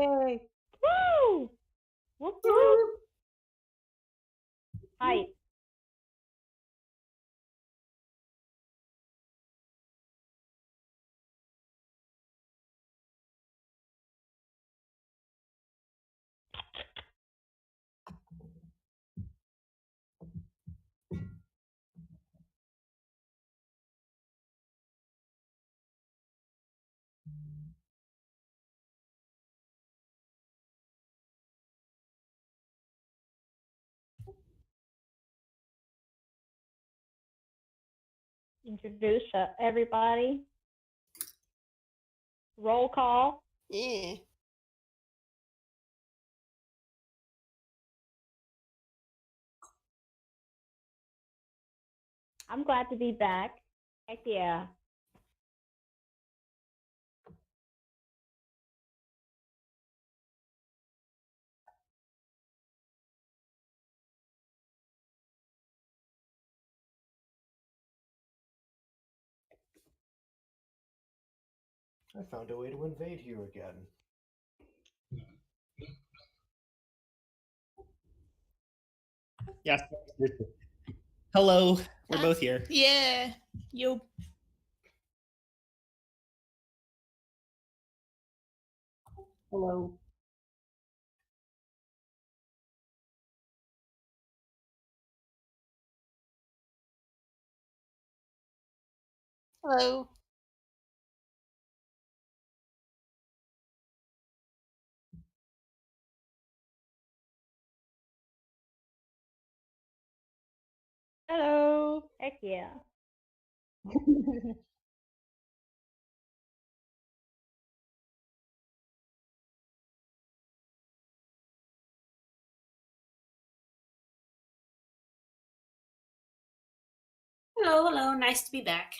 Yay! Woo! Whoop whoop! Hi. Introduce everybody. Roll call. Yeah. I'm glad to be back. Heck yeah. I found a way to invade you again. Yes. Hello. We're both here. Yeah. Yo. Hello. Hello. Hello. Heck yeah. Hello, hello. Nice to be back.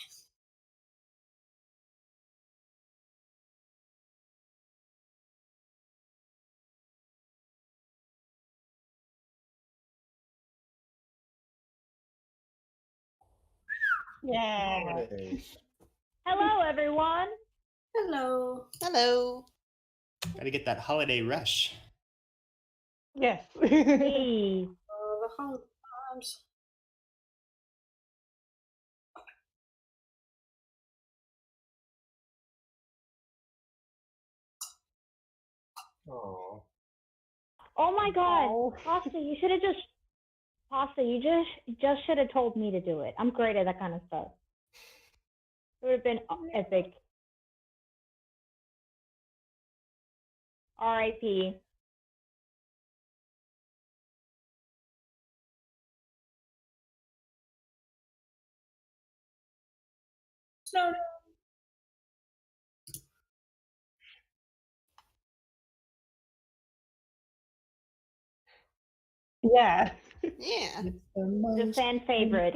Yeah. Holidays. Hello, everyone. Hello. Hello. Gotta get that holiday rush. Yes. Hey. The holiday times. Oh. Oh my God. Oh. Pasta, you should have just. Pasta, you just should have told me to do it. I'm great at that kind of stuff. It would have been epic. R.I.P. Snowdin. Yeah. Yeah. It's The fan favorite.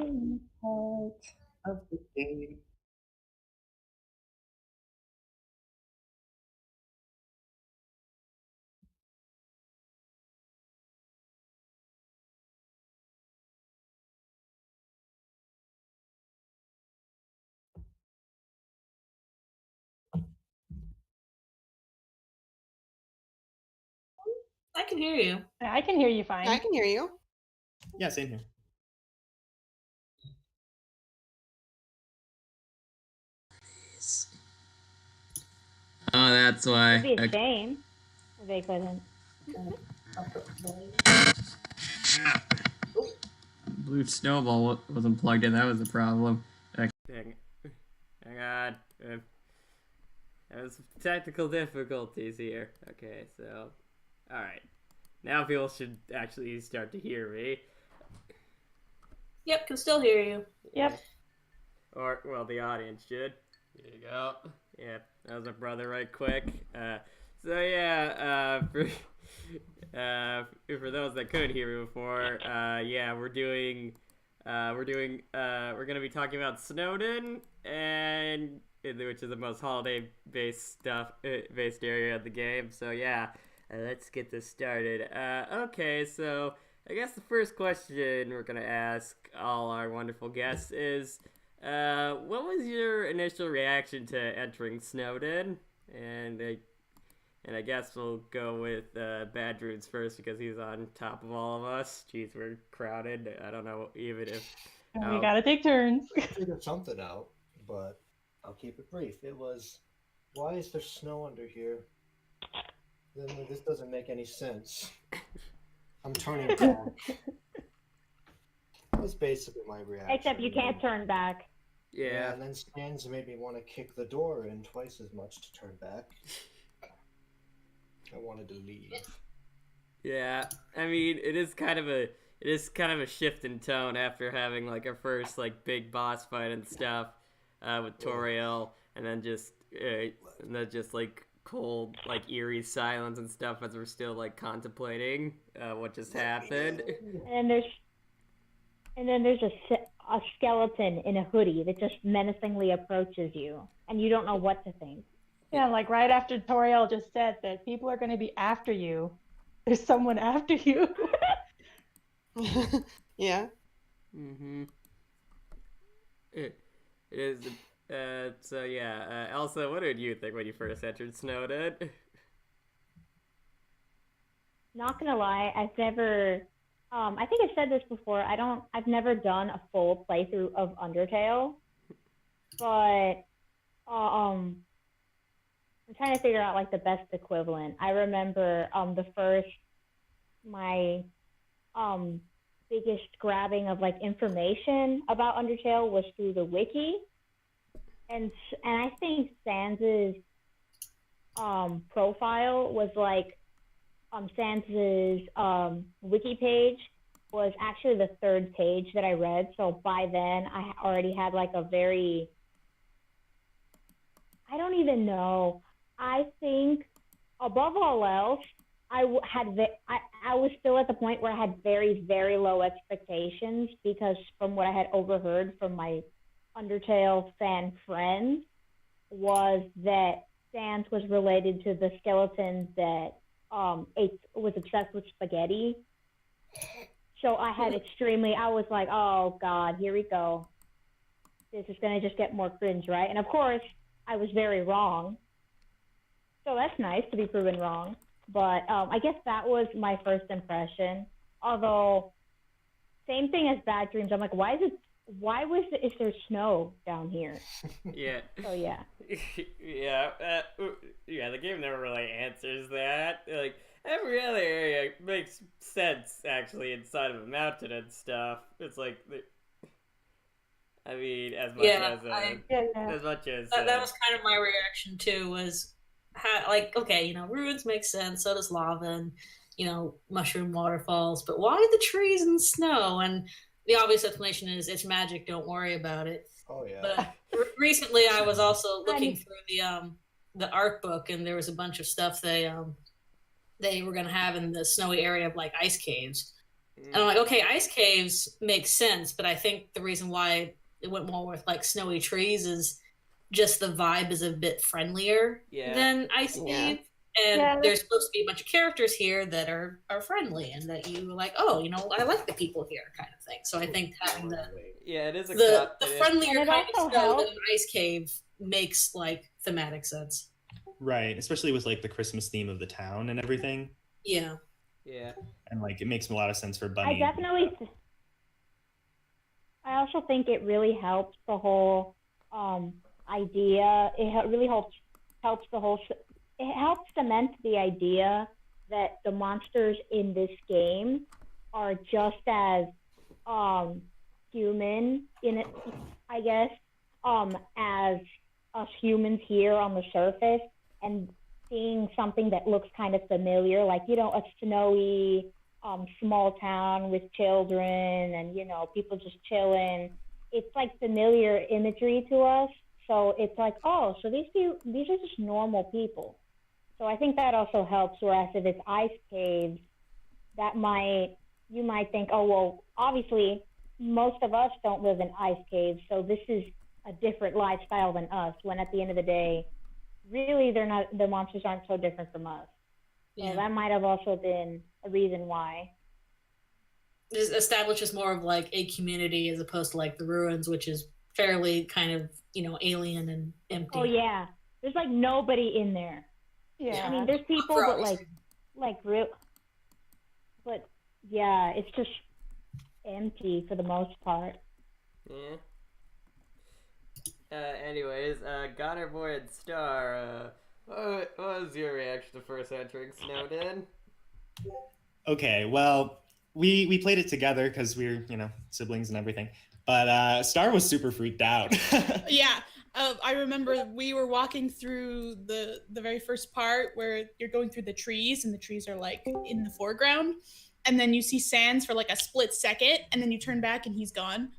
part of the game. I can hear you. I can hear you fine. I can hear you. Yeah, same here. Oh, that's why. It'd be a shame if they couldn't. Blue snowball wasn't plugged in. That was the problem. Dang it. Hang on. There's technical difficulties here. Okay, so. Alright. Now people should actually start to hear me. Yep, can still hear you. Yep. Or, well, the audience should. There you go. Yeah, that was my brother right quick. So yeah, for those that couldn't hear me before, yeah, we're gonna be talking about Snowdin, and which is the most holiday-based based area of the game. So yeah, let's get this started. Okay, so I guess the first question we're gonna ask all our wonderful guests is, what was your initial reaction to entering Snowdin? And And I guess we'll go with Bad Druids first because he's on top of all of us. Jeez, we're crowded. I don't know even if... And we gotta take turns. I figured something out, but I'll keep it brief. It was, why is there snow under here? Then this doesn't make any sense. I'm turning back. That's basically my reaction. Except you can't turn back. Yeah. And then Scans made me want to kick the door in twice as much to turn back. I wanted to leave. Yeah, I mean, it is kind of a shift in tone after having like a first like big boss fight and stuff with Toriel, and then just like cold like eerie silence and stuff as we're still like contemplating what just happened. And then there's a skeleton in a hoodie that just menacingly approaches you, and you don't know what to think. Yeah, like right after Toriel just said that people are going to be after you. There's someone after you. Yeah. Mm-hmm. It is. So yeah. Elsa, what did you think when you first entered Snowdin? Not gonna lie, I've never. I think I've said this before. I've never done a full playthrough of Undertale, but I'm trying to figure out like the best equivalent. I remember my biggest grabbing of like information about Undertale was through the wiki, and I think Sans's profile was like Sans's wiki page was actually the third page that I read. So by then I already had like a very, I don't even know. I think above all else, I was still at the point where I had very, very low expectations because from what I had overheard from my Undertale fan friends was that Sans was related to the skeleton that was obsessed with spaghetti. So I was like, oh God, here we go. This is going to just get more cringe, right? And of course, I was very wrong. So that's nice to be proven wrong. But I guess that was my first impression. Although, same thing as Bad Dreams. I'm like, is there snow down here? Yeah. So yeah. Yeah. The game never really answers that. Like, every other area makes sense, actually, inside of a mountain and stuff. It's like... I mean, as much as that was kind of my reaction too. Was okay, ruins make sense. So does lava and mushroom waterfalls. But why the trees and snow? And the obvious explanation is it's magic. Don't worry about it. Oh yeah. But recently, I was also looking through the art book, and there was a bunch of stuff they were going to have in the snowy area of like ice caves. And I'm like, okay, ice caves make sense, but I think the reason why it went more with like snowy trees is just the vibe is a bit friendlier than ice cave. And there's supposed to be a bunch of characters here that are friendly and that you like, I like the people here kind of thing. So I think having it is the friendlier kind of snow than an ice cave makes like thematic sense. Right, especially with like the Christmas theme of the town and everything. Yeah. Yeah. And like it makes a lot of sense for Bunny. I also think it really helps the whole idea. It really helps it helps cement the idea that the monsters in this game are just as human in it, I guess, as us humans here on the surface, and seeing something that looks kind of familiar, like, a snowy small town with children and, people just chilling. It's like familiar imagery to us. So it's like, oh, so these are just normal people. So I think that also helps. Whereas if it's ice caves, you might think, oh, well, obviously most of us don't live in ice caves, so this is a different lifestyle than us, when at the end of the day, really the monsters aren't so different from us. So that might have also been a reason why. It establishes more of like a community as opposed to like the ruins, which is fairly kind of, alien and empty. Oh yeah. There's like nobody in there. Yeah. I mean, there's people, but like real, but yeah, it's just empty for the most part. Yeah. Anyways, Gonerboy and Star, what was your reaction to first entering Snowdin? Okay, well, we played it together because we're, siblings and everything. But Star was super freaked out. Yeah. I remember we were walking through the very first part where you're going through the trees and the trees are like in the foreground. And then you see Sans for like a split second and then you turn back and he's gone.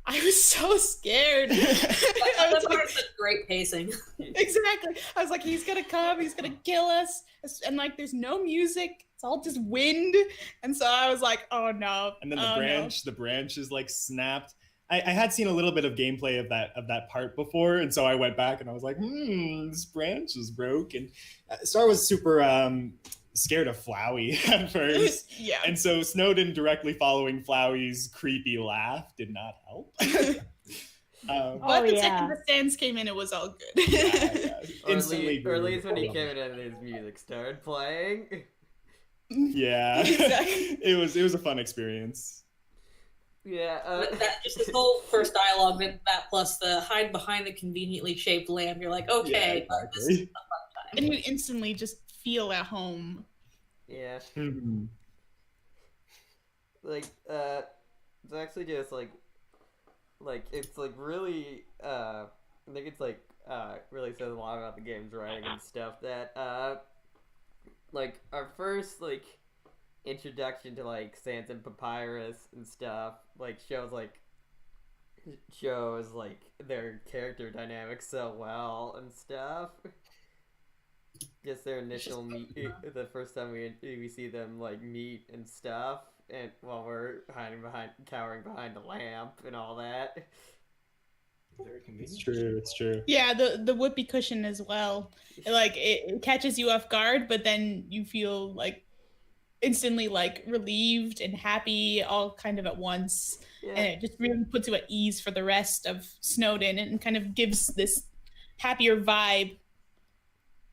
I was so scared. That part's such great pacing. Exactly. I was like, he's gonna come, he's gonna kill us. And like there's no music. It's all just wind. And so I was like, oh no. And then the branch is like snapped. I had seen a little bit of gameplay of that part before, and so I went back and I was like, this branch is broke. And Star was super scared of Flowey at first. Yeah. And so Snowdin directly following Flowey's creepy laugh did not help. But the second the Sans came in, it was all good. Yeah. Instantly or at least when he came in and his music started playing. Yeah. Exactly. It was a fun experience. Yeah, that just this whole first dialogue, that plus the hide behind the conveniently shaped lamp. You're like, okay, yeah, this is a fun time. And you instantly just feel at home. Yeah. Mm-hmm. Like, it's actually just like it's like really, I think it's like, really says a lot about the game's writing and stuff that, like, our first, like, introduction to like Sans and Papyrus and stuff like shows their character dynamics so well and stuff. Just their initial meet, the first time we see them like meet and stuff, and while we're cowering behind a lamp and all that. Very convenient. It's true. Yeah, the whoopee cushion as well. Like it catches you off guard, but then you feel like instantly like relieved and happy all kind of at once. Yeah. And it just really puts you at ease for the rest of Snowdin and kind of gives this happier vibe.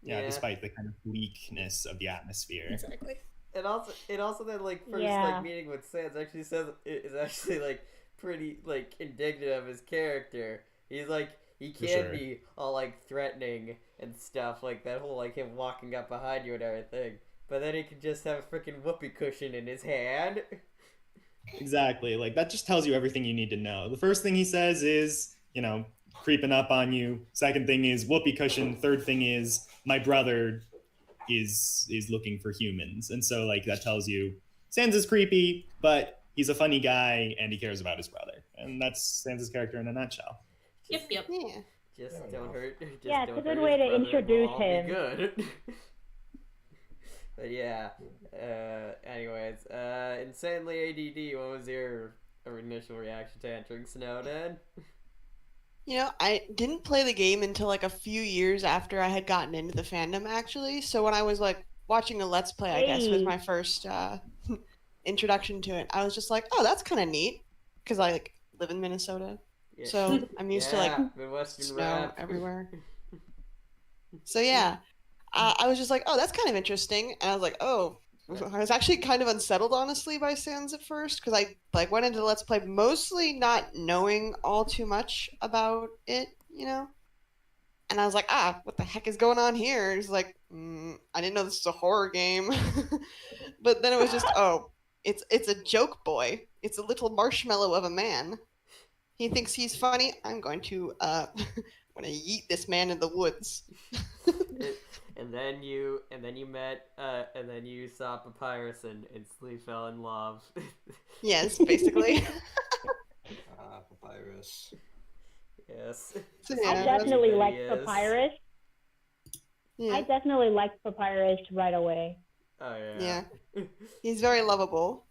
Yeah, despite the kind of bleakness of the atmosphere. Exactly. It also then like first like meeting with Sans actually says it is actually like pretty like indicative of his character. He's like he can be all like threatening and stuff like that whole like him walking up behind you and everything. But then he could just have a freaking whoopee cushion in his hand. Exactly. Like, that just tells you everything you need to know. The first thing he says is, creeping up on you. Second thing is whoopee cushion. Third thing is my brother is looking for humans. And so, like, that tells you Sans is creepy, but he's a funny guy and he cares about his brother. And that's Sans' character in a nutshell. Yep. Yeah. Just don't hurt. It's a good way to introduce him. Be good. But yeah, anyways, InsanelyADD, what was your initial reaction to entering Snowdin? I didn't play the game until like a few years after I had gotten into the fandom, actually. So when I was like watching a Let's Play, I guess was my first introduction to it. I was just like, oh, that's kind of neat, because I like live in Minnesota, so I'm used to like Midwestern snow rap everywhere. So yeah. I was just like, oh, that's kind of interesting. And I was like, oh, I was actually kind of unsettled, honestly, by Sans at first, because I like went into the Let's Play mostly not knowing all too much about it, And I was like, what the heck is going on here? It's like, I didn't know this was a horror game. But then it was just, it's a joke boy. It's a little marshmallow of a man. He thinks he's funny. I'm going to yeet this man in the woods. And then you saw Papyrus and instantly fell in love. Yes, basically. Papyrus. Yes. So, I definitely liked Papyrus. Yeah. I definitely liked Papyrus right away. Oh yeah. Yeah. He's very lovable.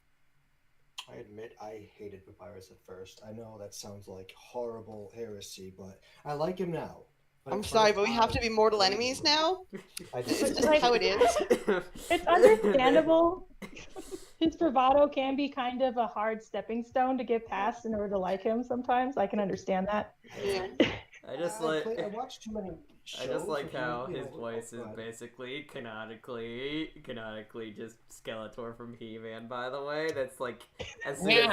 I admit I hated Papyrus at first. I know that sounds like horrible heresy, but I like him now. I'm sorry, but we have to be mortal enemies now? It's just how it is. It's understandable. His bravado can be kind of a hard stepping stone to get past in order to like him sometimes. I can understand that. Yeah. I just I watched too many I just shows like or how you his know, voice is outside? basically canonically just Skeletor from He-Man. By the way, that's like as soon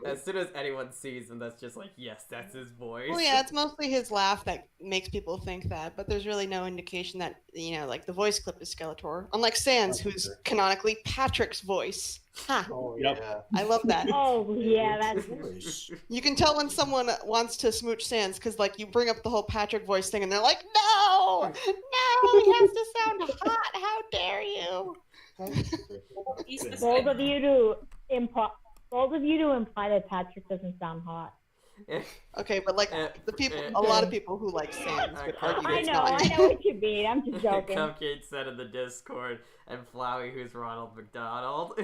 as soon as anyone sees him, that's just like yes, that's his voice. Well, yeah, it's mostly his laugh that makes people think that, but there's really no indication that, like the voice clip is Skeletor. Unlike Sans, who's canonically Patrick's voice. Ha! Oh Yep. yeah. I love that. Oh yeah, that's Voice. You can tell when someone wants to smooch Sans because, like, you bring up the whole Patrick voice thing, and they're like, "No, no, he has to sound hot. How dare you?" He's the bold same. of you to imply that Patrick doesn't sound hot. Okay, but like a lot of people who like Sans would argue I it's know not. what you mean. I'm just joking. Cupcake said in the Discord, and Flowey, who's Ronald McDonald.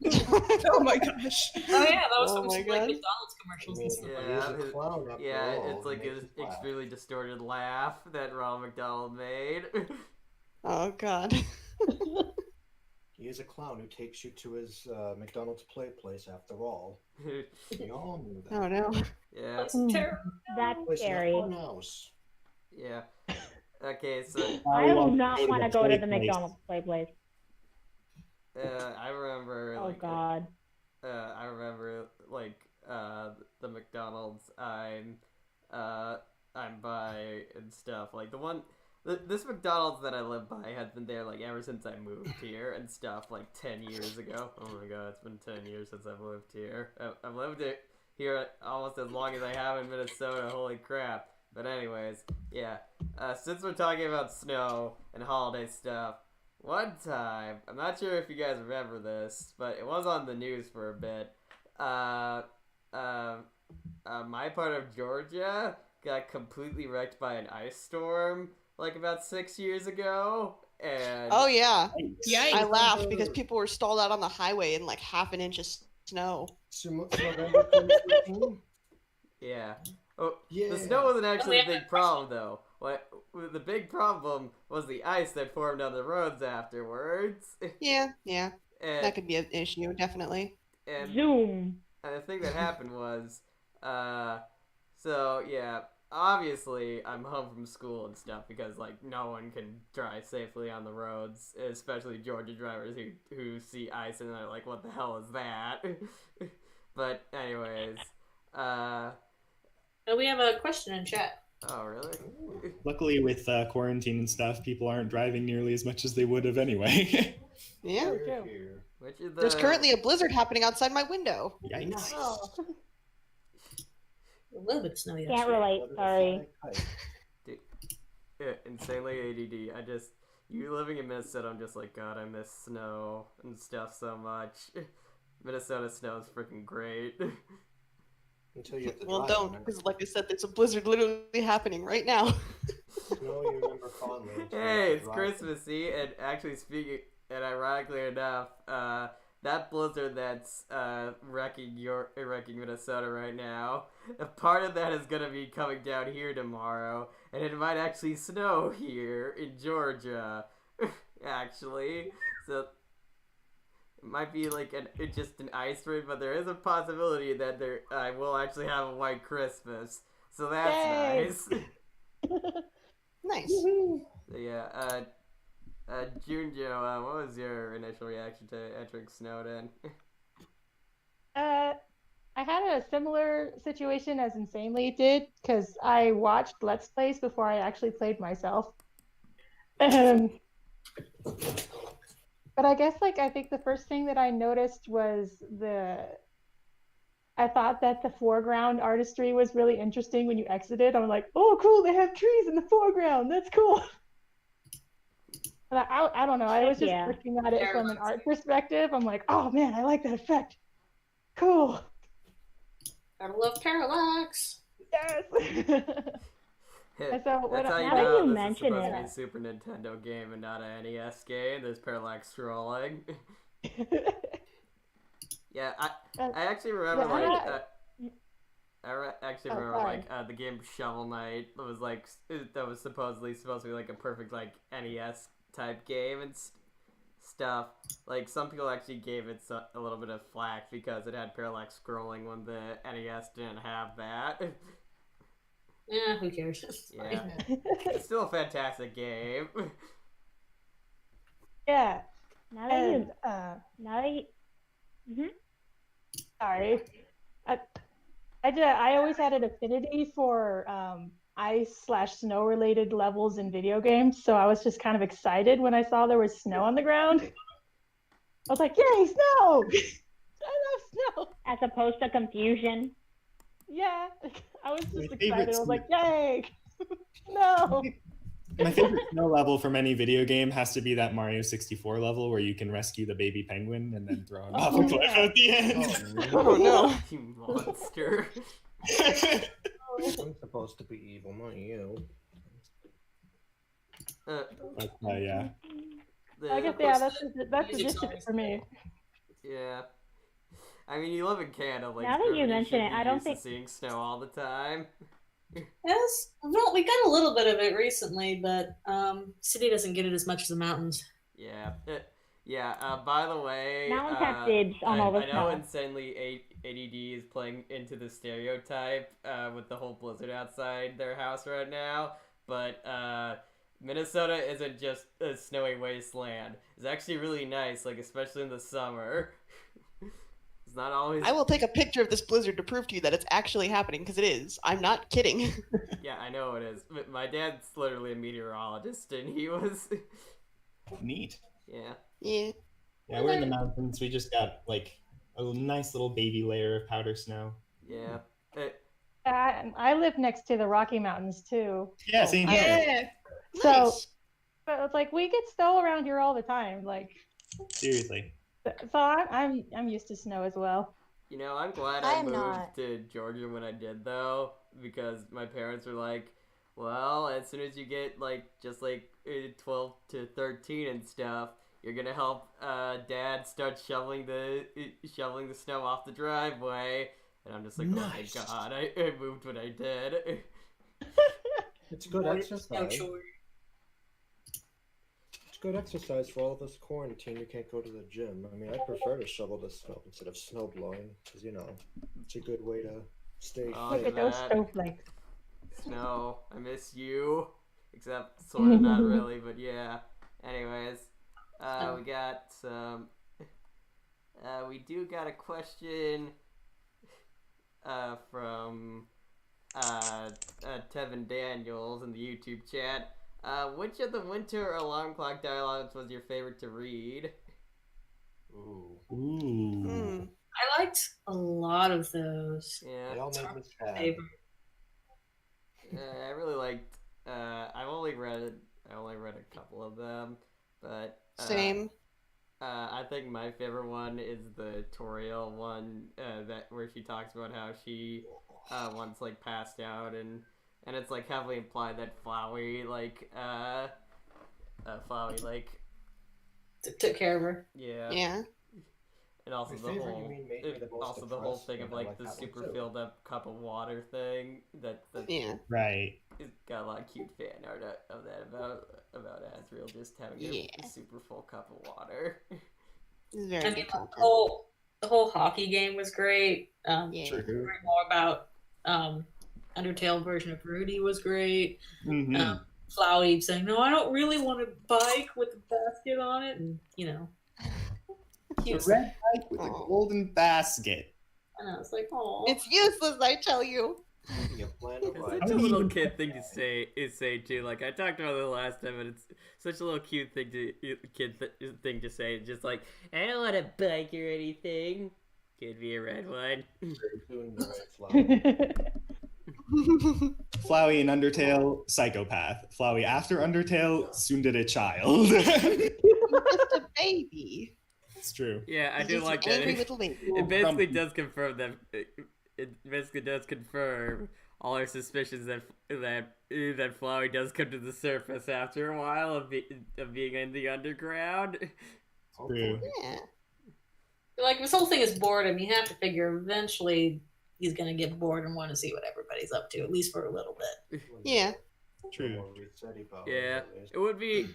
Oh my gosh. Oh yeah, that was Oh from my some God. like McDonald's commercials and stuff like Yeah, that. He's a clown after Yeah, all, it's like he an makes us laugh. extremely distorted laugh that Ronald McDonald made. Oh God. He is a clown who takes you to his McDonald's play place after all. We all knew that. Oh no. Yeah, That's terrible. That's Place in a scary. fun house. yeah. Okay, so I do not to want to the go to play the place. McDonald's play place. I remember Oh like God. I remember like the McDonald's I'm by and stuff. Like this McDonald's that I live by has been there like ever since I moved here and stuff, like 10 years ago. Oh my God, it's been 10 years since I've lived here. I've lived here almost as long as I have in Minnesota. Holy crap. But anyways, yeah. Since we're talking about snow and holiday stuff, one time, I'm not sure if you guys remember this, but it was on the news for a bit. My part of Georgia got completely wrecked by an ice storm like about 6 years ago. And Oh yeah. Yikes. I laughed because people were stalled out on the highway in like half an inch of snow. November 2015? yeah. Oh, Yeah. the snow wasn't actually yeah. the big problem, though. What the big problem was the ice that formed on the roads afterwards. Yeah, that and, could be an issue, definitely. and Zoom. And the thing that happened was, so yeah, obviously I'm home from school and stuff because like no one can drive safely on the roads, especially Georgia drivers who see ice and they're like, what the hell is that? But anyways, And we have a question in chat. oh really? Luckily, with quarantine and stuff, people aren't driving nearly as much as they would have anyway. Yeah. Here, here. Which is the There's currently a blizzard happening outside my window. Yikes. Oh. A little bit snowy. Can't actually. relate. Sorry. insanely ADD. You living in Minnesota, I'm just like, God, I miss snow and stuff so much. Minnesota snow is freaking great. Until you have to Well, drive, don't, man. because like I said, there's a blizzard literally happening right now. Snow you remember fondly. until you have Hey, to it's drive. Christmassy, and actually speaking, and ironically enough, that blizzard that's wrecking Minnesota right now, a part of that is gonna be coming down here tomorrow, and it might actually snow here in Georgia, actually. So it might be like just an ice rain, but there is a possibility that I will actually have a white Christmas. So that's Yay. nice. Nice. So yeah, Junjo, what was your initial reaction to entering Snowdin? I had a similar situation as Insanely did because I watched Let's Plays before I actually played myself. But I guess I think the first thing that I noticed was I thought that the foreground artistry was really interesting when you exited. I'm like, oh, cool, they have trees in the foreground. That's cool. And I don't know. I was just Yeah. looking at it from an art perspective. I'm like, oh man, I like that effect. Cool. Gotta love parallax. Yes. And so what That's how you now that know you this is mention supposed to be it- a Super Nintendo game and not an NES game. There's parallax scrolling. Yeah, I actually remember actually Oh, remember sorry. the game Shovel Knight that was supposedly supposed to be like a perfect like NES type game and stuff. Like some people actually gave it a little bit of flack because it had parallax scrolling when the NES didn't have that. Yeah, who cares? Yeah, it's still a fantastic game. Yeah. Now that And you, now that you, mhm. sorry, I always had an affinity for ice/snow related levels in video games, so I was just kind of excited when I saw there was snow on the ground. I was like, "Yay, snow! I love snow!" As opposed to confusion. Yeah, I was My just favorite excited. I was snow- like, "Yay! No!" My favorite snow level from any video game has to be that Mario 64 level where you can rescue the baby penguin and then throw him off a cliff yeah. at the end. Oh no. You monster. I'm supposed to be evil, not you. But, yeah. I guess course, that's the music's gist of it always for me. Yeah. I mean, you live in Canada. Like, Now that you everybody mention should it, be I don't used to think- seeing snow all the time. Yes. Well, we got a little bit of it recently, but city doesn't get it as much as the mountains. Yeah. Yeah. By the way, Mountains have dibs on all the I know snow. Insanely ADD is playing into the stereotype with the whole blizzard outside their house right now, but Minnesota isn't just a snowy wasteland. It's actually really nice, like especially in the summer. It's not always. I will take a picture of this blizzard to prove to you that it's actually happening, because it is. I'm not kidding. Yeah, I know it is. But my dad's literally a meteorologist, and he was. Neat. Yeah. Yeah. Yeah, we're in the mountains. We just got like a nice little baby layer of powder snow. Yeah. I live next to the Rocky Mountains too. Yeah, same here. Yeah. So, Nice. but it's like we get snow around here all the time. Like, Seriously. so I'm used to snow as well. You know, I'm glad I I am moved not. to Georgia when I did, though, because my parents were like, well, as soon as you get, like, just, like, 12 to 13 and stuff, you're gonna help, Dad start shoveling the snow off the driveway. And I'm just like, Nice. oh my god, I moved when I did. It's good No exercise. choice. It's good exercise for all of us quarantine who can't go to the gym. I mean, I prefer to shovel the snow instead of snow blowing, because, you know, it's a good way to stay Oh, Look fit. at those man. snowflakes. Snow, I miss you. Except, sort of not really, but yeah. Anyways, we got some. We do got a question from Tevin Daniels in the YouTube chat. Which of the winter alarm clock dialogues was your favorite to read? Ooh. Ooh. Hmm. I liked a lot of those. They Yeah, all make me sad. Favorite. I really liked. I only read a couple of them, but Same. I think my favorite one is the Toriel one, that where she talks about how she once like passed out, and it's like heavily implied that Flowey Took care of her. yeah, Yeah. and also My the favorite, whole you mean, made me the most also the whole depressed, thing of and I like like the that one super too. filled up cup of water thing that Yeah. Right. it's got a lot of cute fan art of that about Asriel just having Yeah. a super full cup of water. It's very I mean, good content. the whole hockey game was great. Yeah. True. Learning more about Undertale version of Rudy was great. Mm-hmm. Flowey saying, "No, I don't really want a bike with a basket on it," and you know, The cute stuff. red bike with a golden basket. And I was like, "Oh, It's useless, I tell you. Maybe a plan of It's life. such a little kid thing to say too. Like I talked about it the last time, and it's such a little cute thing thing to say. Just like I don't want a bike or anything. Could be a red one. Doing the right flower. Flowey in Undertale, psychopath. Flowey after Undertale, soon did a child. Just a baby. It's true. Yeah, I He's do just like an that. angry little baby. It basically does confirm that. It basically does confirm all our suspicions that Flowey does come to the surface after a while of being in the underground. True. Yeah. like this whole thing is boredom. You have to figure eventually he's gonna get bored and want to see what everybody's up to, at least for a little bit." Yeah. True. Yeah, it would be.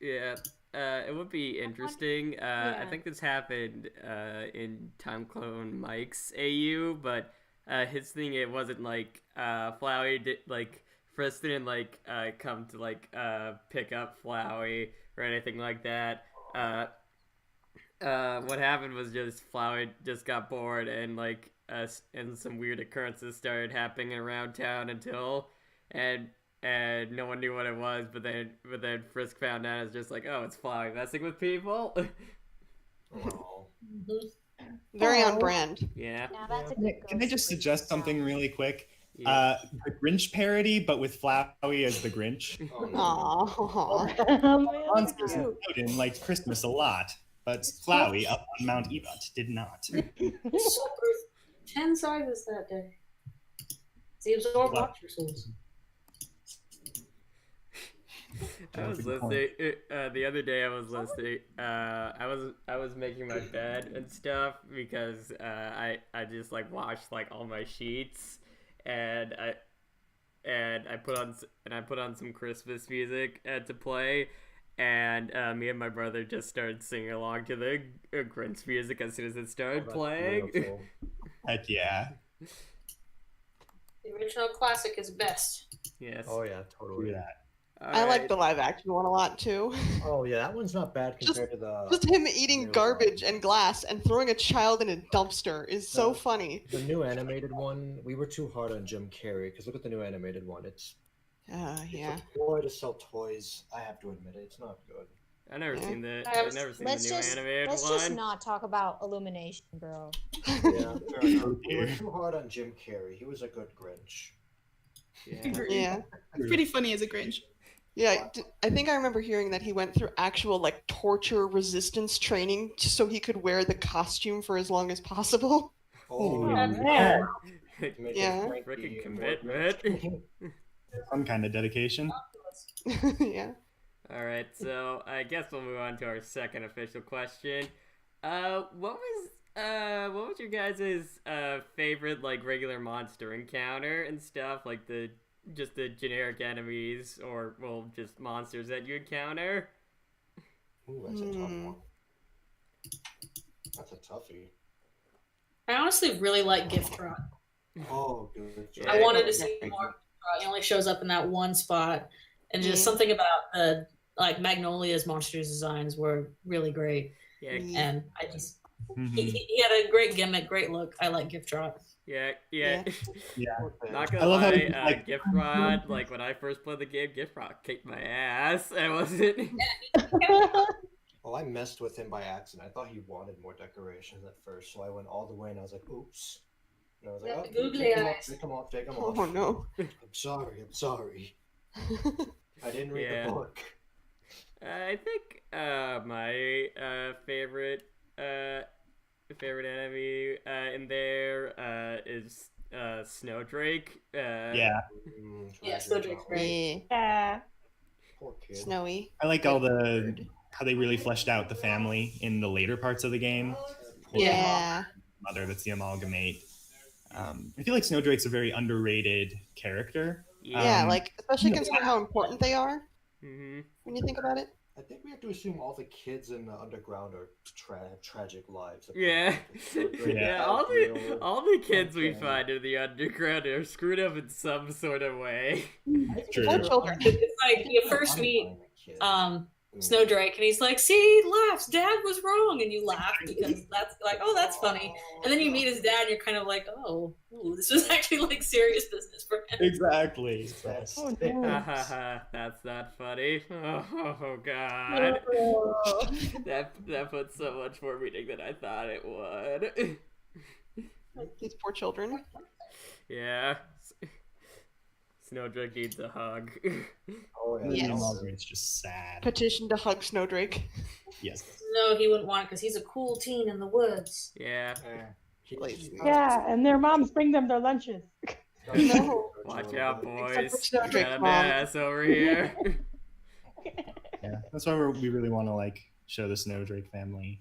Yeah, it would be interesting. I think this happened in Time Clone Mike's AU, but his thing, it wasn't like Flowey did like Frisk didn't like come to like pick up Flowey or anything like that. What happened was just Flowey just got bored and like and some weird occurrences started happening around town and no one knew what it was, but then Frisk found out. It's just like, oh, it's Flowey messing with people. Oh. Very on brand. Yeah. Now that's a good Can I just suggest something really quick? Yeah. The Grinch parody, but with Flowey as the Grinch. Oh, no. Aww. Oh, man, Monsters that's and cute. Snowdin liked Christmas a lot, but Flowey up on Mount Ebott did not. So 10 sizes that day. He absorbed lots of souls. I was listening the other day. I was listening. I was making my bed and stuff because I just like washed like all my sheets and I put on some Christmas music to play, and me and my brother just started singing along to the Grinch music as soon as it started playing. Beautiful. Heck yeah. The original classic is best. Yes. Oh yeah, Do totally. that. I like the live action one a lot too. Oh yeah, that one's not bad compared to the Just him eating new garbage one. and glass and throwing a child in a dumpster is so No. funny. The new animated one, we were too hard on Jim Carrey because look at the new animated one. It's Yeah. a ploy to sell toys. I have to admit it, it's not good. I've never Yeah. seen the I've I've never seen Let's the new just animated let's one. just not talk about Illumination, bro. Yeah, Oh, we were dear. too hard on Jim Carrey. He was a good Grinch. Yeah. Yeah. Pretty funny as a Grinch. Yeah, I think I remember hearing that he went through actual like torture resistance training just so he could wear the costume for as long as possible. Oh, yeah. Man. to make Yeah. him Frankie Freaking more commitment. Grinch. Some kind of dedication. Yeah. All right, so I guess we'll move on to our second official question. What was your guys' favorite like regular monster encounter and stuff, like the generic enemies or well just monsters that you encounter? Ooh, that's a tough Hmm. one. That's a toughie. I honestly really like Gift Drop. Oh, good. Yeah. I wanted to Yeah. see more. He only shows up in that one spot, and just Mhm. something about the like Magnolia's monsters designs were really great. Yeah, Mhm. And I just Mhm. he had a great gimmick, great look. I like Gift Drop. yeah. Yeah. Not I gonna love how lie, he, like- Gift Rod, like when I first played the game, Gift Rod kicked my ass. I wasn't. Oh, I messed with him by accident. I thought he wanted more decorations at first, so I went all the way and I was like, oops. And I was like, Yeah, oh, the googly take him off, eyes. take him off, take him off. Oh no. I'm sorry. I didn't read Yeah. the book. I think my favorite enemy in there is Snowdrake. Yeah. Yeah, Snowdrake's great. Yeah. Poor kid. Snowy. I like how they really fleshed out the family in the later parts of the game. Yeah. Mother, that's the amalgamate. I feel like Snowdrake's a very underrated character. Yeah, like especially considering how important they are Mm-hmm. when you think about it. I think we have to assume all the kids in the underground are have tragic lives. Yeah. Yeah, all the kids we Okay. find in the underground are screwed up in some sort of way. True. Poor children. It's like you first meet Snowdrake, and he's like, "See, he laughs. Dad was wrong," and you laugh because that's like, "Oh, that's funny." And then you meet his dad, and you're kind of like, "Oh, ooh, this was actually like serious business for him." Exactly. Oh, no. That's not funny. Oh god. That puts so much more meaning than I thought it would. These poor children. Yeah. Snowdrake needs a hug. Oh yeah. Yes. The amalgamate's just sad. Petition to hug Snowdrake. Yes. No, he wouldn't want it because he's a cool teen in the woods. Yeah. Please. Yeah, and their moms bring them their lunches. No. Watch out, boys. Except for We Snowdrake's got a mom. mess over here. Yeah. That's why we really want to like show the Snowdrake family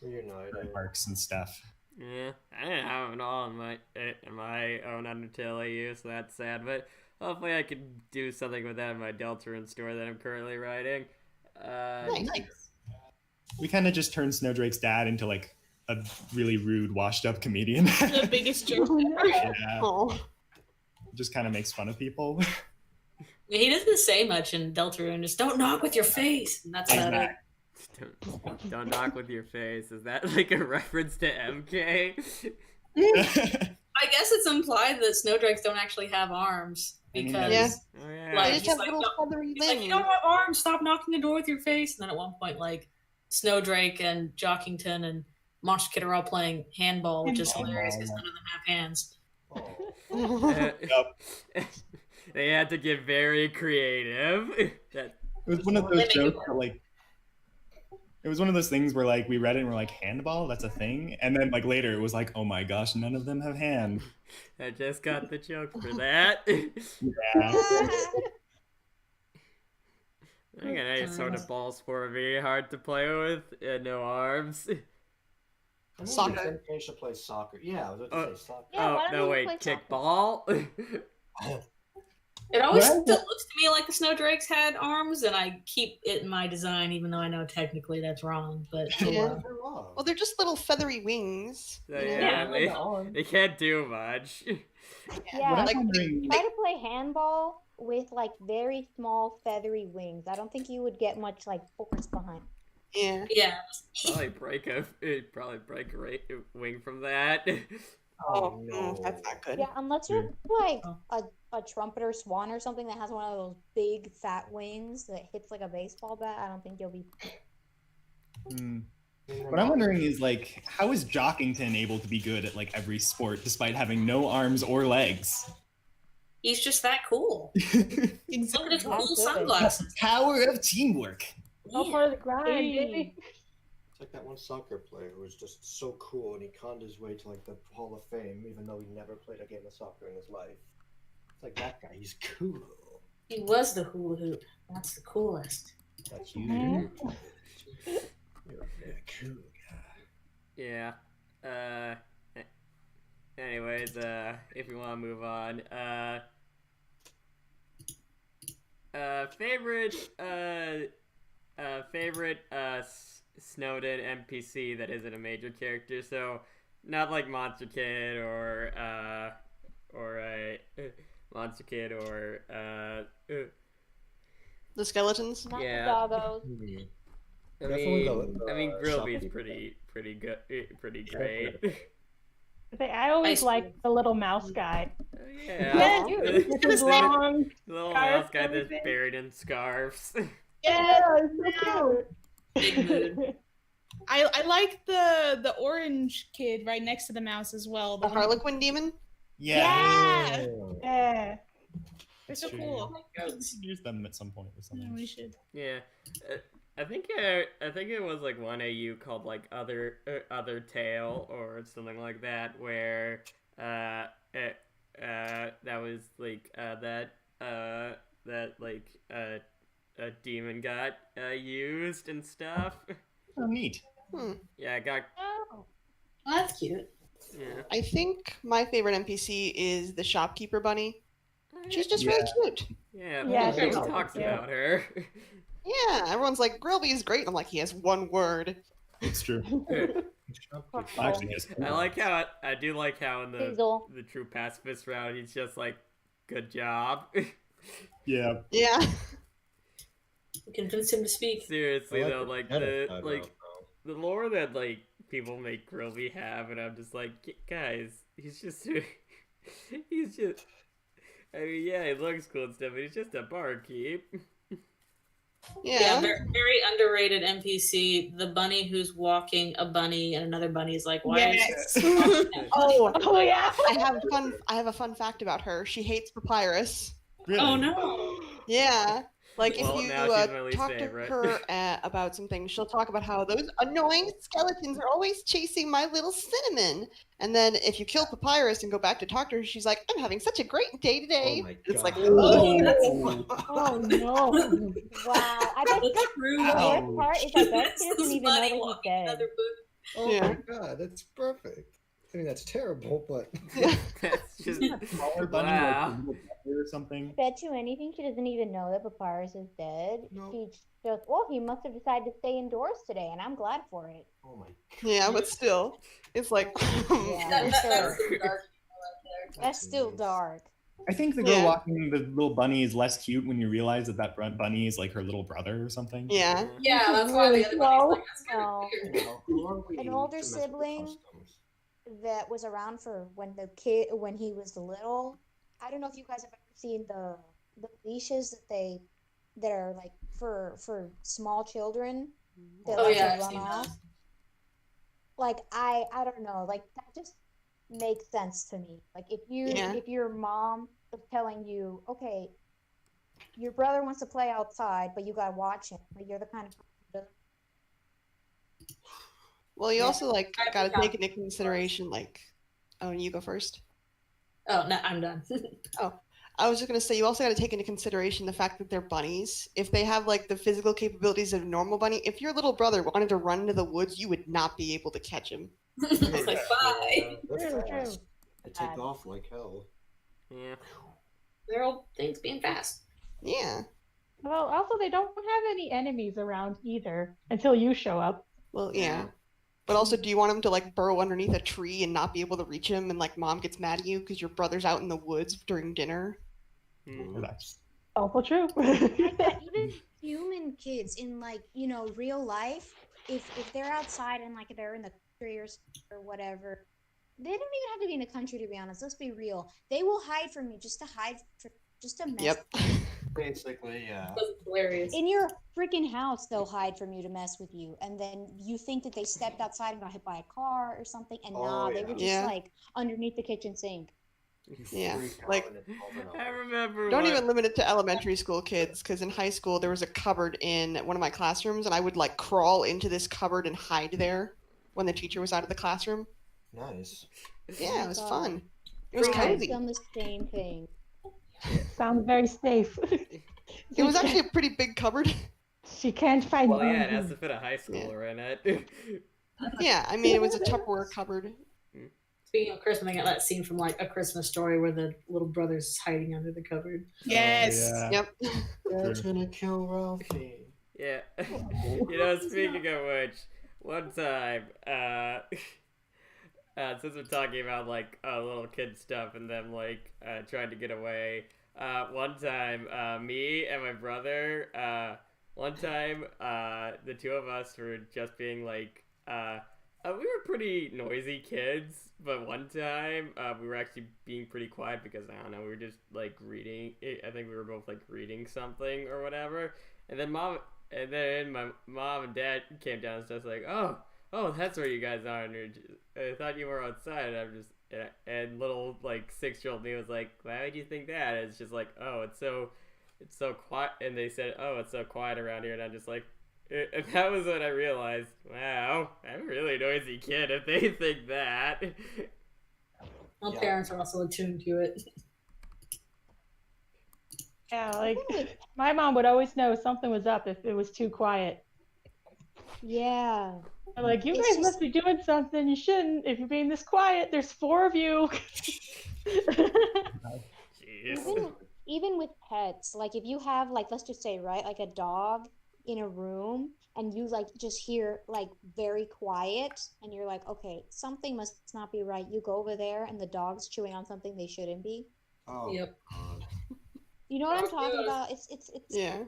Reunited. arcs and stuff. Yeah, I didn't have it all in my own Undertale AU, so that's sad. But hopefully, I can do something with that in my Deltarune store that I'm currently writing. Nice. We kind of just turned Snowdrake's dad into like a really rude, washed-up comedian. The biggest joke ever. Yeah, Oh. just kind of makes fun of people. He doesn't say much in Deltarune. Just don't knock with your face. And that's about it. Don't knock with your face. Is that like a reference to MK? I guess it's implied that snowdrakes don't actually have arms because Yeah. Oh, yeah. Like, They just he's have like, little "No," feathery he's like, wings. you don't have arms, stop knocking the door with your face. And then at one point, like, Snowdrake and Jockington and Monster Kid are all playing handball, which is hilarious because none of them have hands. They had to get very creative. It was one of those jokes that, like, it was one of those things where, like, we read it and we're like, handball? That's a thing? And then, like, later it was like, oh my gosh, none of them have hands. I just got the joke for that. Yeah. I think an ice sort of ball's for me, hard to play with, and no arms. Soccer. I should play soccer. Yeah, I was about to say soccer. Yeah, why Oh, don't no, you wait, play kickball? It always Well, still looks to me like the Snowdrakes had arms, and I keep it in my design, even though I know technically that's wrong. But Yeah. Well, they're just little feathery wings. So, you know? yeah, they can't do much. Yeah, What I'm like wondering- try to play handball with like very small feathery wings. I don't think you would get much like force behind. Yeah. yeah, Probably break a wing from that. Oh, that's not good. Yeah, unless you're like a trumpeter swan or something that has one of those big fat wings that hits like a baseball bat. I don't think you'll be. What I'm wondering is, like, how is Jockington able to be good at, like, every sport despite having no arms or legs? he's just that cool. Look at his cool That's good. sunglasses. Power of teamwork. All part of the grind, baby. It's like that one soccer player who was just so cool and he conned his way to like the Hall of Fame, even though he never played a game of soccer in his life. It's like that guy, he's cool. He was the hula hoop. That's the coolest. That's you. You're a very cool guy. Yeah. Anyways, if you want to move on, favorite Snowdin NPC that isn't a major character. So, not like Monster Kid or Monster Kid or The skeletons. Not Yeah. the doggos. I mean, Grilby's pretty good, pretty great. I always like the little mouse guy. Yeah. With his long. The little scarf mouse guy and that's everything. buried in scarves. Yeah, it's so cute. I like the orange kid right next to the mouse as well. The one- Harlequin demon. Yeah. Yeah. They're so True. cool. We should use them at some point or Yeah, something. we should. Yeah, I think it was like one AU called like other tale or something like that, where that was like that like a demon got used and stuff. Oh, neat. Yeah, I got. Oh. That's cute. Yeah. I think my favorite NPC is the shopkeeper bunny. She's just really cute. Yeah, Yeah, everyone she's talks cute. about her. Yeah, everyone's like, Grilby is great. I'm like, he has one word. It's true. Actually, yes. I do like how in Hazel. the true pacifist round he's just like, good job. Yeah. Yeah. We convinced him to speak. Seriously I though, the like edit the I like wrote, the lore that like people make Grilby have, and I'm just like, guys, he's just I mean, yeah, he looks cool and stuff, but he's just a barkeep. Yeah, very underrated NPC. The bunny who's walking a bunny, and another bunny is like, "Why?" Yes. Oh yeah. I have a fun fact about her. She hates papyrus. Really? Oh no! Yeah. Like, Well, if now you she's my least talk favorite. to her about some things, she'll talk about how those annoying skeletons are always chasing my little cinnamon. And then if you kill Papyrus and go back to talk to her, she's like, I'm having such a great day today. Oh my It's like, God. Oh no. Wow. I bet That's true. the worst part is I bet she This doesn't even know bunny that he's walking dead. another boot. Oh Yeah. my God, that's perfect. I mean, that's terrible, but That's just Smaller bunny, wow. like a little brother or something. Bet you anything she doesn't even know that Papyrus is dead. No. She just, well, he must have decided to stay indoors today, and I'm glad for it. oh my. Yeah, but still, it's like. Yeah, for sure. That's dark. That's still nice. dark. I think the girl Yeah. walking the little bunny is less cute when you realize that bunny is like her little brother or something. Yeah. Yeah, that's why the other bunny's like, that's kind No. of weird. Now, who are we An to older mess with the sibling? customs? That was around for when he was little. I don't know if you guys have ever seen the leashes that are like for small children that Oh like yeah, to I've run seen off. those. Like I don't know, like that just makes sense to me. Like Yeah. if your mom is telling you, okay, your brother wants to play outside, but you gotta watch him. Like you're the kind of person who doesn't. Well, you also like I got to forgot. take into consideration like. Oh, you go first. Oh no, I'm done. I was just gonna say you also got to take into consideration the fact that they're bunnies. If they have like the physical capabilities of a normal bunny, if your little brother wanted to run into the woods, you would not be able to catch him. It's like bye. They're True, fast. They take Bad. off like hell. Yeah. They're all things being fast. Yeah. Well, also they don't have any enemies around either until you show up. Well, yeah. But also, do you want him to like burrow underneath a tree and not be able to reach him, and like mom gets mad at you because your brother's out in the woods during dinner? Hmm. Relax. Also true. Even human kids in like real life, if they're outside and like they're in the country or whatever, they don't even have to be in the country to be honest. Let's be real. They will hide from you just to mess. Yep. Basically, yeah. That's hilarious. In your freaking house, they'll hide from you to mess with you, and then you think that they stepped outside and got hit by a car or something, and nah, they were just Yeah. like underneath the kitchen sink. You Yeah, freak out like- when it's over. I remember. Don't what- even limit it to elementary school kids, because in high school there was a cupboard in one of my classrooms, and I would like crawl into this cupboard and hide there when the teacher was out of the classroom. Nice. Yeah, it was God. fun. It was I've cozy. done the same thing. Sounds very safe. It was actually a pretty big cupboard. She can't find Well, yeah, it anything. has to fit a high schooler in it. Yeah, I mean it was a Tupperware cupboard. Speaking of Christmas, I got that scene from like A Christmas Story where the little brother's hiding under the cupboard. Yes. Yeah. Yep. That's gonna kill Ralphie. Yeah. Speaking of which, one time, since we're talking about like little kid stuff and them like trying to get away, one time, me and my brother, the two of us were just being like, we were pretty noisy kids, but one time we were actually being pretty quiet because I don't know, we were just like reading. I think we were both like reading something or whatever, and then my mom and dad came downstairs like, oh, that's where you guys are. And I thought you were outside. And I'm just and little like 6-year-old me was like, why would you think that? And it's just like, oh, it's so quiet. And they said, oh, it's so quiet around here. And I'm just like, and that was when I realized, wow, I'm a really noisy kid if they think that. Well, Yeah. parents are also attuned to it. Yeah, like my mom would always know something was up if it was too quiet. Yeah. I'm like, you It's guys just- must be doing something. You shouldn't. If you're being this quiet, there's 4 of you. Jeez. Even with pets, like if you have like let's just say right like a dog in a room and you like just hear like very quiet and you're like okay something must not be right, you go over there and the dog's chewing on something they shouldn't be. Oh. Yep. God. You know what I'm Oh, talking yes. about? It's Yeah.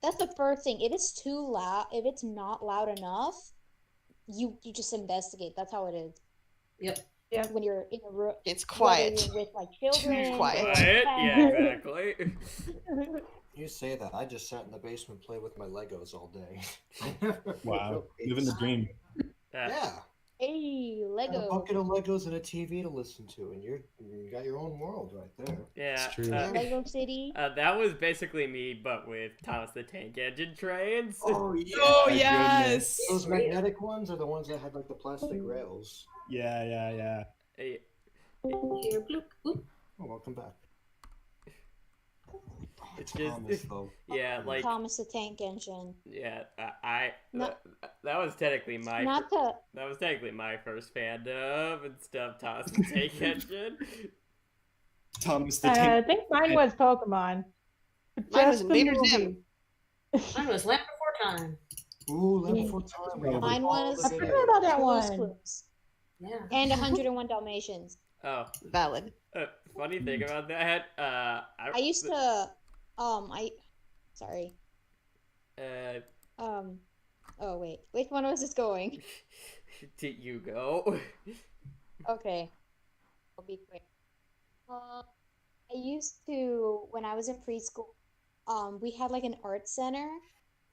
that's the first thing. If it's too loud, if it's not loud enough, you just investigate. That's how it is. Yep. When you're in a room, It's whether quiet. you're with like children, quiet. or Quiet? pets. Yeah, exactly. You say that. I just sat in the basement playing with my Legos all day. Wow. Living the dream. Yeah. Hey, A Lego. bucket of Legos and a TV to listen to, and you got your own world right there. Yeah. It's true. Lego City. That was basically me, but with Thomas the Tank Engine trains. Oh yeah. Oh my yes. Those magnetic ones are the ones that had like the plastic rails. Yeah. Here, bloop, bloop. Oh, welcome back. It's just Thomas, though. yeah, like Thomas the Tank Engine. yeah, No- that was technically my Not to. that was technically my first fandom and stuff. Toss and take engine. Thomas the I Tank. think mine was Pokemon. Mine was Just the Invader movie. Zim. Mine was Land Before Time. Ooh, Land Before Time. We have Mine all was. the I videos. forgot about that Blue's one. Clues. Yeah. And 101 Dalmatians. Oh, Valid. funny thing about that. I used to. Sorry. Uh, Oh wait. Which one was this going? did you go? Okay. I'll be quick. I used to, when I was in preschool, we had like an art center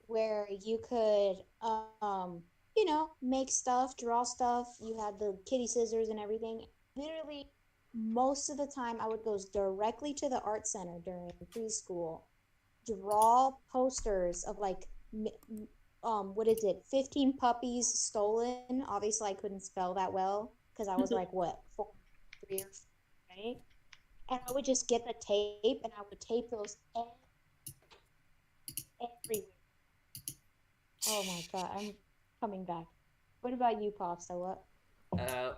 where you could, make stuff, draw stuff. You had the kitty scissors and everything. Literally, most of the time, I would go directly to the art center during preschool, draw posters of like, what is it? 15 puppies stolen. Obviously, I couldn't spell that well because I was like, what, 4, 3 or 4, right? And I would just get the tape and I would tape those everywhere. Oh my god, I'm coming back. What about you, Pasta? What?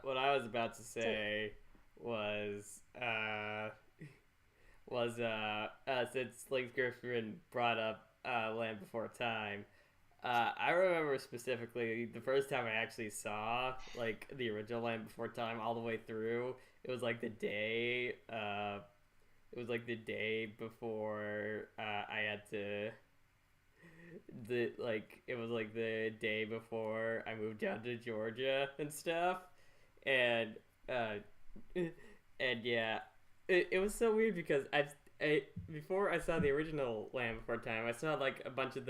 What I was about to say was since Lynxgrifin brought up Land Before Time, I remember specifically the first time I actually saw like the original Land Before Time all the way through. It was like the day. It was like the day before I had to. It was like the day before I moved down to Georgia and stuff, and yeah, it was so weird because I before I saw the original Land Before Time, I saw like a bunch of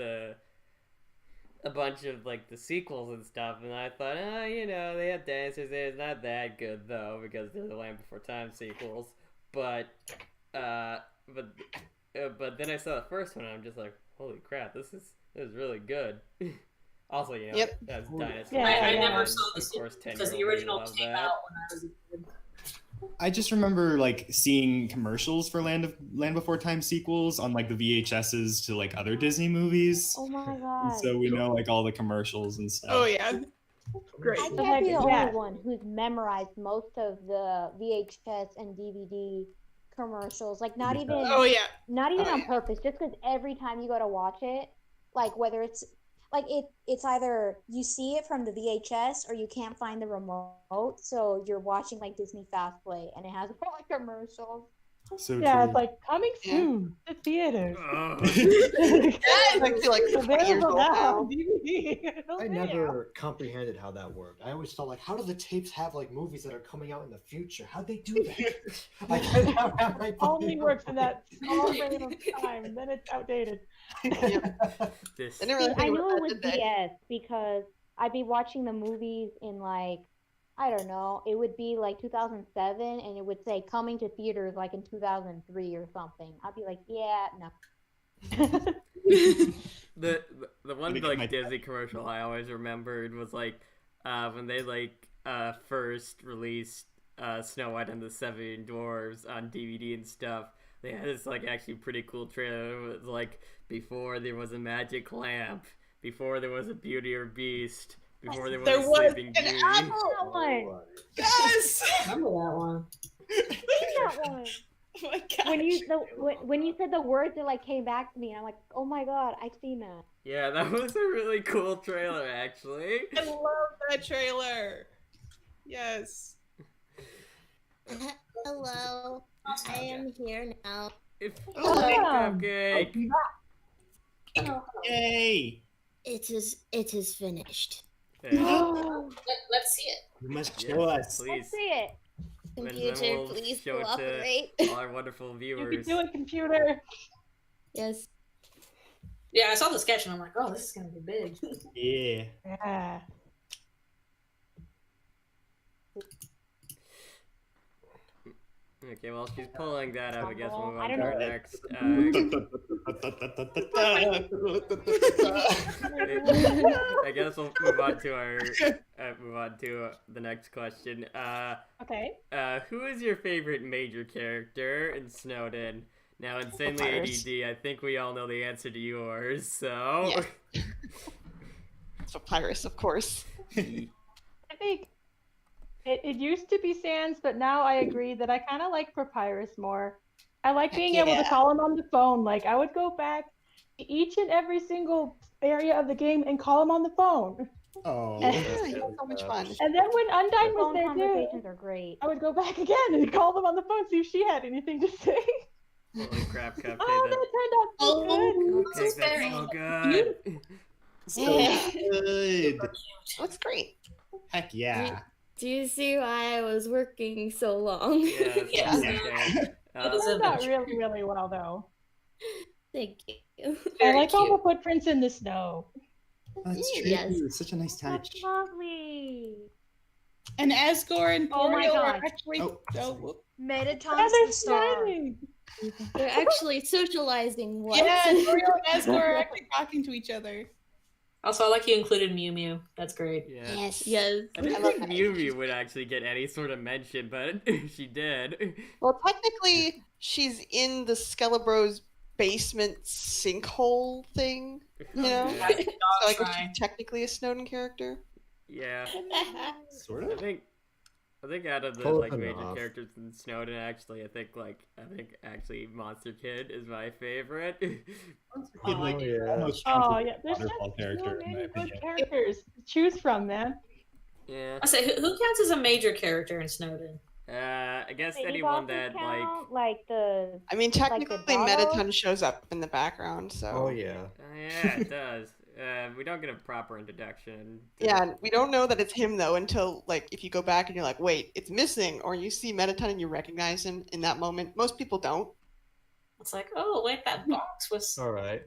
like the sequels and stuff, and I thought, they have dancers. It's not that good though because they're the Land Before Time sequels. But then I saw the first one, and I'm just like, holy crap, this is really good. Also, Yep. that's Dynasty. Yeah, I yeah. never saw the Of course, sequel because the 10-year-old original love came that. out when I was a kid. I just remember like seeing commercials for Land Before Time sequels on like the VHSs to like other Disney movies. Oh my And god. so we know like all the commercials and stuff. Oh yeah. Great. I So, can't be the yeah. only one who's memorized most of the VHS and DVD commercials. Like not even Oh yeah. not even Oh, on yeah. purpose, just because every time you go to watch it, like whether it's like it's either you see it from the VHS or you can't find the remote, so you're watching like Disney Fast Play and it has all the commercials. So Yeah, true. it's like coming Yeah. soon to theaters. Ugh. I feel like 20 years Available old now now. on DVD. I never comprehended how that worked. I always thought, like, how do the tapes have like movies that are coming out in the future? How'd they do that? I can't have my Only works in that small frame of time, and then it's outdated. This I never really I think knew about it was that, did they? BS because I'd be watching the movies in like I don't know, it would be like 2007 and it would say coming to theaters like in 2003 or something. I'd be like, yeah, no. the one Gonna get like my- Disney commercial I always remembered was like when they like first released Snow White and the Seven Dwarfs on DVD and stuff. They had this like actually pretty cool trailer. It was like before there was a magic lamp, before there was a Beauty or Beast, before there was There a was Sleeping an Beauty. apple. That one. Yes. Remember that one? That one. Oh my gosh. When you said the words, it like came back to me, and I'm like, oh my god, I've seen that. Yeah, that was a really cool trailer actually. I love that trailer. Yes. Hello, I am here now. It's Welcome. Cupcake. Yay! It is finished. Yeah. Let's see it. You must Yes, show us. please. Let's see it. And then Computer, we'll please show it to cooperate. all our wonderful You viewers. can do it, computer. Yes. Yeah, I saw the sketch and I'm like, oh, this is gonna be big. Yeah. Yeah. Okay, well, she's pulling that up. I guess we'll move I on don't to our know. next. I guess we'll move on to our the next question. Okay. Who is your favorite major character in Snowdin? Now, Insanely Papyrus. ADD, I think we all know the answer to yours, so... Yeah. Papyrus, of course. I think it used to be Sans, but now I agree that I kind of like Papyrus more. I like being able to Yeah. call him on the phone. Like, I would go back to each and every single area of the game and call him on the phone. Oh. Yeah, he was so much fun. And then when Undyne was Phone there conversations too, are great. I would go back again and call them on the phone, see if she had anything to say. Holy crap, Cupcake. Oh, that turned out so good. Cupcake, that's very so good. So good. Looks great. Heck yeah. Do you see why I was working so long? Yeah, Yeah. okay. That is Turned a out really, really well, though. Thank you. I Very like all cute. the footprints in the snow. That's true. Yes. It's such a nice touch. That's lovely. And Asgore and Oh my Toriel God. are actually. Oh, Oh, whoop. Yeah, Metaton's they're the star. smiling. They're actually socializing. What? Yeah, Toriel and Asgore are actually talking to each other. Also, I like you included Mew Mew. That's great. Yeah. Yes. Yes. I didn't love think that. Mew Mew would actually get any sort of mention, but she did. Well, technically, she's in the Skele-bros basement sinkhole thing, you know? That's the So dog I guess shrine. she's technically a Snowden character. Yeah. Sort I of. think out of the Close like major enough. characters in Snowden, actually, I think actually Monster Kid is my favorite. Oh, I do. yeah. Almost counts Oh as yeah, a there's just waterfall so character, in my many good opinion. characters to choose from, man. Yeah. I say, who counts as a major character in Snowden? I guess Wait, anyone does that Dawson like. count? Like the I mean, technically, doggo? Metaton shows up in the background, so. Oh yeah. Yeah, it does. We don't get a proper introduction. Yeah, and we don't know that it's him though until like if you go back and you're like, wait, it's missing, or you see Metaton and you recognize him in that moment. Most people don't. It's like, oh, wait, that box was. All right.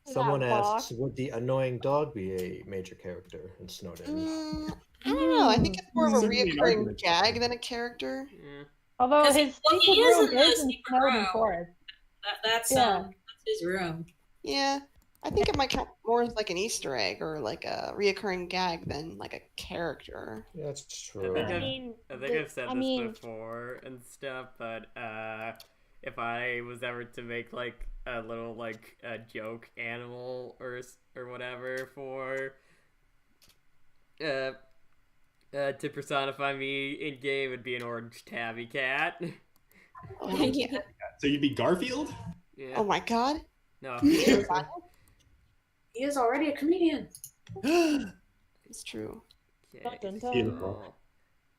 That Someone box. asks, would the annoying dog be a major character in Snowden? I don't know. I think it's more of a Certainly an reoccurring argument. gag than a character. Yeah. Although 'Cause his well, he secret is room in the is in secret Snowden room. Forest. That's Yeah. that's his room. Yeah, I think it might count more as like an Easter egg or like a reoccurring gag than like a character. Yeah, that's I true. think I I've- mean, I think I've said I this mean, before and stuff, but if I was ever to make like a little like a joke animal or whatever for to personify me in game, would be an orange tabby cat. Oh my Yeah. god! So you'd be Garfield? Yeah. Oh my god! No. He is already a comedian. It's true. Okay. Dun, dun. Beautiful.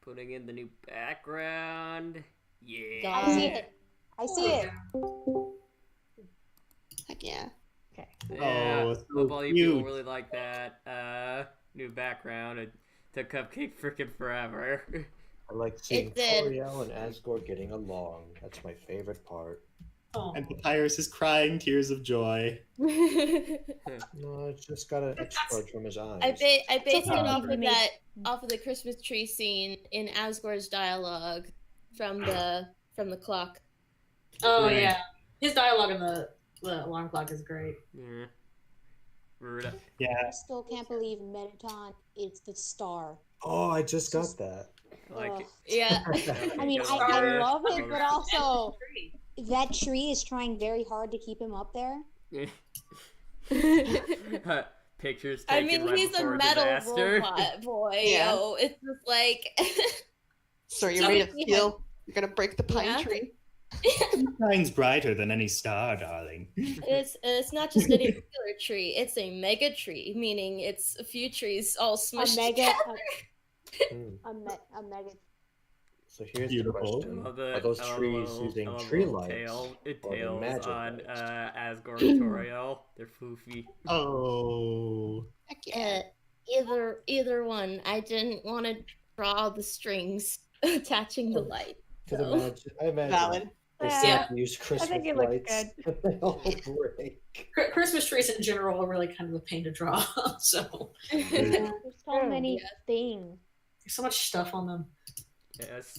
Putting in the new background. Yeah. I see it. I see it. Heck yeah! Yeah, Oh, so hope all you people cute. really like that new background. It took Cupcake freaking forever. I like seeing It did. Toriel and Asgore getting along. That's my favorite part. Oh. And Papyrus is crying tears of joy. No, it's just got an export from his eyes. I based it okay. off of that, off of the Christmas tree scene in Asgore's dialogue from the clock. Oh Right. yeah, his dialogue in the alarm clock is great. Yeah. Rude. Yeah. I still can't believe Metaton is the star. Oh, I just got that. Like, Ugh. Yeah. I mean, I Yeah. love it, but also Great. that tree is trying very hard to keep him up there. Pictures I taken mean, right he's a before metal disaster. robot boy. Yeah. Yo, it's just like. So you're So made of yeah. steel. You're gonna break the pine Yeah. tree. Shine's brighter than any star, darling. It's not just any regular tree. It's a mega tree, meaning it's a few trees all A smushed mega, together. a mega. So here's Beautiful. the question: Love the- Are those I love trees little- using I love tree little lights? or the tails magic on lights? Asgore and Toriel. They're foofy. Oh. Heck yeah! Either one. I didn't want to draw the strings attaching the light. Could So. imagine, I imagine Valid. they Yeah. start to use Christmas think it looks lights and they all break. Christmas trees in general are really kind of a pain to draw. So There's so True. many things. there's so much stuff on them. Yes.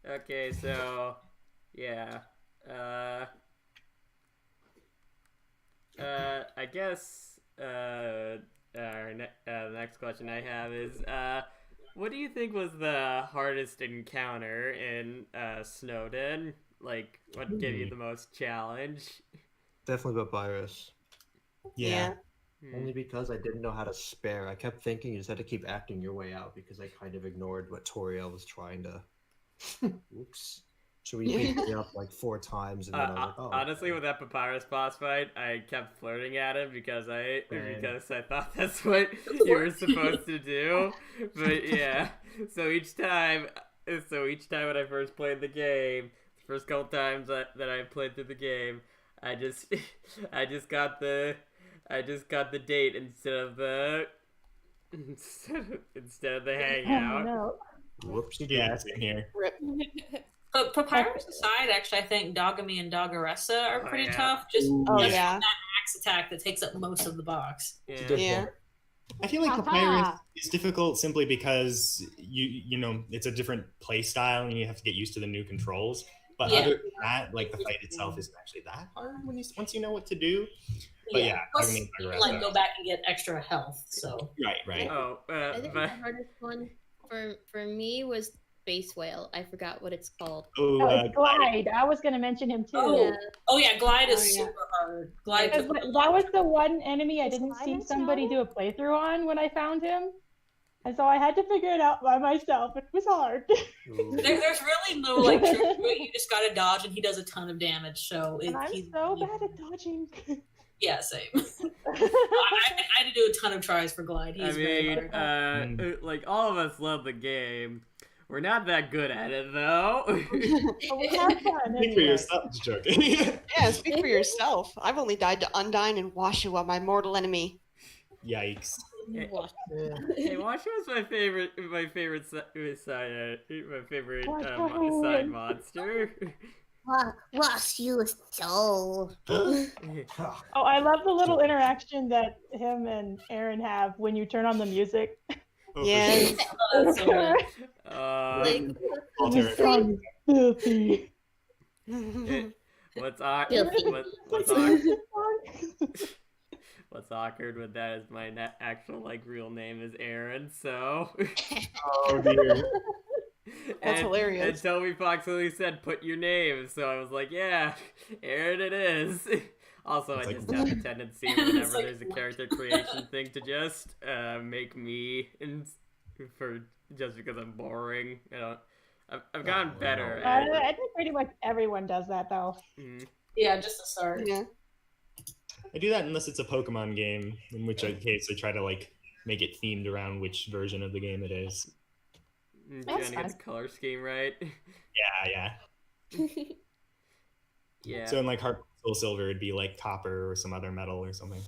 Okay, so yeah. I guess the next question I have is what do you think was the hardest encounter in Snowdin? Like, what gave you the most challenge? Definitely Papyrus. Yeah. Only because I didn't know how to spare. I kept thinking you just had to keep acting your way out because I kind of ignored what Toriel was trying to. Oops. So we beat me up like 4 times, and then I was like, "Oh." Honestly, with that Papyrus boss fight, I kept flirting at him because I thought that's what you were supposed to do. But yeah, so each time when I first played the game, the first couple times that I played through the game, I just got the date instead of the hangout. No. Whoopsie Yeah, daisy. same here. Rip. But Papyrus aside, actually, I think Dogami and Dogaressa are pretty yeah. tough. Just Oh, just yeah. that axe attack that takes up most of the box. It's a Yeah. good Yeah. point. I feel like Haha. Papyrus is difficult simply because you know it's a different play style and you have to get used to the new controls. But Yeah. other than that, like the fight itself isn't actually that hard once you know what to do. But yeah, Plus, Dogami and you can, Dogaressa. like go back and get extra health. So Right. Oh, I think the but hardest one for me was Space Whale. I forgot what it's called. Oh, Oh, it's Glide. I was going to mention him too. yeah, Glide is Oh, yeah. super hard. Glide. Because that was the one enemy I Is didn't Glide see in somebody Snowdin? do a playthrough on when I found him. And so I had to figure it out by myself. It was hard. Ooh. There's really no like trick to it. You just gotta dodge, and he does a ton of damage. So And I'm he's so bad at dodging. Yeah, same. I had to do a ton of tries for Glide. He's I very mean, hard. like all of us love the game. We're not that good at it though. But we have fun Speak for anyway. yourself, just joking. Yeah, speak for yourself. I've only died to Undyne and Washua, my mortal enemy. Yikes. Yeah. Hey, Washu was my favorite side Washu. side monster. Lost you soul. Oh, I love the little interaction that him and Aaron have when you turn on the music. Oh, for Yes. sure. Oh, that's so good. Like, Alter This song is filthy. what's awkward with that is my actual like real name is Aaron, so. Oh dear. That's hilarious. And Toby Fox only said, "Put your name," so I was like, "Yeah, Aaron, it is." Also, It's I like- just have a tendency It's whenever like, there's a what? character creation thing to just make me just because I'm boring. You know, I've gotten Oh, better no. at I think pretty much everyone does that though. Yeah, just to start. Yeah. I do that unless it's a Pokemon game, in which case I try to like make it themed around which version of the game it is. Trying That's to get the color scheme right. Yeah. Yeah. So in like Heart Soul Silver, it'd be like copper or some other metal or something.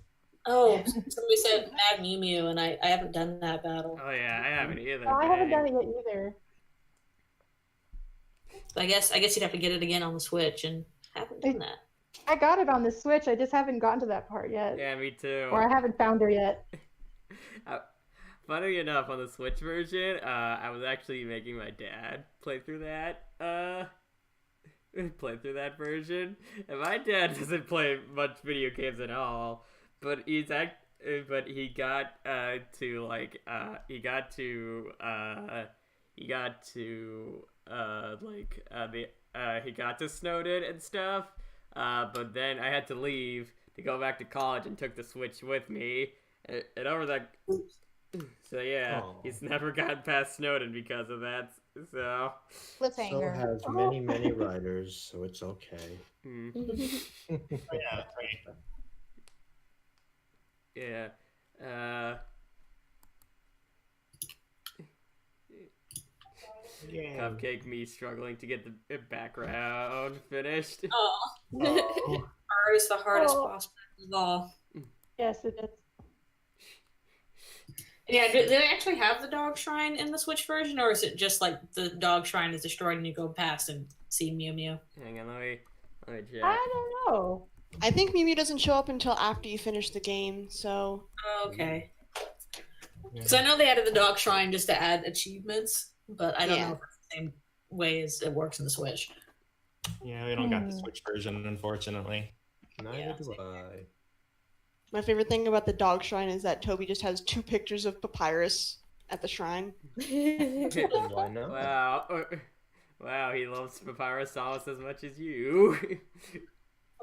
Oh, somebody said Mad Mew Mew, and I haven't done that battle. Oh yeah, I haven't either. Oh, I haven't dang. done it yet either. But I guess you'd have to get it again on the Switch, and haven't done that. I got it on the Switch. I just haven't gotten to that part yet. Yeah, me too. Or I haven't found her yet. Funny enough, on the Switch version, I was actually making my dad play through that version, and my dad doesn't play much video games at all. But he got to Snowdin and stuff. But then I had to leave to go back to college and took the Switch with me, and over that. So yeah, Aw. he's never gotten past Snowdin because of that. So. So Cliffhanger. has many riders, so it's okay. mm. Oh, yeah, that's right. Yeah. Yeah. Cupcake me struggling to get the background finished. Oh, Oh, art is the hardest Oh. boss of all. Yes, it is. Yeah, do they actually have the dog shrine in the Switch version, or is it just like the dog shrine is destroyed and you go past and see Mew Mew? Hang on, let me check. I don't know. I think Mimi doesn't show up until after you finish the game, so Okay. Because I know they added the dog shrine just to add achievements, but I don't Yeah. know if it's the same way as it works in the Switch. yeah, we don't got the Switch version, unfortunately. Neither Yeah. do I. my favorite thing about the dog shrine is that Toby just has 2 pictures of Papyrus at the shrine. Why not? Wow, he loves Papyrus almost as much as you.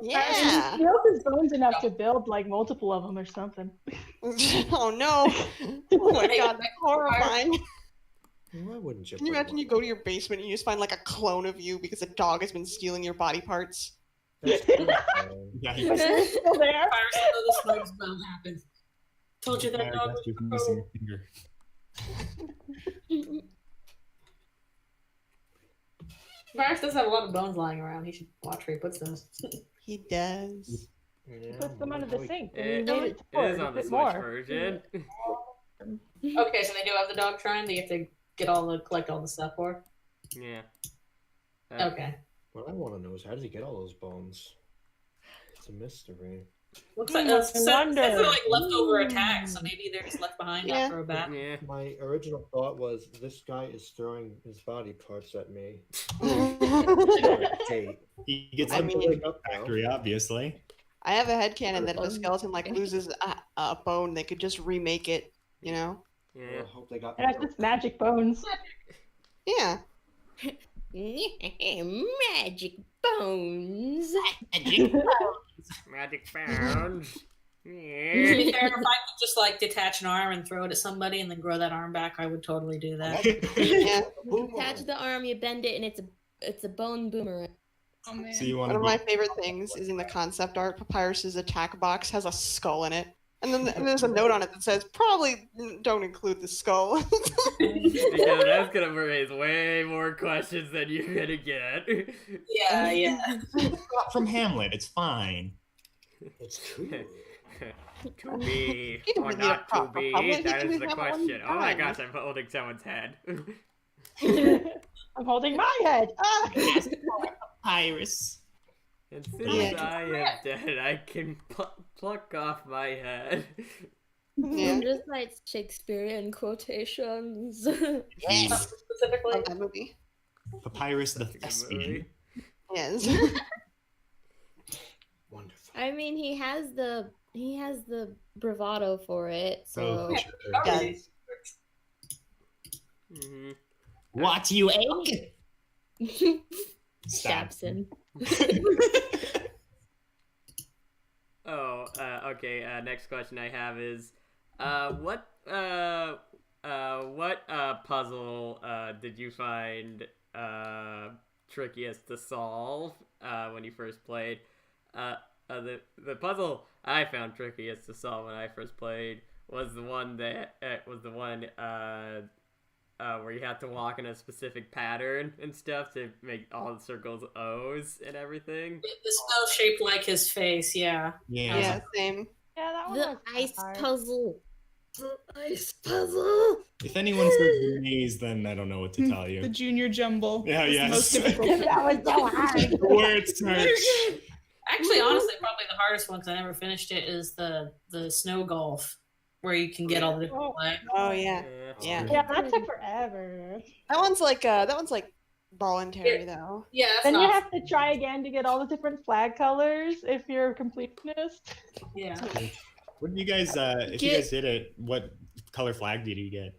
Yeah. He built his bones enough to build like multiple of them or something. Oh no! Oh my god, that's horrifying. Why wouldn't you? Can you imagine you go to your basement and you just find like a clone of you because a dog has been stealing your body parts? That's Yeah, But it's still there. The snow's bound happened. Told you that dog was missing a finger. Papyrus does have a lot of bones lying around. He should watch where he puts those. He does. He puts them under the sink. And he It made it is forward on a the bit Switch more. version. Okay, so they do have the dog shrine that you have to collect all the stuff for. Yeah. Okay. What I want to know is how does he get all those bones? It's a mystery. Looks like I that's wonder. like leftover attacks, so maybe they're just left behind Yeah. after a bat. Yeah. My original thought was this guy is throwing his body parts at me. Hey, He gets I them mean- from the factory, obviously. I have a headcanon that if a skeleton like loses a bone, they could just remake it. You know? Yeah. I hope they got. And it's just magic bones. Yeah. Magic bones. Magic bones. To Yeah. be fair, if I could just like detach an arm and throw it at somebody and then grow that arm back, I would totally do that. Yeah. Attach the arm, you bend it, and it's a bone boomerang. Oh man. So you want One to of my favorite things is in the concept art, Papyrus's attack box has a skull in it. And then there's a note on it that says, probably don't include the skull. Because that's gonna raise way more questions than you're gonna get. Yeah, yeah. from Hamlet. It's fine. It's true. To be You or can not read a to proper be, public, that you is can the have one question. Oh my time. gosh, I'm holding someone's head. I'm holding my head. Ah! Iris. As soon as Yeah. I am dead, I can pluck off my head. Yeah. Just like Shakespearean quotations. Yes. Specifically. Love that movie. Papyrus the That's a good Thespian. movie. Yes. Wonderful. I mean, he has the bravado for it. So Oh, Yes. Mhm. what you egg? stabs him. Oh, okay. Next question I have is, what puzzle did you find trickiest to solve when you first played? The puzzle I found trickiest to solve when I first played was the one where you have to walk in a specific pattern and stuff to make all the circles O's and everything. The spell shaped like his face, yeah. Yeah. Yeah, same. Yeah, that one The was ice hard. puzzle. The ice puzzle. If anyone says maze, then I don't know what to tell The you. junior jumble. Yeah, is the yes. most difficult. That was so hard. Word search. Actually, honestly, probably the hardest one because I never finished it is the snow golf, where you can get all the different flags. Oh yeah. Yeah. Yeah, that took forever. That one's like voluntary though. Yeah, that's Then you not. have to try again to get all the different flag colors if you're a completionist. Yeah. What did you guys? If you guys did it, what color flag did you get?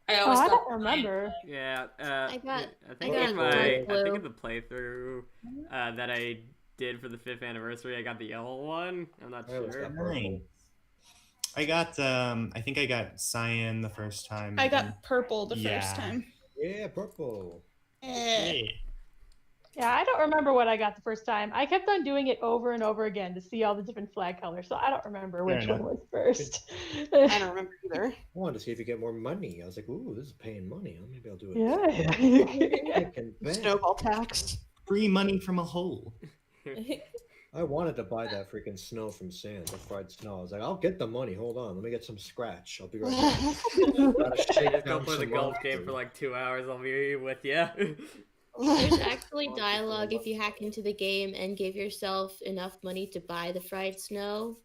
I Oh, always I got don't remember. Yeah, I got in light I blue. think in the playthrough that I did for the 5th anniversary, I got the yellow one. I'm not I always sure. got purple. I got. I think I got cyan the first time. I got purple the Yeah. first time. Yeah, purple. Yeah. Yeah, I don't remember what I got the first time. I kept on doing it over and over again to see all the different flag colors, so I don't remember which Fair one was first. I don't remember either. I wanted to see if you get more money. I was like, ooh, this is paying money. Maybe I'll do it. Yeah. I can bet. Snowball tax. Free money from a hole. I wanted to buy that freaking snow from Sans, the fried snow. I was like, I'll get the money. Hold on, let me get some scratch. I'll be right back. Gotta shake Just go down play the some golf rock, game dude. for like 2 hours. I'll be with you. There's actually dialogue if you hack into the game and give yourself enough money to buy the fried snow.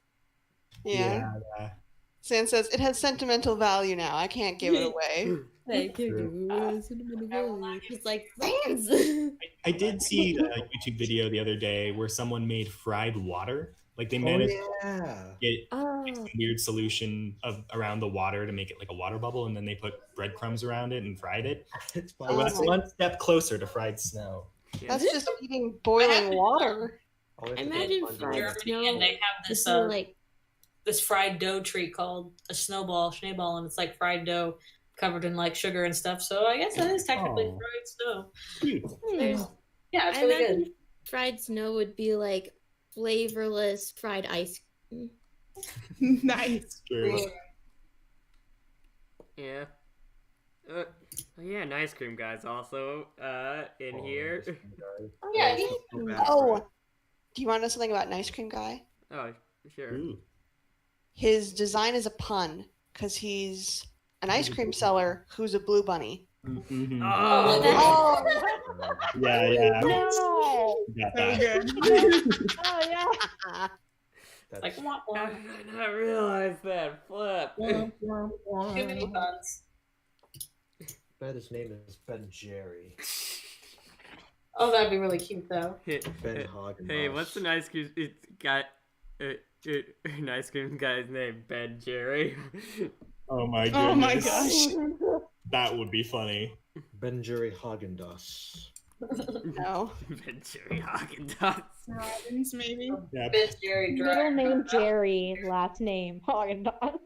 Yeah. Yeah. San says it has sentimental value now. I can't give it away. Thank you. He's like, Sans! I did see a YouTube video the other day where someone made fried water. Like they Oh, managed yeah. to get weird solution around the water to make it like a water bubble, and then they put breadcrumbs around it and fried it. It's So that's one step closer to fried snow. That's just eating boiling water. Imagine fried Germany, snow. and they have this would be like this fried dough treat called a schneeball, and it's like fried dough covered in like sugar and stuff. So I guess that is technically fried snow. there's Yeah, it's I really imagine good. fried snow would be like flavorless fried ice cream. Nice. True. Yeah. Yeah, and ice cream guys also in here. Yeah, Oh, do you want to know something about an ice cream guy? Oh, sure. Ooh. His design is a pun because he's an ice cream seller who's a blue bunny. Mhm. Oh, Yeah. No. Got So that. good. Oh yeah. like how did I not realize that? Flip. too many puns. Bet his name is Ben Jerry. Oh, that'd be really cute though. Ben Hagen. Hey, what's an ice cream guy? An ice cream guy's name? Ben Jerry. Oh my goodness. Oh my gosh. That would be funny. Ben Jerry Hagen-Dazs. No. Ben Jerry Haagen-Dazs. Robins, maybe. Yeah. Ben Jerry Middle Dry. name Jerry, last name Haagen-Dazs.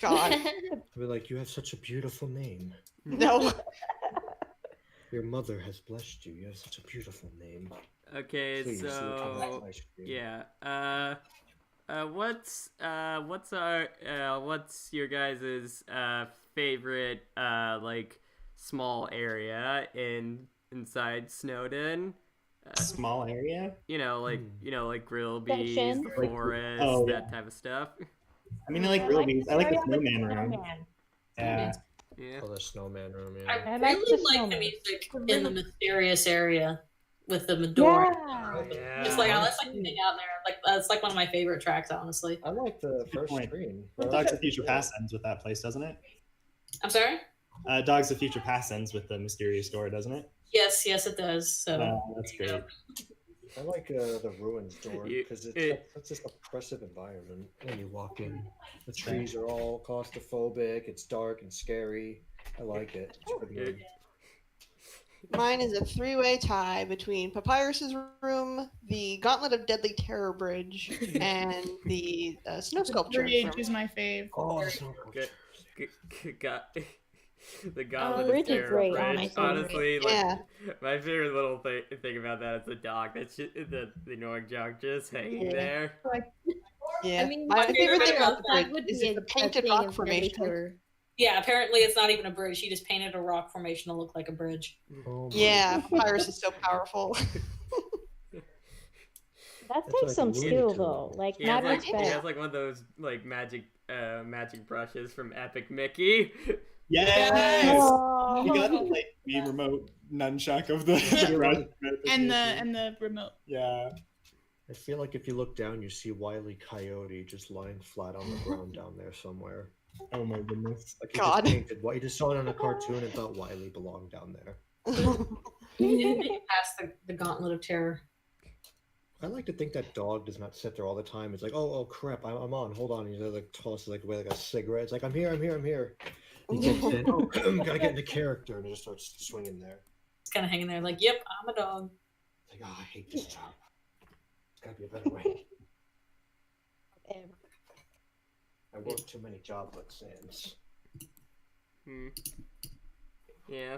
God. I'd be like, you have such a beautiful name. No. Your mother has blessed you. You have such a beautiful name. Okay, Please, come so have ice cream. yeah. What's your guys' favorite like small area inside Snowdin? Small area? Like grill bees, Section. the forest, Oh, that yeah. type of stuff. I mean, I like Ruby's. I like the snowman room. Snowman. Yeah. Yeah. Oh, the snowman room, I yeah. I like really the like the snowman. music in the mysterious area with the Medora. Yeah. It's like I like being out there. Like that's like one of my favorite tracks, honestly. I like the first point. screen. Dogs of Future Past ends with that place, doesn't it? I'm sorry. Dogs of Future Past ends with the mysterious door, doesn't it? Yes, it does. So That's great. I like the ruins door You- because it- it's such an oppressive environment when you walk in. The trees are all claustrophobic. It's dark and scary. I like it. It's pretty good. Mine is a three-way tie between Papyrus's room, the Gauntlet of Deadly Terror Bridge, and the snow sculpture. 3H is my fave. Oh, it's so good. Got the The Gauntlet bridge of is Terror great, Bridge. honestly. Honestly, like Yeah. my favorite little thing about that is the dog. That's just, the annoying dog just hanging Yeah. there. Yeah. I mean, my favorite thing about the that bridge would is be the a painted thing rock of formation. terror. yeah, apparently it's not even a bridge. She just painted a rock formation to look like a bridge. Oh my Yeah, God. Papyrus is so powerful. That It's takes like some Looney skill Tunes. though. Like He has not like he respect. has like one of those like magic brushes from Epic Mickey. Yes! Oh. You got like the remote nunchuck of the And the remote. Yeah. I feel like if you look down, you see Wile E. Coyote just lying flat on the ground down there somewhere. Oh my goodness. Like he God. just painted. He just saw it on a cartoon and thought Wiley belonged down there. Past the Gauntlet of Terror. I like to think that dog does not sit there all the time. It's like, oh crap, I'm on. Hold on. He's like tosses like away like a cigarette. It's like, I'm here. He gets in. Oh, gotta get into character, and he just starts swinging there. It's kind of hanging there, like, yep, I'm a dog. It's like, oh, I hate this job. There's gotta be a better way. I work too many jobs like Sans. Yeah,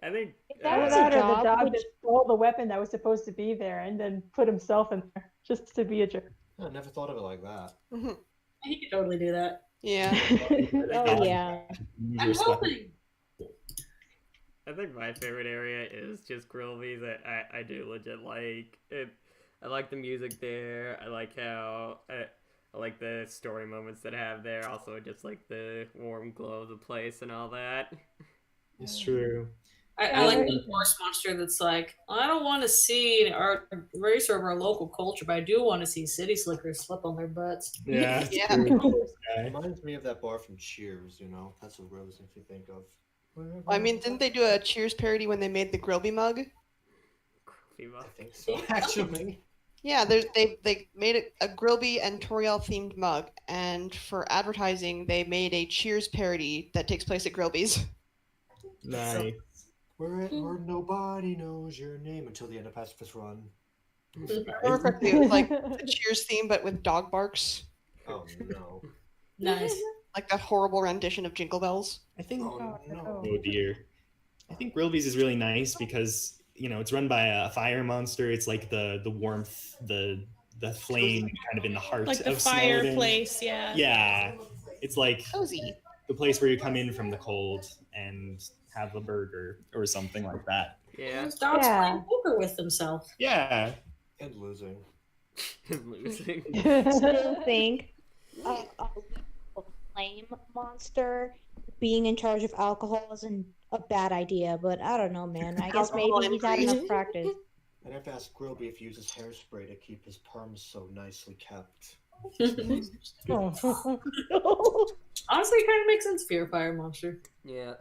I think That was About the a job, dog which- that stole the weapon that was supposed to be there and then put himself in there just to be a jerk. I never thought of it like that. He could totally do that. Yeah. Oh yeah. I'm hoping. I think my favorite area is just Grillby's. I do legit like it. I like the music there. I like how I like the story moments that I have there. Also, just like the warm glow of the place and all that. It's true. I like the horse monster that's like, I don't want to see our race of our local culture, but I do want to see city slickers slip on their butts. Yeah. it's Yeah. true. It reminds me of that bar from Cheers, you know? That's what Rose, if you think of. I mean, didn't they do a Cheers parody when they made the Grilby mug? I think so, actually. Yeah, they made a Grillby and Toriel themed mug, and for advertising, they made a Cheers parody that takes place at Grillby's. Nice. Where nobody knows your name until the end of Pacifist Run. It was like the Cheers theme, but with dog barks. Oh no. Nice. Like that horrible rendition of Jingle Bells. I think. Oh no. Oh dear. I think Grillby's is really nice because it's run by a fire monster. It's like the warmth, the flame, kind of in the heart Like the of Snowdin. fireplace, yeah. Yeah, it's like Cozy. the place where you come in from the cold and have a burger or something like that. Yeah. Dog's Yeah. playing poker with himself. Yeah. And losing. Losing. Still think a flame monster being in charge of alcohol isn't a bad idea, but I don't know, man. I guess maybe Alcohol he's had increase. enough practice. I'd have to ask Grillby if he uses hairspray to keep his perms so nicely kept. Honestly, it kind of makes sense for your fire monster. Yeah.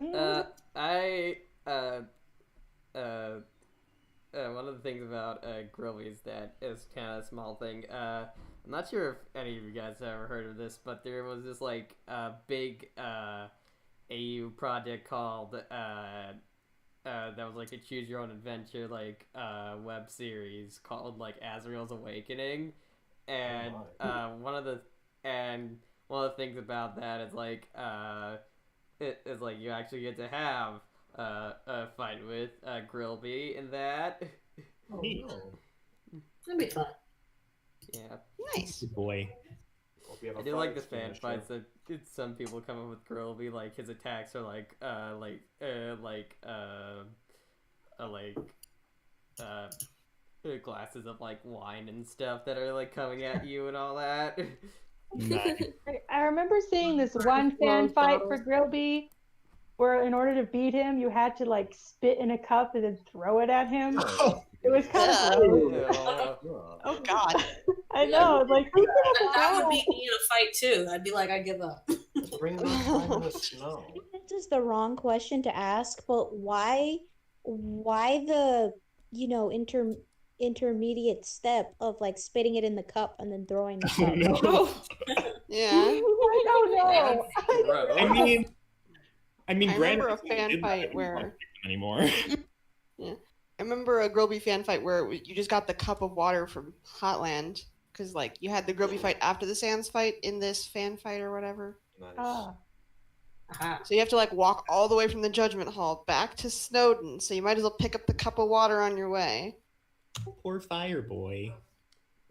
One of the things about Grillby's that is kind of a small thing. I'm not sure if any of you guys have ever heard of this, but there was this like big AU project called that was like a choose your own adventure like web series called like Azrael's Awakening, and one of the things about that is like it is like you actually get to have a fight with Grillby in that. Oh no. That'd be fun. Yeah. Nice. Good boy. Hope you have I a do fire like the fan extinguisher. fights that some people come up with Grillby, like his attacks are like glasses of like wine and stuff that are like coming at you and all that. Nice. I remember seeing this one fan fight for Grillby where in order to beat him, you had to like spit in a cup and then throw it at him. It was kind of gross. Oh God. I know, like who That would beat me in a fight too. I'd be like, I give up. Bring them out in the snow. This is the wrong question to ask, but why the intermediate step of like spitting it in the cup and then throwing the cup? No. Yeah. I don't know. Gross. I mean, I granted, remember a it's not fan in that fight where anymore. I remember a Grillby fan fight where you just got the cup of water from Hotland because like you had the Grillby fight after the Sans fight in this fan fight or whatever. Nice. Aha. So you have to like walk all the way from the Judgment Hall back to Snowdin. So you might as well pick up the cup of water on your way. Poor fire boy.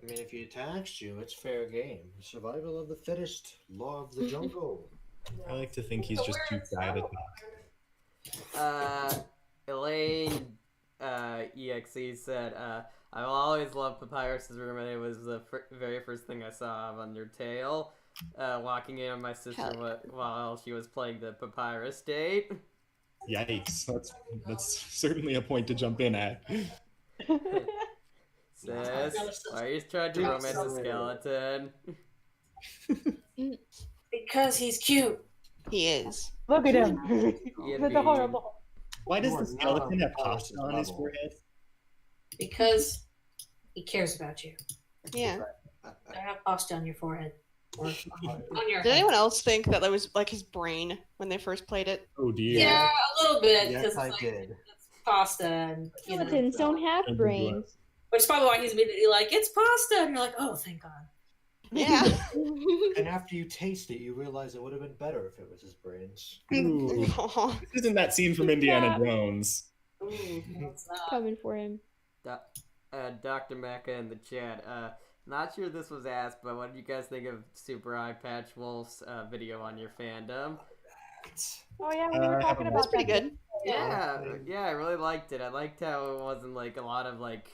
I mean, if he attacks you, it's fair game. Survival of the fittest, law of the jungle. I like to think he's just too shy to talk. Elaine EXE said, I will always love Papyrus's room, and it was the very first thing I saw of Undertale. Walking in on my sister while she was playing the Papyrus date. Yikes. That's certainly a point to jump in at. Says, why are you trying to romance a skeleton? Because he's cute. He is. Look at him. Yeah, Look at the horrible. Why does You the are not skeleton have on pasta on his level. forehead? Because he cares about you. Yeah. I have pasta on your forehead. Or on your Did head. anyone else think that was like his brain when they first played it? Oh dear. Yeah, a little bit. Yes, Because I like, did. it's pasta and Skeletons don't have brains. which is probably why he's immediately like, it's pasta, and you're like, oh, thank God. Yeah. And after you taste it, you realize it would have been better if it was his brains. Ooh. Aw. This isn't that scene from Indiana Jones. Ooh, no, it's not. Coming for him. Dr. Mecca in the chat. Not sure this was asked, but what did you guys think of Super Eye Patch Wolf's video on your fandom? Oh yeah, we were talking That's about pretty that. good. Yeah, I really liked it. I liked how it wasn't like a lot of like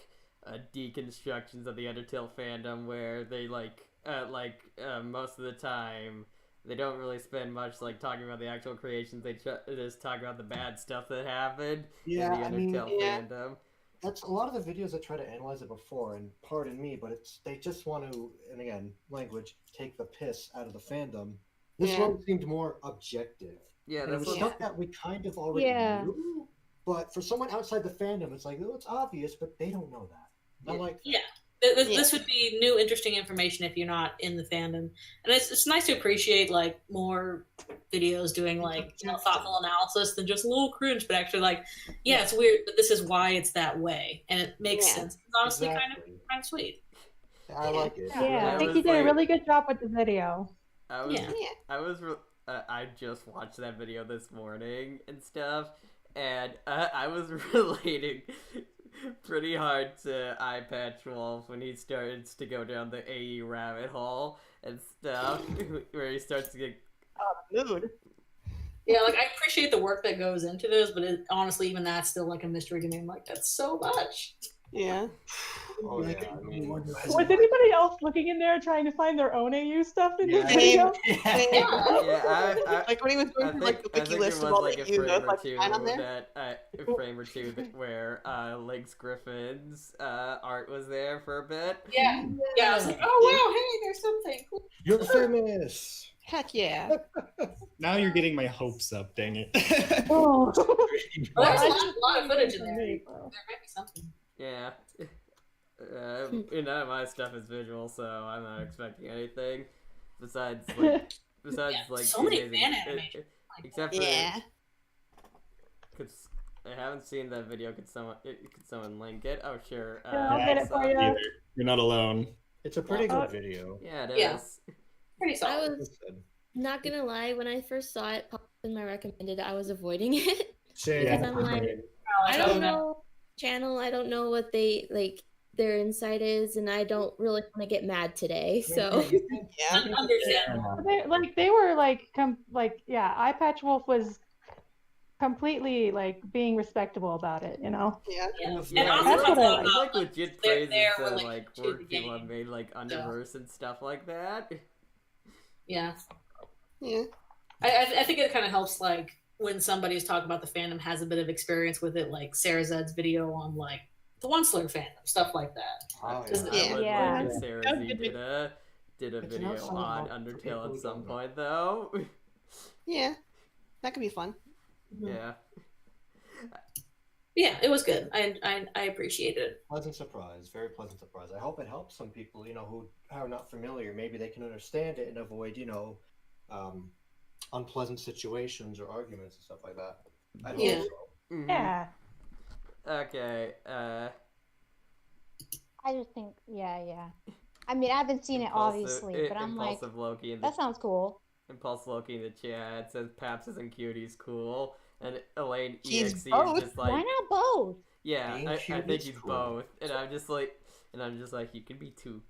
deconstructions of the Undertale fandom where they most of the time they don't really spend much like talking about the actual creations. They just talk about the bad stuff that happened Yeah, I in the mean, Undertale yeah. fandom. That's a lot of the videos that try to analyze it before, and pardon me, but they just want to, and again, language, take the piss out of the fandom. This Yeah. one seemed more objective. Yeah, And it that's was what. stuff that we kind of already Yeah. knew, but for someone outside the fandom, it's like, oh, it's obvious, but they don't know that. I'm like, Yeah. This would be new, interesting information if you're not in the fandom, and it's nice to appreciate like more videos doing like thoughtful analysis than just a little cringe, but actually like, yeah, it's weird, but this is why it's that way, and it makes sense. It's honestly kind of sweet. I like it. Yeah, I think you did a really good job with the video. I just watched that video this morning and stuff, and I was relating pretty hard to Eye Patch Wolf when he starts to go down the AE rabbit hole and stuff, where he starts to get mood. Yeah, like I appreciate the work that goes into this, but honestly, even that's still like a mystery to me. I'm like, that's so much. Yeah. Oh yeah. I mean, Was anybody else looking in there trying to find their own AU stuff in this video? Like when he was going through like the wiki list of all the AU, there was like nine on there. A frame or two where Lynxgrifin's art was there for a bit. Yeah. I was like, oh wow, hey, there's something. Cool. You're famous. Heck yeah. Now you're getting my hopes up, dang it. There's a lot of footage in there. There might be something. Yeah. None of my stuff is visual, so I'm not expecting anything. Besides so many fan animations. Except for I haven't seen that video. Could someone link it? Oh sure. I'll get it for you. You're not alone. It's a pretty good video. Yeah, it is. Pretty solid. I was not gonna lie, when I first saw it pop in my recommended, I was avoiding it. Because I'm like, I don't know channel, I don't know what they like their insight is, and I don't really want to get mad today. So they were Eye Patch Wolf was completely like being respectable about it, you know. That's what I like legit praises to like work people have made like Underverse and stuff like that. Yeah. I think it kind of helps like when somebody's talking about the fandom has a bit of experience with it, like Sarah Zed's video on like the Onceler fandom, stuff like that. I would like if Sarah Z did a video on Undertale at some point though. Yeah, that could be fun. Yeah. Yeah, it was good. I appreciated it. Pleasant surprise, very pleasant surprise. I hope it helps some people, who are not familiar. Maybe they can understand it and avoid, unpleasant situations or arguments and stuff like that. I hope so. Mm-hmm. Yeah. Okay. I just think, I mean, I haven't seen it obviously, but I'm like, Loki that sounds cool. Impulse Loki in the chat says Paps and Cuties cool, and Elaine he's EXE both. is just like, why not both? Yeah, I think he's cool. both, and I'm just like, you can be two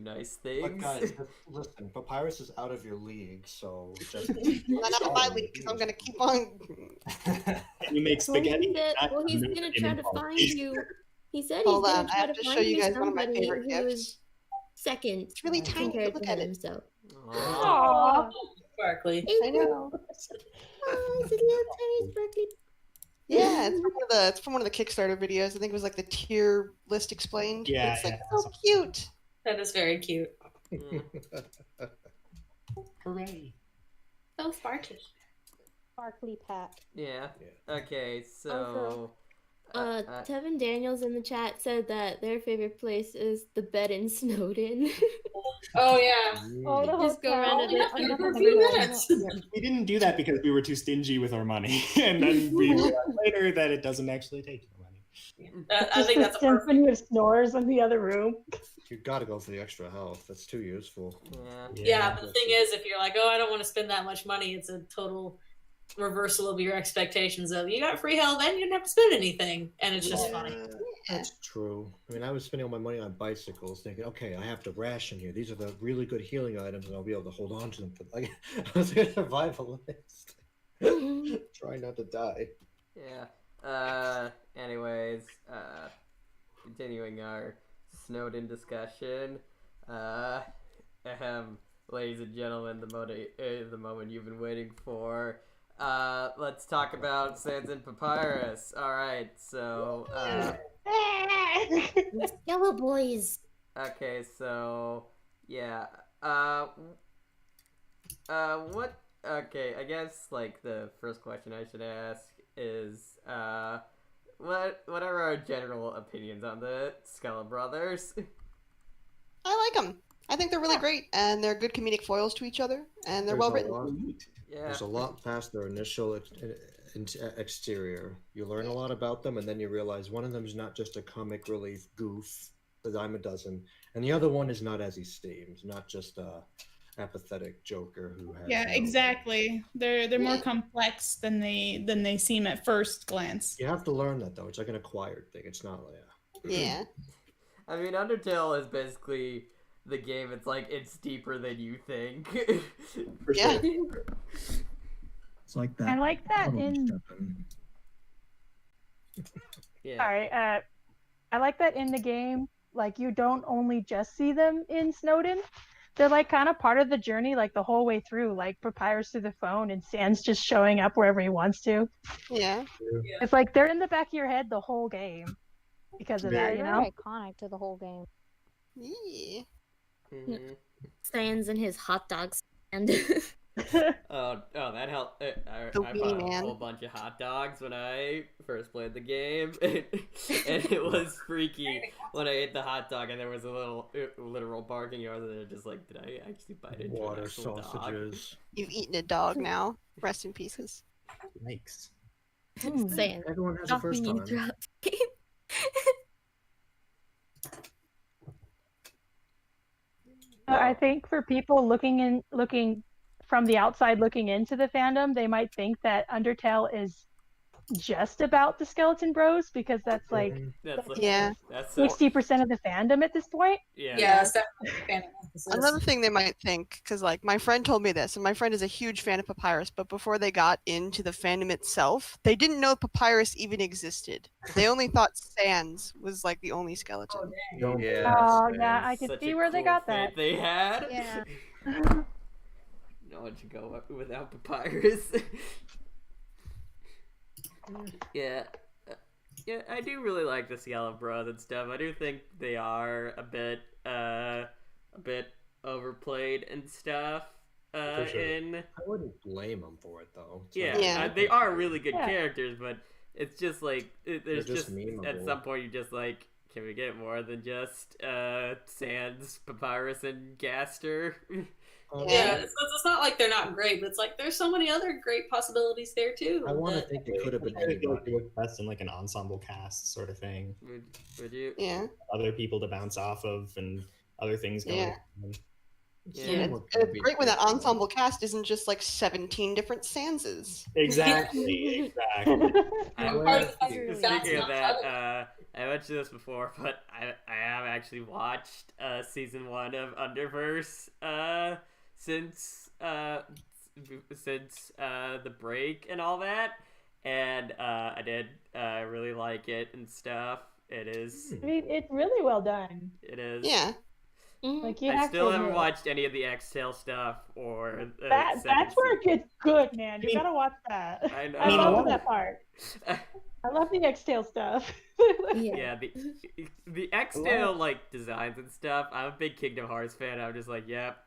nice things. But guys, listen, Papyrus is out of your league, so just Not out of my league, because I'm gonna keep on. You make spaghetti. Well, he's gonna try to find you. He said he's Hold gonna on, I try have to to show find you you guys one of my somebody favorite who gifts. is second. It's really tiny, compared but look to at him, it. so. Aww. Sparkly. I know. Oh, it's a little tiny sparkly. Yeah, it's from one of the Kickstarter videos. I think it was like the tier list explained. Yeah, it's like so cute. That is very cute. hooray. So sparkly. Sparkly Pat. Yeah. Okay, so. Tevin Daniels in the chat said that their favorite place is the bed in Snowdin. Oh yeah. Just go around and for a few minutes. We didn't do that because we were too stingy with our money, and then we realized later that it doesn't actually take your money. I think that's a symphony of snores in the other room. You gotta go for the extra health. That's too useful. Yeah, but the thing is, if you're like, oh, I don't want to spend that much money, it's a total reversal of your expectations of you got free health and you didn't have to spend anything, and it's just funny. That's true. I mean, I was spending all my money on bicycles, thinking, okay, I have to ration here. These are the really good healing items, and I'll be able to hold on to them. But like, I was a survivalist, trying not to die. Yeah. Anyways, continuing our Snowdin discussion. Ladies and gentlemen, the moment you've been waiting for. Let's talk about Sans and Papyrus. Alright, so, Skele-bros. okay, so, yeah, okay, I guess, like, the first question I should ask is, what are our general opinions on the Skele brothers? like them. I think they're really great, and they're good comedic foils to each other, and they're There's well a written. lot- Yeah. There's a lot past their initial exterior. You learn a lot about them, and then you realize one of them is not just a comic relief goof, a dime a dozen, and the other one is not as he seems, not just a apathetic joker who has. Yeah, no- exactly. They're more complex than they seem at first glance. You have to learn that though. It's like an acquired thing. It's not like. Yeah. I mean, Undertale is basically the game. It's like it's deeper than you think. For Yeah. sure. It's like that. I like that puddle in. stepping. Yeah. Sorry, I like that in the game. Like you don't only just see them in Snowdin. They're like kind of part of the journey, like the whole way through. Like Papyrus through the phone, and Sans just showing up wherever he wants to. Yeah. It's like they're in the back of your head the whole game because of that, you They're know. iconic to the whole game. Yeah. Mhm. Sans and his hot dogs and Oh, that helped. I The bought Wee a Man. whole bunch of hot dogs when I first played the game, and it was freaky when I ate the hot dog and there was a little literal barking noise, and they're just like, did I actually bite into an Water actual dog? sausages. You've eaten a dog now. Rest in pieces. Yikes. Sans Everyone has a first stalking you time. throughout the game. I think for people looking from the outside looking into the fandom, they might think that Undertale is just about the Skeleton Bros because that's like That's like, Yeah. That's 60% of the fandom at this point. yeah. Yeah, it's definitely a fan of emphasis. Another thing they might think, because like my friend told me this, and my friend is a huge fan of Papyrus, but before they got into the fandom itself, they didn't know Papyrus even existed. They only thought Sans was like the only skeleton. Don't- Yeah. Oh yeah, I It's can such see a where they cool got fit that. They had. Yeah. No one should go up without Papyrus. Yeah. Yeah, I do really like the Skele-bros and stuff. I do think they are a bit overplayed and stuff. For sure. In I wouldn't blame them for it though. It's yeah, not- Yeah. they are really good Yeah. characters, but it's just like there's just just at memeable. some point you're just like, can we get more than just Sans, Papyrus, and Gaster? Yeah, it's not like they're not great, but it's like there's so many other great possibilities there too. I want to that- think it could have been I feel like it anybody. would work best in like an ensemble cast sort of thing. Would you? Yeah. Other people to bounce off of and other things going Yeah. on. Yeah. And it's great when that ensemble cast isn't just like 17 different Sanses. Exactly, exactly. I'm part of the Truly. Speaking of not that, other. I mentioned this before, but I have actually watched season 1 of Underverse since the break and all that, and I did really like it and stuff. It is. I mean, it's really well done. It is. Yeah. Like you I have still to haven't admit. watched any of the X-Tail stuff or That. That's where it gets good, man. You gotta watch that. I know. I mean, love that part. I love the X-tail stuff. Yeah, the X-Tail like designs and stuff. I'm a big Kingdom Hearts fan. I'm just like, yep,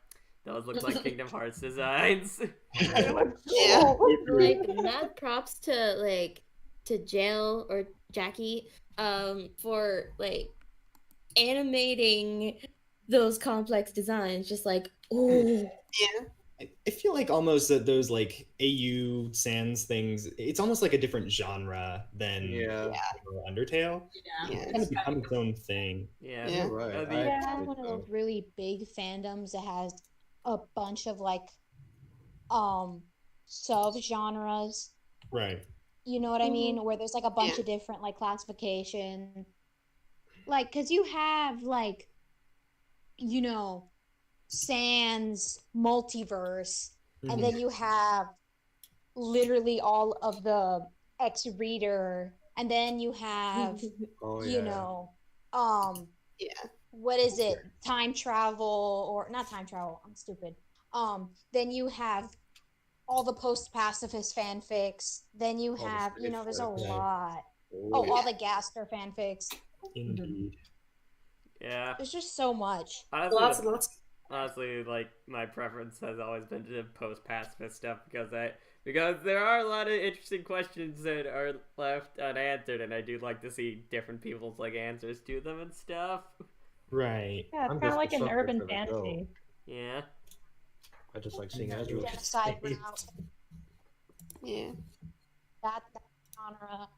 those look like Kingdom Hearts designs. Yeah. Like mad props to Jail or Jackie for like animating those complex designs. Just like, oh, Yeah. I feel like almost that those like AU Sans things, it's almost like a different genre than Yeah. Undertale. Yeah. Yeah. It's kind of become its own thing. Yeah, Yeah. You're right. the- I Yeah, actually one of don't. those really big fandoms that has a bunch of like sub genres. Right. You know what I mean? Where there's like a bunch of different like classification. Like, cause you have like, you know, Sans multiverse, and then you have literally all of the X reader, and then you have Oh, you yeah. know, Yeah. what is it? Time travel or not time travel? I'm stupid. Then you have all the post-pacifist fanfics. Then you the have, you know, there's a fanfics. lot. Oh, Oh, all the Gaster fanfics. Indeed. yeah. There's just so much. Lots and lots. Honestly, like my preference has always been to post pacifist stuff because there are a lot of interesting questions that are left unanswered, and I do like to see different people's like answers to them and stuff. Right. Yeah, it's I'm kind of just like a an sucker urban for the fantasy. Yeah. I just like seeing Ezreal get Genocide saved. route. Yeah. That genre.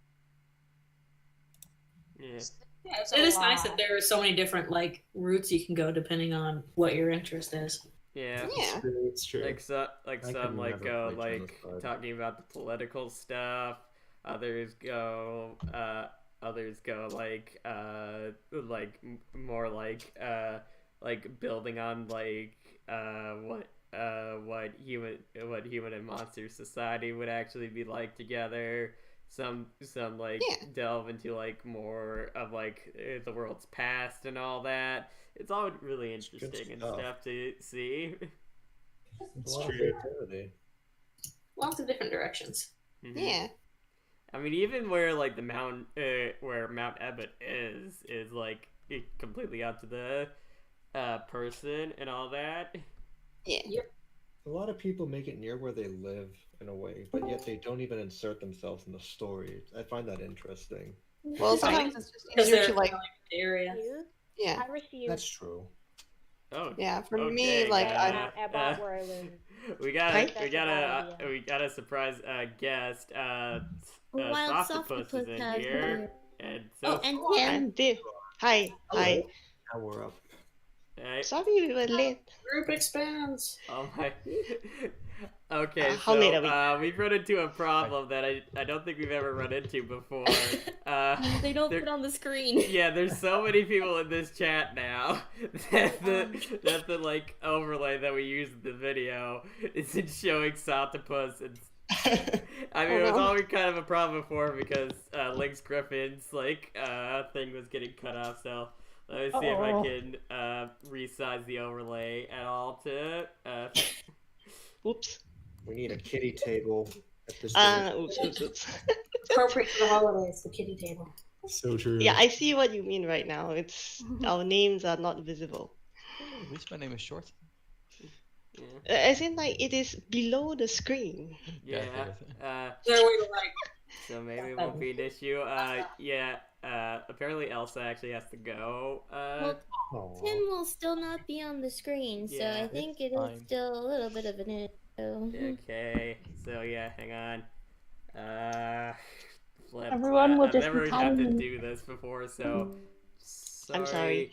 Yeah. Yeah, it is nice that there are so many different like routes you can go depending on what your interest is. Yeah. Yeah. It's true. Like some could like never go play like genocide. talking about the political stuff. Others go more like building on what human and monster society would actually be like together. Some like Yeah. delve into like more of like the world's past and all that. It's all really interesting and stuff. stuff to see. It's A lot of true. creativity. Lots of different directions. Mhm. Yeah. I mean, even where like the mountain, where Mount Ebott is like completely up to the person and all that. Yeah. A lot of people make it near where they live in a way, but yet they don't even insert themselves in the story. I find that interesting. Well, sometimes it's just Because easier they're to like. the area. Yeah. I refuse. That's true. Oh, Yeah. For okay, me, like Mount Ebott where I live. we Right? got a surprise guest. Wild Sophtopus is Sophtopus in has here, and Oh, so and And Dave. Hi. Hi. Now we're up. Sorry we were late. Group expands. Oh my. Okay, how late are so we've run into a problem that I don't think we've ever run into before. they don't there- put on the screen. Yeah, there's so many people in this chat now that the like overlay that we use in the video isn't showing Sophtopus. And I mean, it was always kind of a problem before because Lynxgrifin's like thing was getting cut off. So let me see if I can resize the overlay at all to. Oops. We need a kitty table at this Oops. Appropriate for the holidays, the kitty table. So true. Yeah, I see what you mean right now. It's our names are not visible. At least my name is short. Yeah. As in, like, it is below the screen. Yeah. Is there a way to like? So maybe it won't be an issue. Yeah. Apparently Elsa actually has to go. Well, Tim will still not be on the screen, so Yeah, I think it's it is fine. still a little bit of an issue. Okay. So yeah, hang on. Flip. Everyone will I've just never be had to calling do this before, so I'm sorry.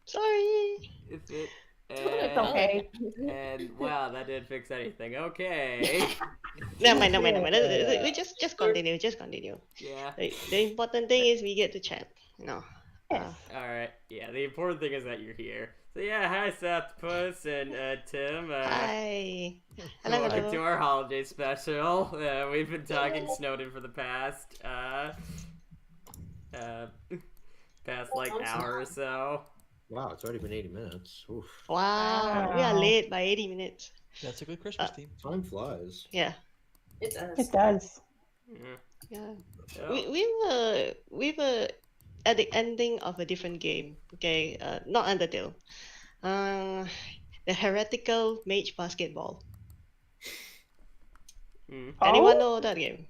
Sorry. If it, It's okay. And wow, that didn't fix anything. Okay. Never mind. We just continue. Just continue. Yeah. The important thing is we get to chat. No. All right. Yeah. The important thing is that you're here. So yeah, hi Sophtopus and Tim. Hi. Hello. Welcome to our holiday special. We've been talking Snowdin for the past like hour or so. Wow, it's already been 80 minutes. Oof. Wow. We are late by 80 minutes. That's a good Christmas theme. Time flies. Yeah. It does. It does. Yeah. So, We were at the ending of a different game. Okay. Not Undertale. The heretical mage basketball. Anyone know that game?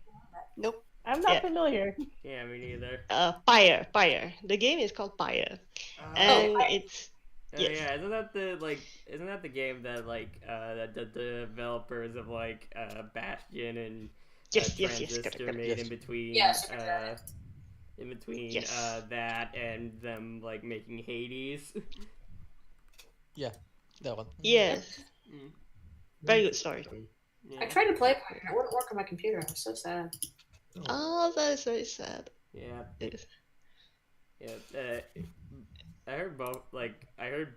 Nope. I'm not familiar. Yeah, me neither. Pyre. The game is called Pyre, and it's yes. Yeah, isn't that the game that like the developers of like Bastion and Yes, Transistor correct. made Yes. in between Yes. that and them like making Hades. Yeah, that one. Yes. Mm. Very good story. I tried to play it, and it wouldn't work on my computer. I'm so sad. Oh, that is very sad. Yeah. Yes. Yeah. I heard both. Like I heard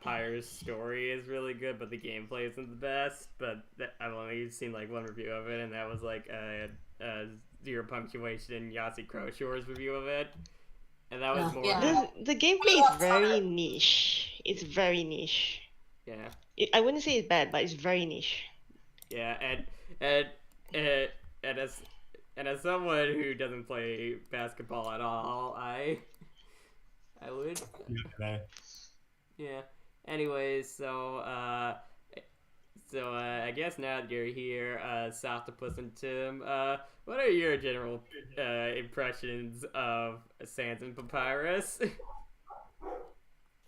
Pyre's story is really good, but the gameplay isn't the best. But I've only seen like one review of it, and that was like Zero Punctuation Yossi Crowshore's review of it, and that was more. Yeah. The gameplay is very niche. It's very niche. Yeah. I wouldn't say it's bad, but it's very niche. Yeah, and as someone who doesn't play basketball at all, I would. Yeah. Yeah. Anyways, so So I guess now that you're here, Sophtopus and Tim, what are your general impressions of Sans and Papyrus?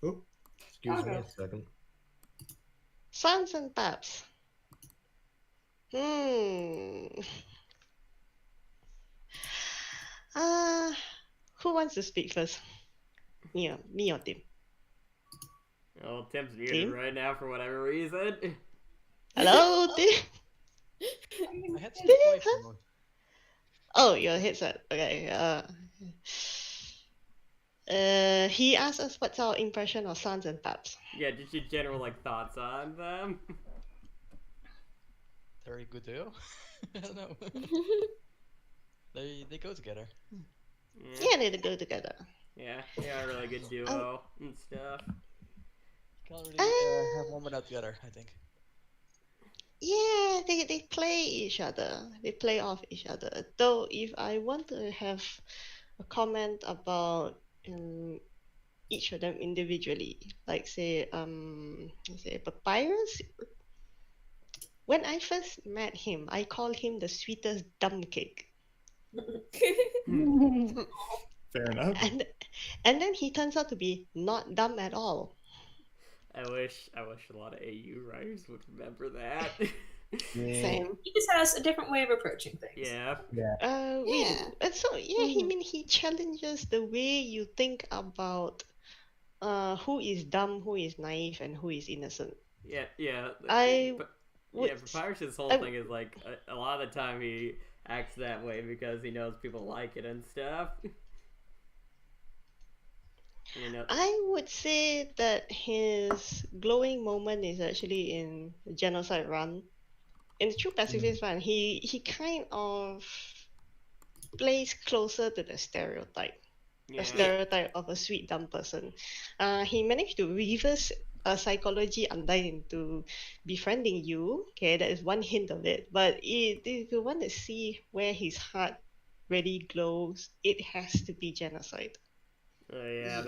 Oh, excuse me a second. Sans and Paps. Who wants to speak first? Me or Tim? Well, Tim's muted Tim? right now for whatever reason. Hello, Tim? I had to play for more. Oh, your headset. Okay. He asked us what's our impression of Sans and Paps. Yeah, just your general thoughts on them. Very good duo. I don't know. They go together. Yeah, they go together. Yeah, they are a really good duo and stuff. Can't really have one without the other, I think. Yeah, they play each other. They play off each other. Though, if I want to have a comment about each of them individually, like say Papyrus. When I first met him, I called him the sweetest dumb cake. Fair enough. And then he turns out to be not dumb at all. I wish a lot of AU writers would remember that. Same. He just has a different way of approaching things. Yeah. And so he challenges the way you think about who is dumb, who is naive, and who is innocent. Yeah. would- Papyrus's whole thing is a lot of the time he acts that way because he knows people like it and stuff. You know. I would say that his glowing moment is actually in the Genocide Run. In the True Pacifist Run, he kind of plays closer to the stereotype. Yeah. A stereotype of a sweet dumb person. He managed to reverse psychology Undyne into befriending you. Okay, that is one hint of it. But if you want to see where his heart really glows, it has to be Genocide. I've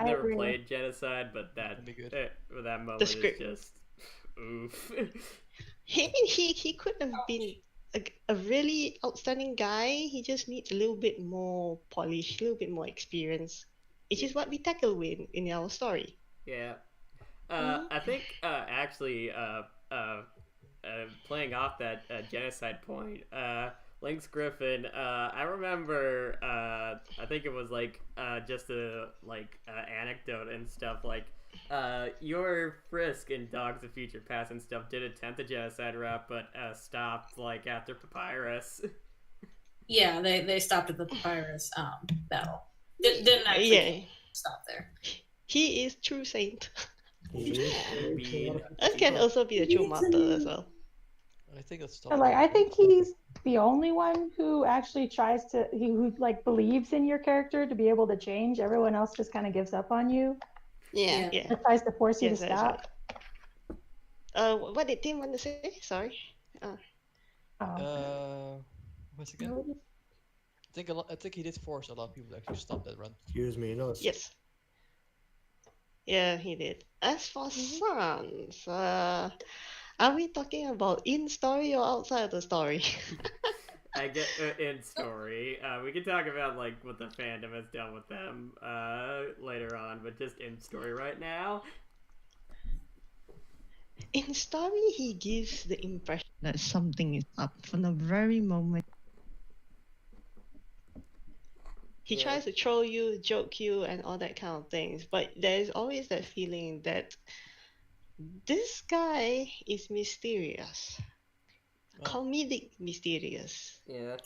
never agree. played Genocide, but that moment is script. just oof. He could have been a really outstanding guy. He just needs a little bit more polish, a little bit more experience, which is what we tackle in our story. Yeah. I think actually playing off that Genocide point, Lynxgrifin, I remember I think it was just a anecdote and stuff your Frisk in Dogs of Future Past and stuff did attempt the Genocide route but stopped after Papyrus. Yeah, they stopped at the Papyrus battle. Didn't actually stop there. He is true saint. Bean. That can also be a true martyr as well. I think that's So, I think he's the only one who actually tries to, who believes in your character to be able to change. Everyone else just kind of gives up on you. Yeah. Or tries to force you to stop. What did Tim want to say? Sorry. Once again, I think he did force a lot of people to actually stop that run. Excuse me, no. Yes. Yeah, he did. As for Sans, are we talking about in story or outside of the story? I get in story. We can talk about what the fandom has done with them later on, but just in story right now. In story, he gives the impression that something is up from the very moment. He tries to troll you, joke you, and all that kind of things, but there's always that feeling that this guy is mysterious. Comedic mysterious. Yeah.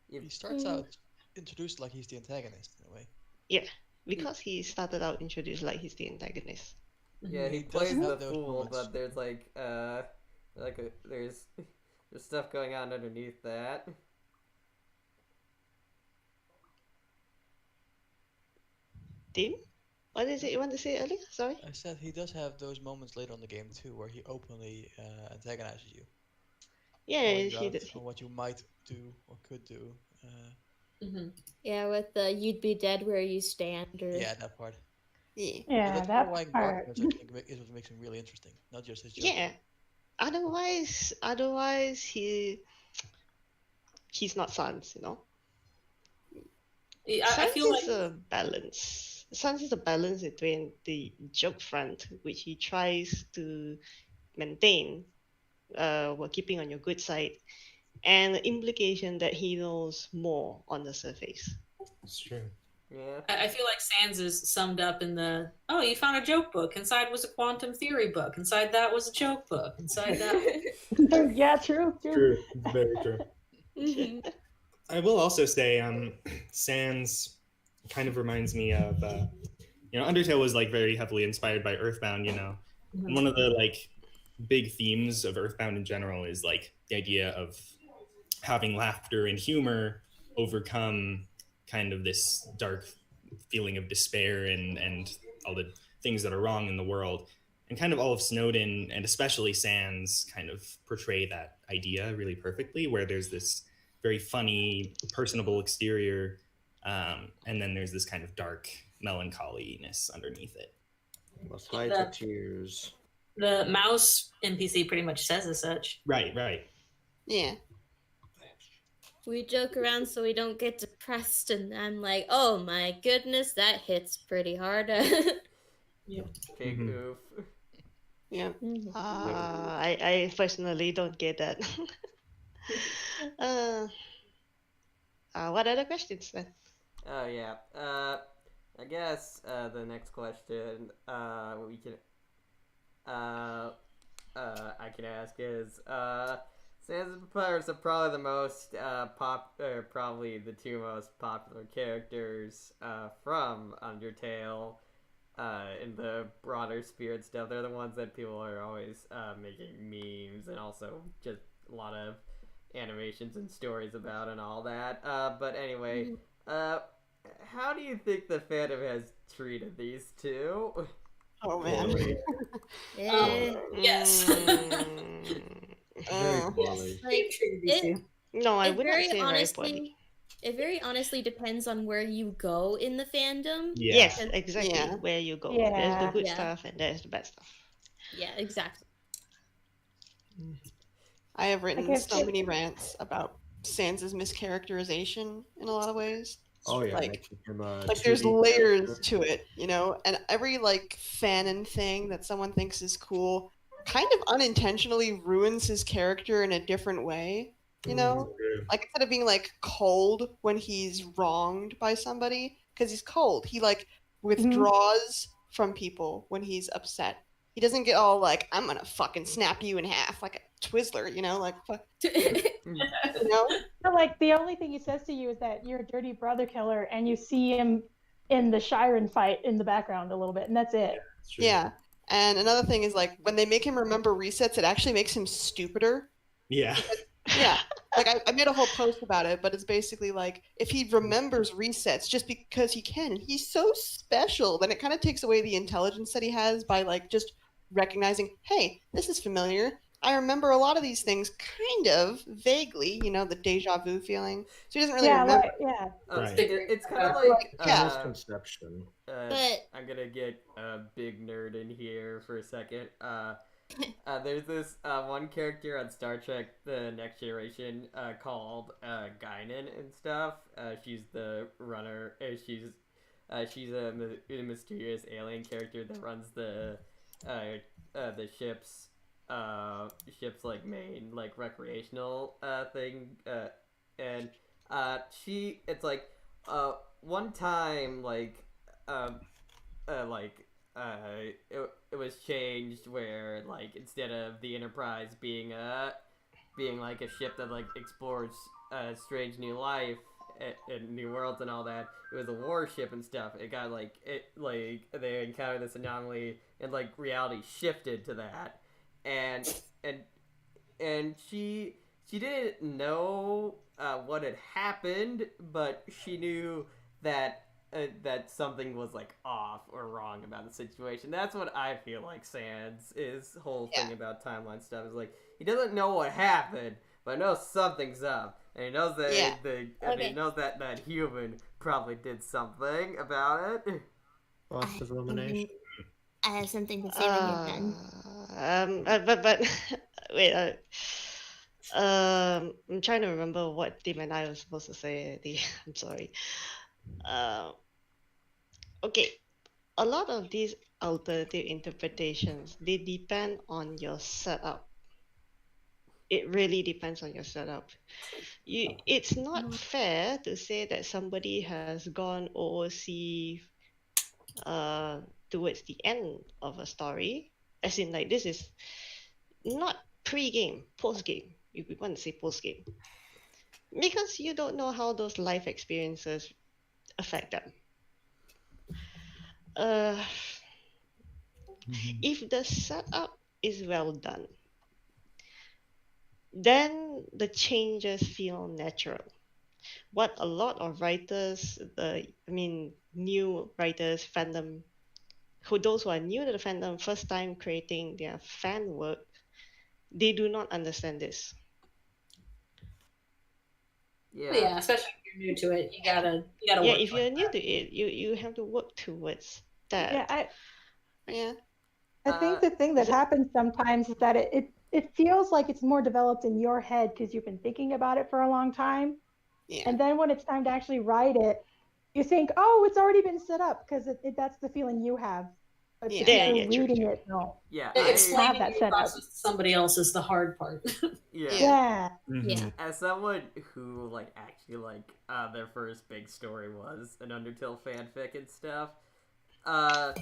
He starts out introduced like he's the antagonist in a way. Yeah, because he started out introduced like he's the antagonist. Yeah, he plays the fool, but there's there's stuff going on underneath that. Tim? What is it you want to say earlier? Sorry? I said he does have those moments later in the game too, where he openly antagonizes you. Yeah, he does. On what you might do or could do. Yeah, with the "you'd be dead where you stand" or yeah, that part. Yeah. Yeah, That's that underlying part. arguments, I think, is what makes him really interesting, not just his joke. Yeah. Otherwise, he's not Sans, you know. I Sans feel like is a balance. Sans is a balance between the joke front, which he tries to maintain, while keeping on your good side, and the implication that he knows more on the surface. It's true. Yeah. I feel like Sans is summed up in the you found a joke book. Inside was a quantum theory book. Inside that was a joke book. Inside that. Yeah, true. True. Very true. Mhm. I will also say, Sans kind of reminds me of, Undertale was like very heavily inspired by Earthbound, And one of the like big themes of Earthbound in general is like the idea of having laughter and humor overcome kind of this dark feeling of despair and all the things that are wrong in the world. And kind of all of Snowdin, and especially Sans, kind of portray that idea really perfectly, where there's this very funny, personable exterior, and then there's this kind of dark melancholiness underneath it. Must hide the tears. The mouse NPC pretty much says as such. Right. Yeah. We joke around so we don't get depressed, and I'm like, oh my goodness, that hits pretty hard. Big oof. Yeah. Mhm. I personally don't get that. What other questions then? Oh yeah. I guess the next question we can I can ask is Sans and Papyrus are probably the most probably the two most popular characters from Undertale. In the broader spirit stuff, they're the ones that people are always making memes and also just a lot of animations and stories about and all that. But anyway, how do you think the fandom has treated these two? Oh man. Yes. Very poorly. Like, No, I it would not very say very honestly, poorly. it very honestly depends on where you go in the fandom. Yeah. Yes, And- exactly. Yeah. Where you go. Yeah. There's the good Yeah. stuff and there's the bad stuff. Yeah, exactly. I have written guess so it- many rants about Sans's mischaracterization in a lot of ways. Oh yeah, Like- making him a Like there's 2D layers character. to it, and every like Fanon thing that someone thinks is cool kind of unintentionally ruins his character in a different way, Like instead of being like cold when he's wronged by somebody, because he's cold, he like withdraws from people when he's upset. He doesn't get all like, I'm gonna fucking snap you in half like a Twizzler, like fuck, So, like, the only thing he says to you is that you're a dirty brother killer, and you see him in the Shiren fight in the background a little bit, and that's it. Yeah. And another thing is like when they make him remember resets, it actually makes him stupider. Yeah. Yeah. Like I made a whole post about it, but it's basically like if he remembers resets just because he can, he's so special, then it kind of takes away the intelligence that he has by like just recognizing, hey, this is familiar. I remember a lot of these things kind of vaguely, the deja vu feeling. So he doesn't really remember. Right. It's kind of like Yeah. Misconception. But- I'm gonna get a big nerd in here for a second. There's this one character on Star Trek: The Next Generation called Guinan and stuff. She's the runner. She's a mysterious alien character that runs the ship's like main like recreational thing. And it's like one time it was changed where like instead of the Enterprise being like a ship that like explores strange new life and new worlds and all that, it was a warship and stuff. It got they encountered this anomaly and like reality shifted to that, and she didn't know what had happened, but she knew that something was like off or wrong about the situation. That's what I feel like Sans' whole thing about timeline stuff is like. He doesn't know what happened, but knows something's up, and he knows that he knows that human probably did something about it. Lots of rumination. I have something to say when you're done. But wait. I'm trying to remember what Tim and I were supposed to say. I'm sorry. Okay, a lot of these alternative interpretations, they depend on your setup. It really depends on your setup. It's not fair to say that somebody has gone OOC towards the end of a story, as in like this is not pre-game, post-game. You want to say post-game, because you don't know how those life experiences affect them. If the setup is well done, then the changes feel natural. What a lot of writers, new writers, fandom, those who are new to the fandom, first time creating their fan work, they do not understand this. Yeah, especially if you're new to it, you gotta Yeah, work if you're new to it, you have to work towards that. I think the thing that happens sometimes is that it feels like it's more developed in your head because you've been thinking about it for a long time. Yeah. And then when it's time to actually write it, you think, oh, it's already been set up, because that's the feeling you have. But the people reading it, no. Yeah, explaining that your setup. process to somebody else is the hard part. Yeah. As someone who actually their first big story was an Undertale fanfic and stuff, I've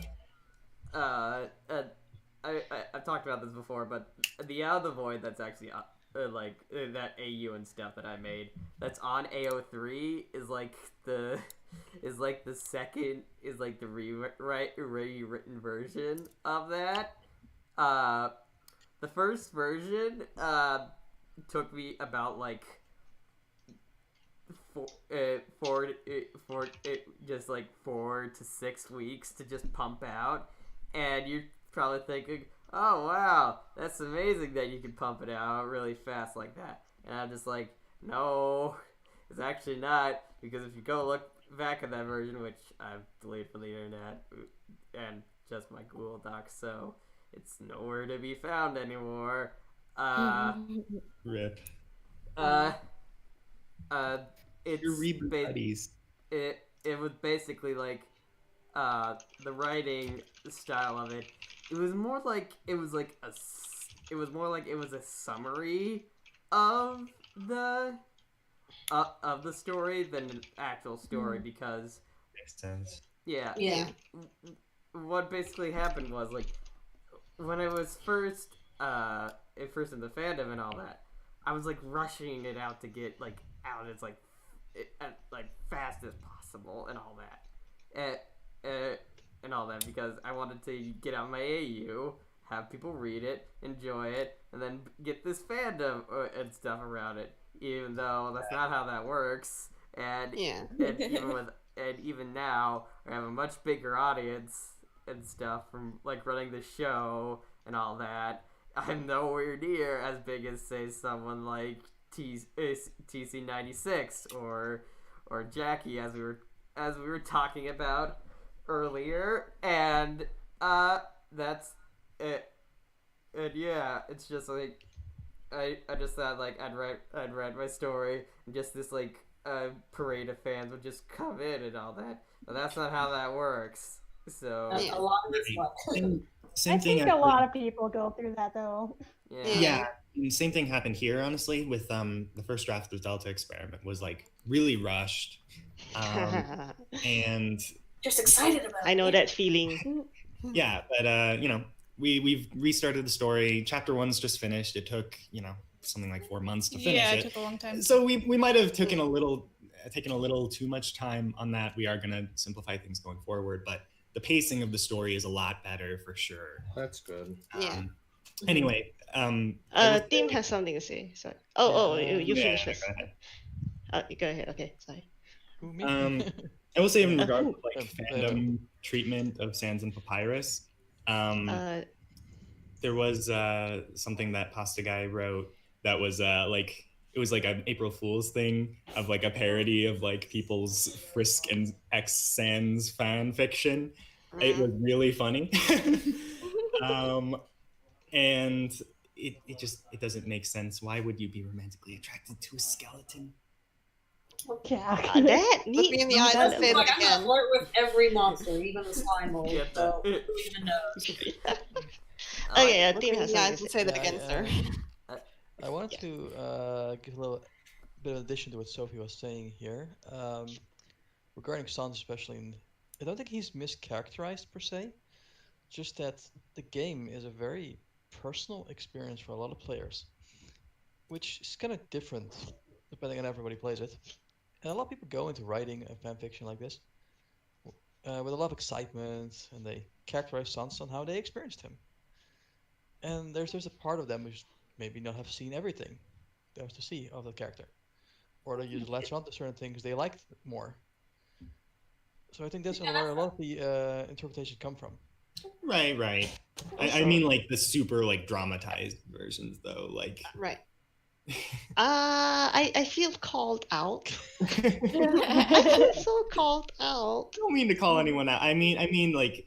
talked about this before, but the Out of the Void that's actually that AU and stuff that I made that's on AO3 is the rewritten version of that. The first version took me about 4 to 6 weeks to just pump out, and you're probably thinking, oh wow, that's amazing that you can pump it out really fast like that. And I'm just like, no, it's actually not, because if you go look back at that version, which I've deleted from the internet and just my Google Docs, so it's nowhere to be found anymore. Rip. It's your reboot buddies. It was basically the writing style of it. It was more like it was a summary of the story than an actual story, because makes sense. Yeah. What basically happened was when I was first in the fandom and all that, I was rushing it out to get out as fast as possible and all that. And all that, because I wanted to get out my AU, have people read it, enjoy it, and then get this fandom and stuff around it. Even though that's not how that works, and even now I have a much bigger audience and stuff from running the show and all that. I'm nowhere near as big as say someone like TC96 or Jackie, as we were talking about earlier, and that's it. And yeah, it's just I just thought I'd write my story, and just this parade of fans would just come in and all that. But that's not how that works. So a lot of it's I think a lot of people go through that though. Yeah. Same thing happened here, honestly, with the first draft of Delta Experiment was really rushed, and just excited about it. I know that feeling. Yeah, but we've restarted the story. Chapter 1's just finished. It took something like 4 months to finish it. Yeah, it took a long time. So we might have taken a little too much time on that. We are gonna simplify things going forward, but the pacing of the story is a lot better for sure. That's good. Anyway, Tim has something to say. Sorry. You finished first. Go ahead. Okay, sorry. I will say in regard to fandom treatment of Sans and Papyrus, there was something that Pastaguy wrote that was it was an April Fool's thing of a parody of people's Frisk and X Sans fan fiction. It was really funny. And it doesn't make sense. Why would you be romantically attracted to a skeleton? Yeah. That look me in the eyes and say Like, that I'm gonna again. flirt with every monster, even the slime mold. Get So that. who even knows? Okay, Look Team me in has the eyes something and to say that again, sir. I wanted to give a little bit of addition to what Sophie was saying here. Regarding Sans especially, I don't think he's mischaracterized per se, just that the game is a very personal experience for a lot of players, which is kind of different depending on everybody plays it. And a lot of people go into writing a fanfiction like this with a lot of excitement, and they characterize Sans on how they experienced him. And there's a part of them who's maybe not have seen everything there was to see of the character, or they just latch on to certain things they liked more. So I think that's where a lot of the interpretation come from. Right. I mean, like the super like dramatized versions, though. Like, Right. I feel called out. I feel so called out. I don't mean to call anyone out. I mean, like,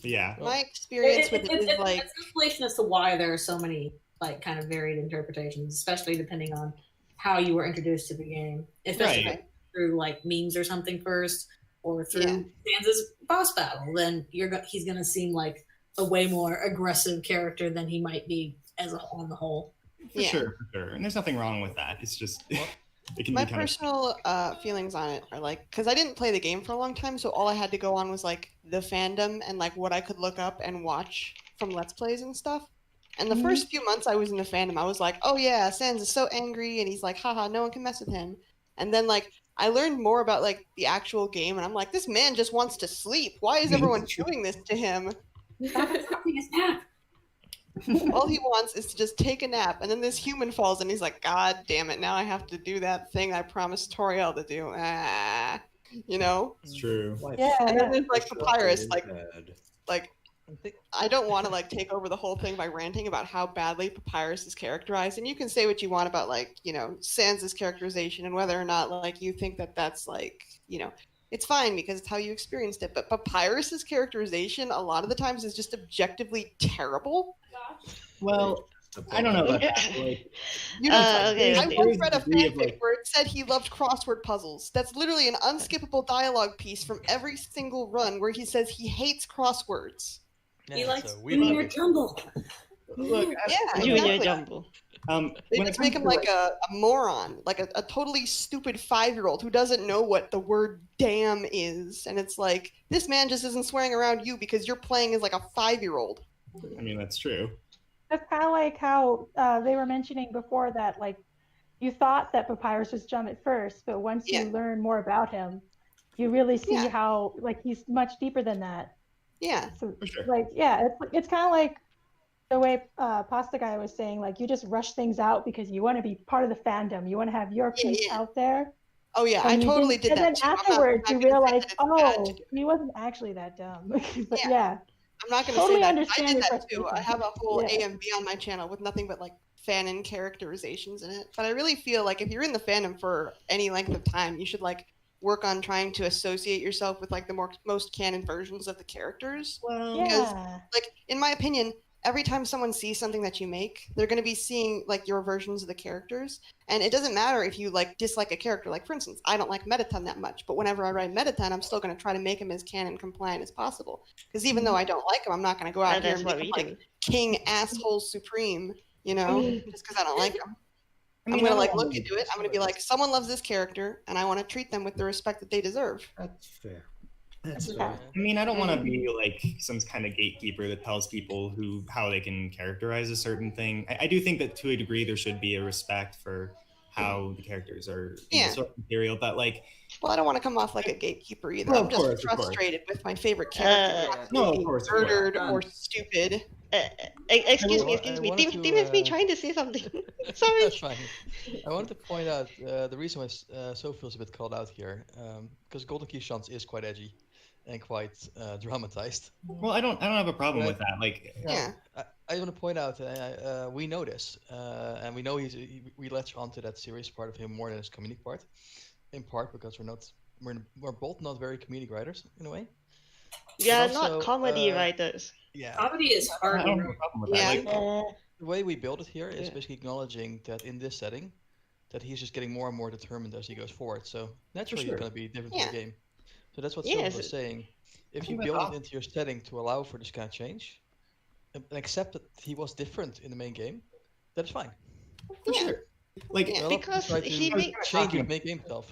yeah. My experience with it is it's like an explanation as to why there are so many like kind of varied interpretations, especially depending on how you were introduced to the game, especially Right. through like memes or something first, or through Sansa's boss battle. Then he's gonna seem like a way more aggressive character than he might be on the whole. For sure. And there's nothing wrong with that. It's just it can my be kind personal feelings on it are like, because I didn't play the game for a long time, so all I had to go on was like the fandom and like what I could look up and watch from Let's Plays and stuff. And the first few months I was in the fandom, I was like, oh yeah, Sans is so angry, and he's like, haha, no one can mess with him. And then like I learned more about like the actual game, and I'm like, this man just wants to sleep. Why is everyone doing this to him? Stop taking his nap. All he wants is to just take a nap, and then this human falls, and he's like, God damn it! Now I have to do that thing I promised Toriel to do. You know? It's true. Yeah. And then there's like Papyrus, like I think I don't want to like take over the whole thing by ranting about how badly Papyrus is characterized, and you can say what you want about like Sans' characterization and whether or not like you think that that's like it's fine because it's how you experienced it. But Papyrus's characterization a lot of the times is just objectively terrible. Well, I don't know about that. Like, I once read a fanfic where it said he loved crossword puzzles. That's literally an unskippable dialogue piece from every single run where he says he hates crosswords. He likes Junior Jumble. Look, Junior Jumble. They just make him like a moron, like a totally stupid 5-year-old who doesn't know what the word damn is. And it's like, this man just isn't swearing around you because you're playing as like a 5-year-old. I mean, that's true. That's kind of like how they were mentioning before that, like, you thought that Papyrus was dumb at first, but once you learn more about him, you really see how, like, he's much deeper than that. Yeah. So, for sure. like, it's kind of like the way Pastaguy was saying, like, you just rush things out because you want to be part of the fandom. You want to have your piece out there. Oh, yeah, I totally did that. And then too. afterwards, you realize, oh, he wasn't actually that dumb. But yeah. I'm not going to totally say that. understand I did your that too. I have a whole AMV on my channel with nothing but like Fanon characterizations in it. But I really feel like if you're in the fandom for any length of time, you should like work on trying to associate yourself with like the most canon versions of the characters. Well, because like in my opinion, every time someone sees something that you make, they're going to be seeing like your versions of the characters. And it doesn't matter if you like dislike a character. Like for instance, I don't like Mettaton that much, but whenever I write Mettaton, I'm still going to try to make him as canon compliant as possible. Because even though I don't like him, I'm not going to go out here and make him like King Asshole Supreme, just because I don't like him. I'm going to like look into it. I'm going to be like, someone loves this character, and I want to treat them with the respect that they deserve. That's fair. I mean, I don't want to be like some kind of gatekeeper that tells people how they can characterize a certain thing. I do think that to a degree there should be a respect for how the characters are sort of material, but like. Well, I don't want to come off like a gatekeeper either. Well, I'm just frustrated with my favorite character being murdered or stupid. Excuse me. Team has been trying to say something. Sorry. That's fine. I wanted to point out the reason why Sophie feels a bit called out here, because Golden Key Chance is quite edgy and quite dramatized. Well, I don't have a problem with that. Like, I want to point out we know this, and we know we latch onto that serious part of him more than his comedic part, in part because we're not we're both not very comedic writers in a way. Yeah, And also, not comedy writers. Yeah. Comedy is hard. I don't have a problem with that. Like, The way we build it here is Yeah. basically acknowledging that in this setting, that he's just getting more and more determined as he goes forward. So naturally, sure. it's going to be different Yeah. for the game. So that's what Yes. Sylvia was saying. If you think build that's it into your setting to allow for this kind of change, and accept that he was different in the main game, that's fine. for sure. Like, Yeah. Well, Because try to he make- change the main game stuff.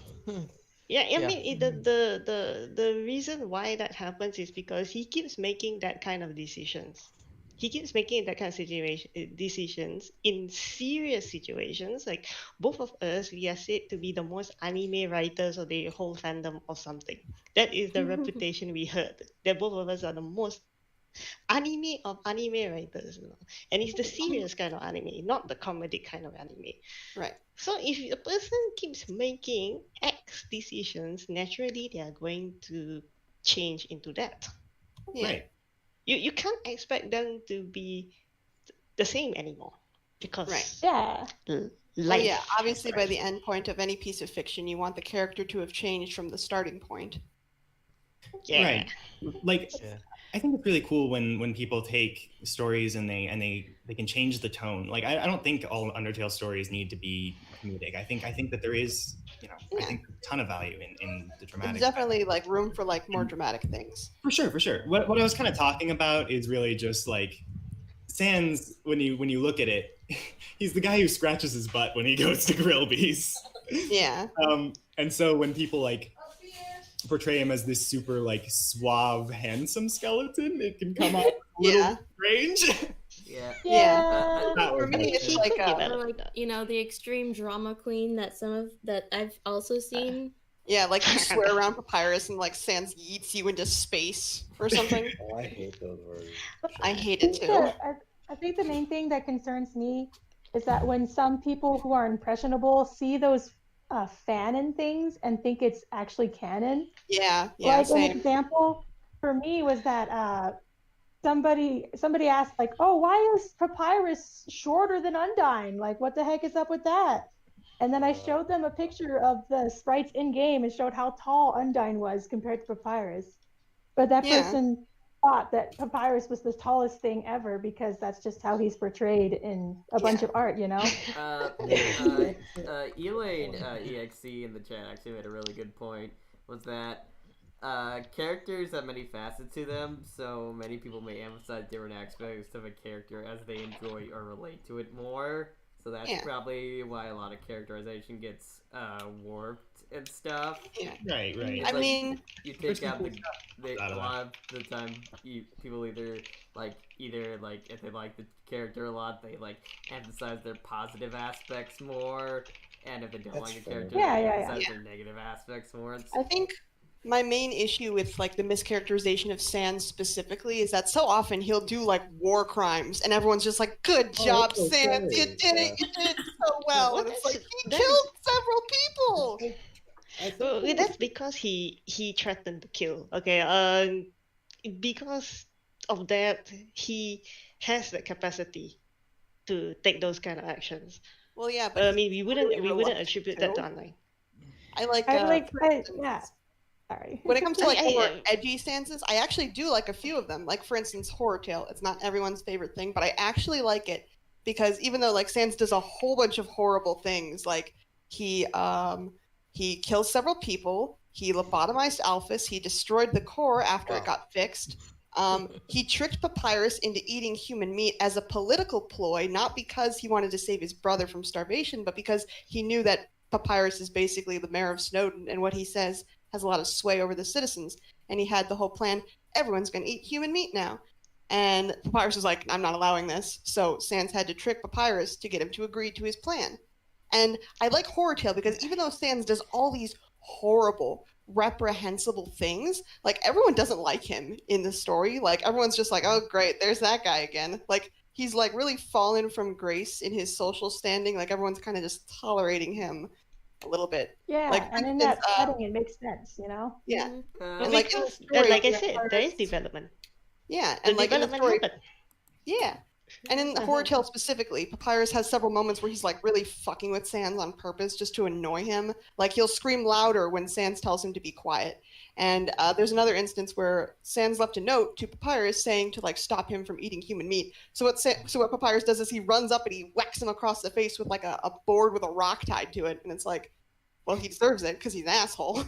Yeah, I Yeah. mean the reason why that happens is because he keeps making that kind of decisions. He keeps making that kind of decisions in serious situations. Like both of us, we are said to be the most anime writers of the whole fandom or something. That is the reputation we heard. That both of us are the most anime of anime writers, and it's the serious kind of anime, not the comedic kind of anime. Right. So if a person keeps making X decisions, naturally they are going to change into that. Yeah. right. You can't expect them to be the same anymore because Right. Yeah. Well, life. yeah, obviously by the end point of any piece of fiction, you want the character to have changed from the starting point. Yeah. Right. Like, Yeah. I think it's really cool when people take stories and they can change the tone. Like, I don't think all Undertale stories need to be comedic. I think that there is, I Yeah. think a ton of value in the dramatic. There's definitely like room for like more dramatic things. For sure, for sure. What I was kind of talking about is really just like Sans. When you look at it, he's the guy who scratches his butt when he goes to Grillby's. Yeah. And so when people like portray him as this super like suave, handsome skeleton, it can come out a little Yeah. strange. Yeah. Yeah. That For was me, it's He like could a, develop Or like, that. the extreme drama queen that I've also seen. yeah, like you swear around Papyrus and like Sans yeets you into space or something. Oh, I hate those words. I hate it too. I think the main thing that concerns me is that when some people who are impressionable see those Fanon things and think it's actually canon. Yeah, yeah, Like an same. example for me was that somebody asked like, "Oh, why is Papyrus shorter than Undyne? Like, what the heck is up with that?" And then I showed them a picture of the sprites in game and showed how tall Undyne was compared to Papyrus. But that Yeah. person thought that Papyrus was the tallest thing ever because that's just how he's portrayed in a bunch of art, you know? Elaine EXC in the chat actually made a really good point, was that characters have many facets to them, so many people may emphasize different aspects of a character as they enjoy or relate to it more. So that's Yeah. probably why a lot of characterization gets warped and stuff. Yeah. Right, right. I mean, You There's take out some cool a lot of the time people either if they like the character a lot, they like emphasize their positive aspects more, and if they don't That's like a fair. character, Yeah, they yeah, emphasize yeah. their negative aspects more. I think my main issue with like the mischaracterization of Sans specifically is that so often he'll do like war crimes and everyone's just like, "Good job, it's okay. Sans, you did it, you did it so well." Well, And it's that's- like he that's- killed several people. Well, that's because he threatened to kill. Okay, because of that, he has the capacity to take those kind of actions. Well, yeah, I but mean, we wouldn't really reluctant attribute that to to. online. I like. Yeah. Sorry. When it comes to like I- more edgy stances, I actually do like a few of them. Like for instance, Horror Tale. It's not everyone's favorite thing, but I actually like it because even though like Sans does a whole bunch of horrible things, like he kills several people, he lobotomized Alphys, he destroyed the core after it got fixed. He tricked Papyrus into eating human meat as a political ploy, not because he wanted to save his brother from starvation, but because he knew that Papyrus is basically the mayor of Snowdin, and what he says has a lot of sway over the citizens. And he had the whole plan, everyone's going to eat human meat now. And Papyrus was like, "I'm not allowing this." So Sans had to trick Papyrus to get him to agree to his plan. And I like Horror Tale because even though Sans does all these horrible, reprehensible things, like everyone doesn't like him in the story. Like everyone's just like, "Oh great, there's that guy again." Like he's like really fallen from grace in his social standing. Like everyone's kind of just tolerating him a little bit. Yeah, Like, and in instance, that setting, it makes sense, you know? Yeah. Uh, And like in the Because, story, like I said, there is development. yeah, The and like in the development story, happened. yeah, And in Horror Tale specifically, Papyrus has several moments where he's like really fucking with Sans on purpose just to annoy him. Like he'll scream louder when Sans tells him to be quiet. And there's another instance where Sans left a note to Papyrus saying to like stop him from eating human meat. So what Papyrus does is he runs up and he whacks him across the face with like a board with a rock tied to it. And it's like, well, he deserves it because he's an asshole.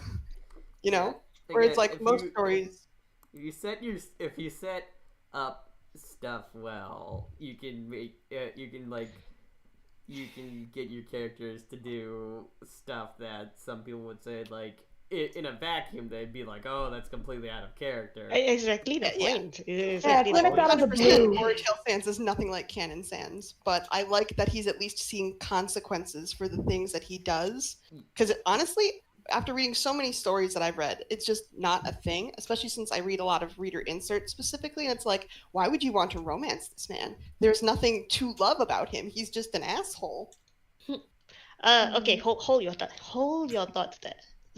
You know? Where it's like most stories. If you set up stuff well, you can get your characters to do stuff that some people would say like in a vacuum they'd be like, oh, that's completely out of character. Exactly the point. Exactly the 100% Horror Tale Sans is nothing like Canon Sans, but I like that he's at least seeing consequences for the things that he does. Because honestly, after reading so many stories that I've read, it's just not a thing, especially since I read a lot of reader inserts specifically, and it's like, why would you want to romance this man? There's nothing to love about him. He's just an asshole. Okay, hold your thoughts there.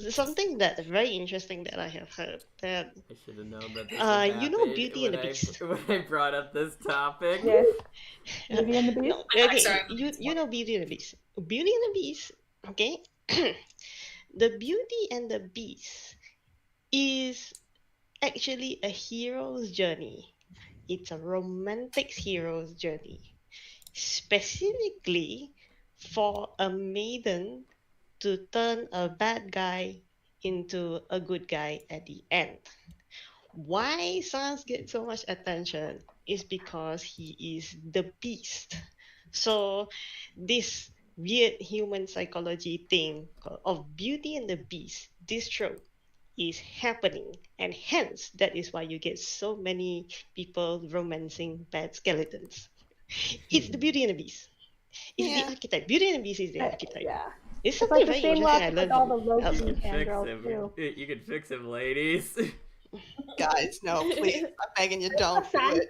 Something that's very interesting that I have heard that I should have known that this you know Beauty and the Beast. When I brought up this topic. Yes. Beauty and the Beast? No, okay, you know Beauty and the Beast. Beauty and the Beast, okay? The Beauty and the Beast is actually a hero's journey. It's a romantic hero's journey. Specifically for a maiden to turn a bad guy into a good guy at the end. Why Sans gets so much attention is because he is the beast. So this weird human psychology thing of Beauty and the Beast, this trope is happening, and hence that is why you get so many people romancing bad skeletons. It's the Beauty and the Beast. It's the archetype. Beauty and the Beast is the archetype. Yeah. It's something like the very same interesting I logic learned. with all the from- Loki You can fangirls, fix too. him. You can fix him, ladies. Guys, no, please. I'm begging you, don't do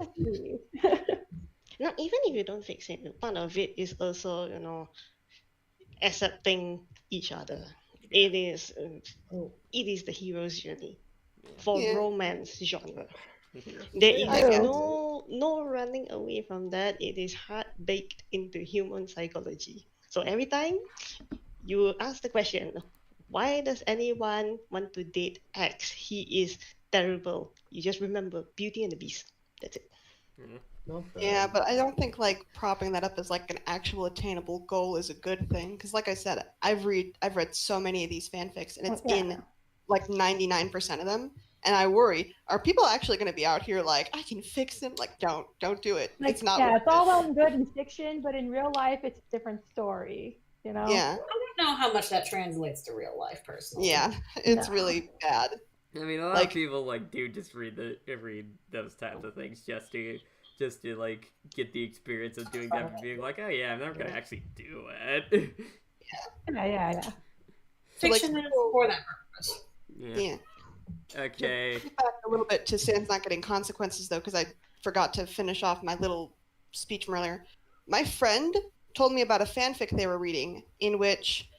it. Now, even if you don't fix it, part of it is also, accepting each other. It is the hero's journey for romance genre. There is no running away from that. It is hard baked into human psychology. So every time you ask the question, why does anyone want to date X? He is terrible. You just remember Beauty and the Beast. That's it. Yeah, but I don't think like propping that up as like an actual attainable goal is a good thing. Because like I said, I've read so many of these fanfics, and it's in like 99% of them. And I worry, are people actually going to be out here like, I can fix him? Like, don't do it. Like, it's not. Yeah, it's all well and good in fiction, but in real life, it's a different story. You know? Yeah. I don't know how much that translates to real life, personally. Yeah, it's really bad. I mean, a lot of people like do just read those types of things just to like get the experience of doing that and being like, oh yeah, I'm never gonna actually do it. Yeah. Fiction is for that purpose. Yeah. Okay. To get back a little bit to Sans not getting consequences though, because I forgot to finish off my little speech from earlier. My friend told me about a fanfic they were reading in which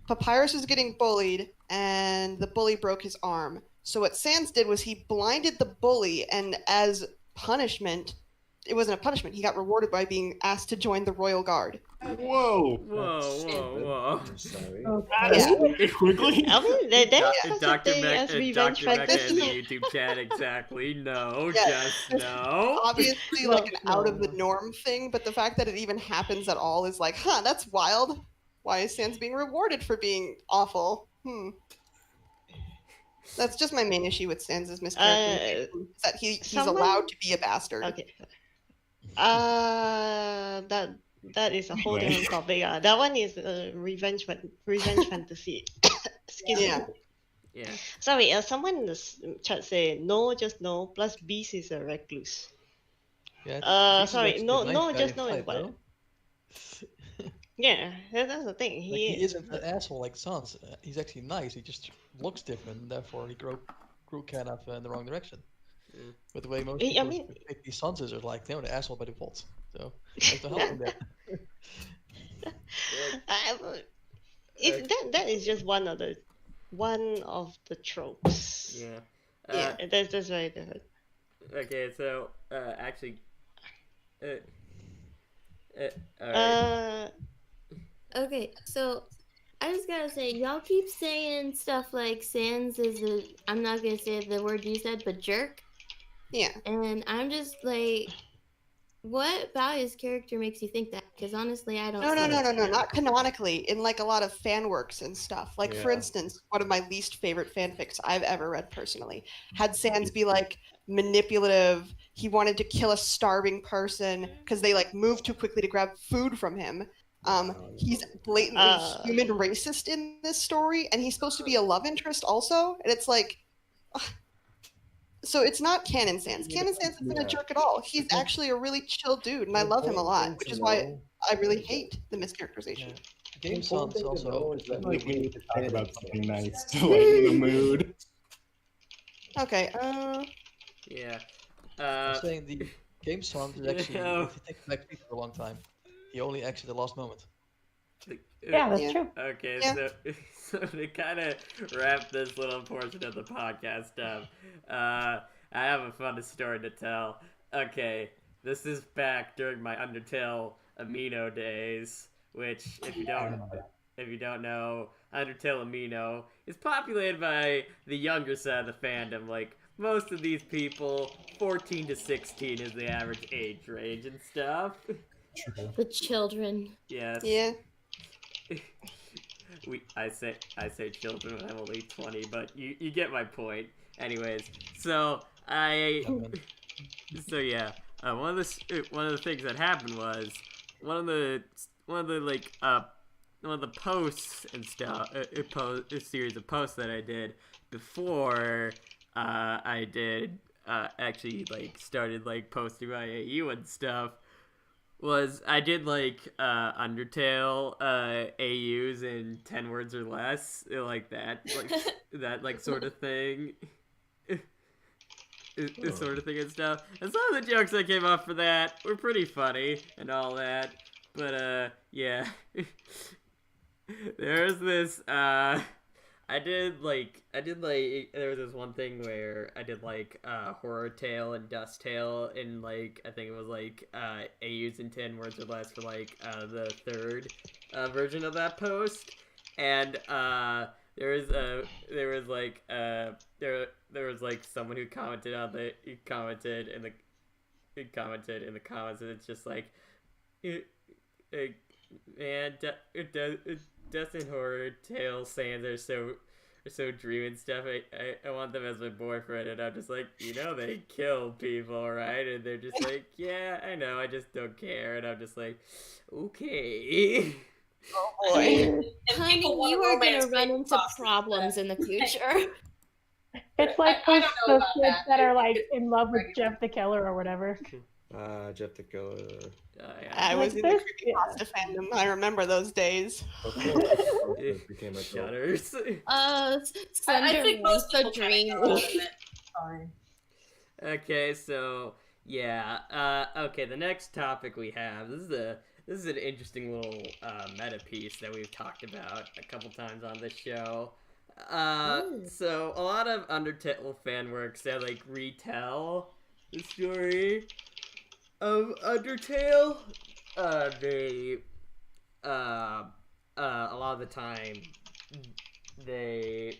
Papyrus was getting bullied and the bully broke his arm. So what Sans did was he blinded the bully, and as punishment, it wasn't a punishment, he got rewarded by being asked to join the Royal Guard. Whoa. I'm sorry. Quickly. I mean, there's such a Dr. thing as revenge Dr. Mecca in fantasy. the YouTube chat, exactly. No, Yes. just no. Obviously like an out of the norm thing, but the fact that it even happens at all is like, that's wild. Why is Sans being rewarded for being awful? That's just my main issue with Sans' mischaracterization, is that he's allowed to be a bastard. Okay. That is a whole different topic. That one is revenge fantasy. Excuse me. Yeah. Sorry, someone in the chat said no, just no. Plus Beast is a recluse. Yeah, sorry, no, nice just guy no in is fight, what? Yeah, that's the thing. Like, he isn't an asshole like Sans. He's actually nice. He just looks different, and therefore he grew kind of in the wrong direction. But the way most people think these Sanses are like, they're the asshole by default. So there's no help in that. That is just one of the tropes. Yeah. That's very different. Okay, so actually, Alright. Okay, so I just gotta say, y'all keep saying stuff like Sans is a, I'm not gonna say the word you said, but jerk. Yeah. And I'm just like, what about his character makes you think that? Because honestly, I don't. No, not canonically. In like a lot of fan works and stuff. Like for Yeah. instance, one of my least favorite fanfics I've ever read personally had Sans be like manipulative. He wanted to kill a starving person because they like moved too quickly to grab food from him. He's blatantly human racist in this story, and he's supposed to be a love interest also. And it's like, so it's not Canon Sans. Canon Sans isn't a jerk at all. He's actually a really chill dude, and I love him a lot, which is why I really hate the mischaracterization. Game sounds also. Like we need to talk about something nice to lighten the mood. Okay. Yeah. I'm saying the game sound is actually if you take back for a long time. He only exits the last moment. Yeah, that's true. Okay, Yeah. so to kind of wrap this little portion of the podcast up, I have a fun story to tell. Okay, this is back during my Undertale Amino days, which if you don't know, Undertale Amino is populated by the younger side of the fandom. Like most of these people, 14 to 16 is the average age range and stuff. The children. Yes. Yeah. I say children when I'm only 20, but you get my point. Anyways, so yeah, one of the things that happened was one of the posts and stuff, a series of posts that I did before I did actually like started like posting my AU and stuff. Was I did like Undertale AUs in 10 words or less, like that, like that like sort of thing, sort of thing and stuff. And some of the jokes that came up for that were pretty funny and all that, but yeah, there's this there was this one thing where I did like Horror Tale and Dust Tale in like I think it was like AUs in 10 words or less for like the third version of that post, and there was like someone who commented in the comments, and it's just like man, Dust and Horror Tale Sans are so dreamy and stuff. I want them as my boyfriend, and I'm just like, they kill people, right? And they're just like, yeah, I know, I just don't care. And I'm just like, okay. Oh boy. Honey, you are gonna run into problems in the future. It's like those kids that are like in love with Jeff the Killer or whatever. Jeff the Killer. I was in the creepypasta fandom. I remember those days. Became a Shudders. Slender think was most so people kinda know dreamy. Sorry. Okay, so yeah. Okay, the next topic we have. This is an interesting little meta piece that we've talked about a couple times on this show. So a lot of Undertale fan works that like retell the story of Undertale. They a lot of the time they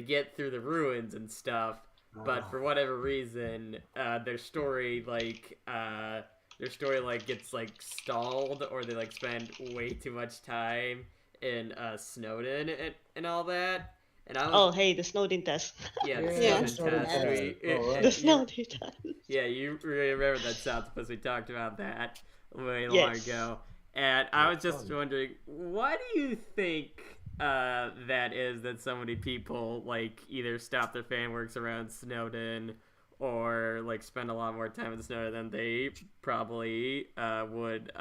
get through the ruins and stuff, but for whatever reason their story gets like stalled, or they like spend way too much time in Snowdin and all that. And I was, hey, the Snowdin test. Yeah, the Yeah. Snowdin test. The Snowdin test. Yeah, you remember that Sophtopus, we talked about that way long ago. And I was just wondering, why do you think that is that so many people like either stop their fan works around Snowdin or like spend a lot more time in Snowdin than they probably would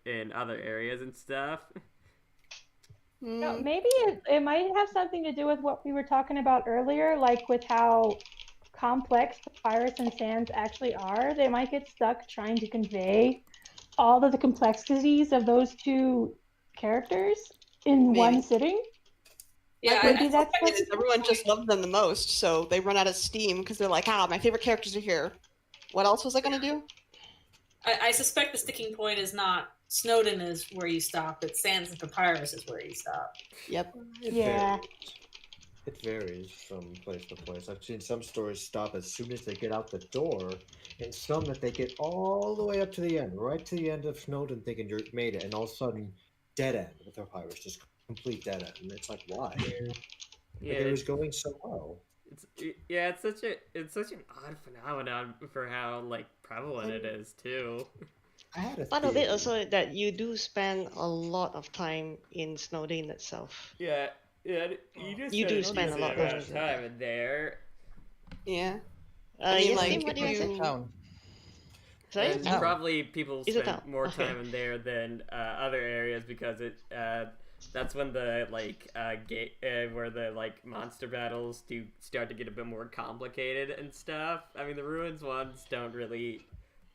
in other areas and stuff? No, maybe it might have something to do with what we were talking about earlier, like with how complex the Pirates and Sans actually are. They might get stuck trying to convey all of the complexities of those two characters in one sitting. Yeah, Like, maybe that's It is, everyone just loves them the most, so they run out of steam because they're like, my favorite characters are here. What else was I gonna do? I suspect the sticking point is not Snowdin is where you stop, it's Sands and Papyrus is where you stop. Yep. It varies from place to place. I've seen some stories stop as soon as they get out the door, and some that they get all the way up to the end, right to the end of Snowdin, thinking you're made it, and all of a sudden, dead end with Papyrus, just complete dead end. And it's like, why? Yeah, Like, it was going so well. It's such an odd phenomenon for how like prevalent it is too. I had a Part of it also that you do spend a lot of time in Snowdin itself. Yeah, you do spend a lot of time in there. Yeah. I mean, mean, like, like, what do you you- say? Town. Sorry? And Town. probably people Is it spend town? more Okay. time in there than other areas because that's when the where the like monster battles do start to get a bit more complicated and stuff. I mean, the ruins ones don't really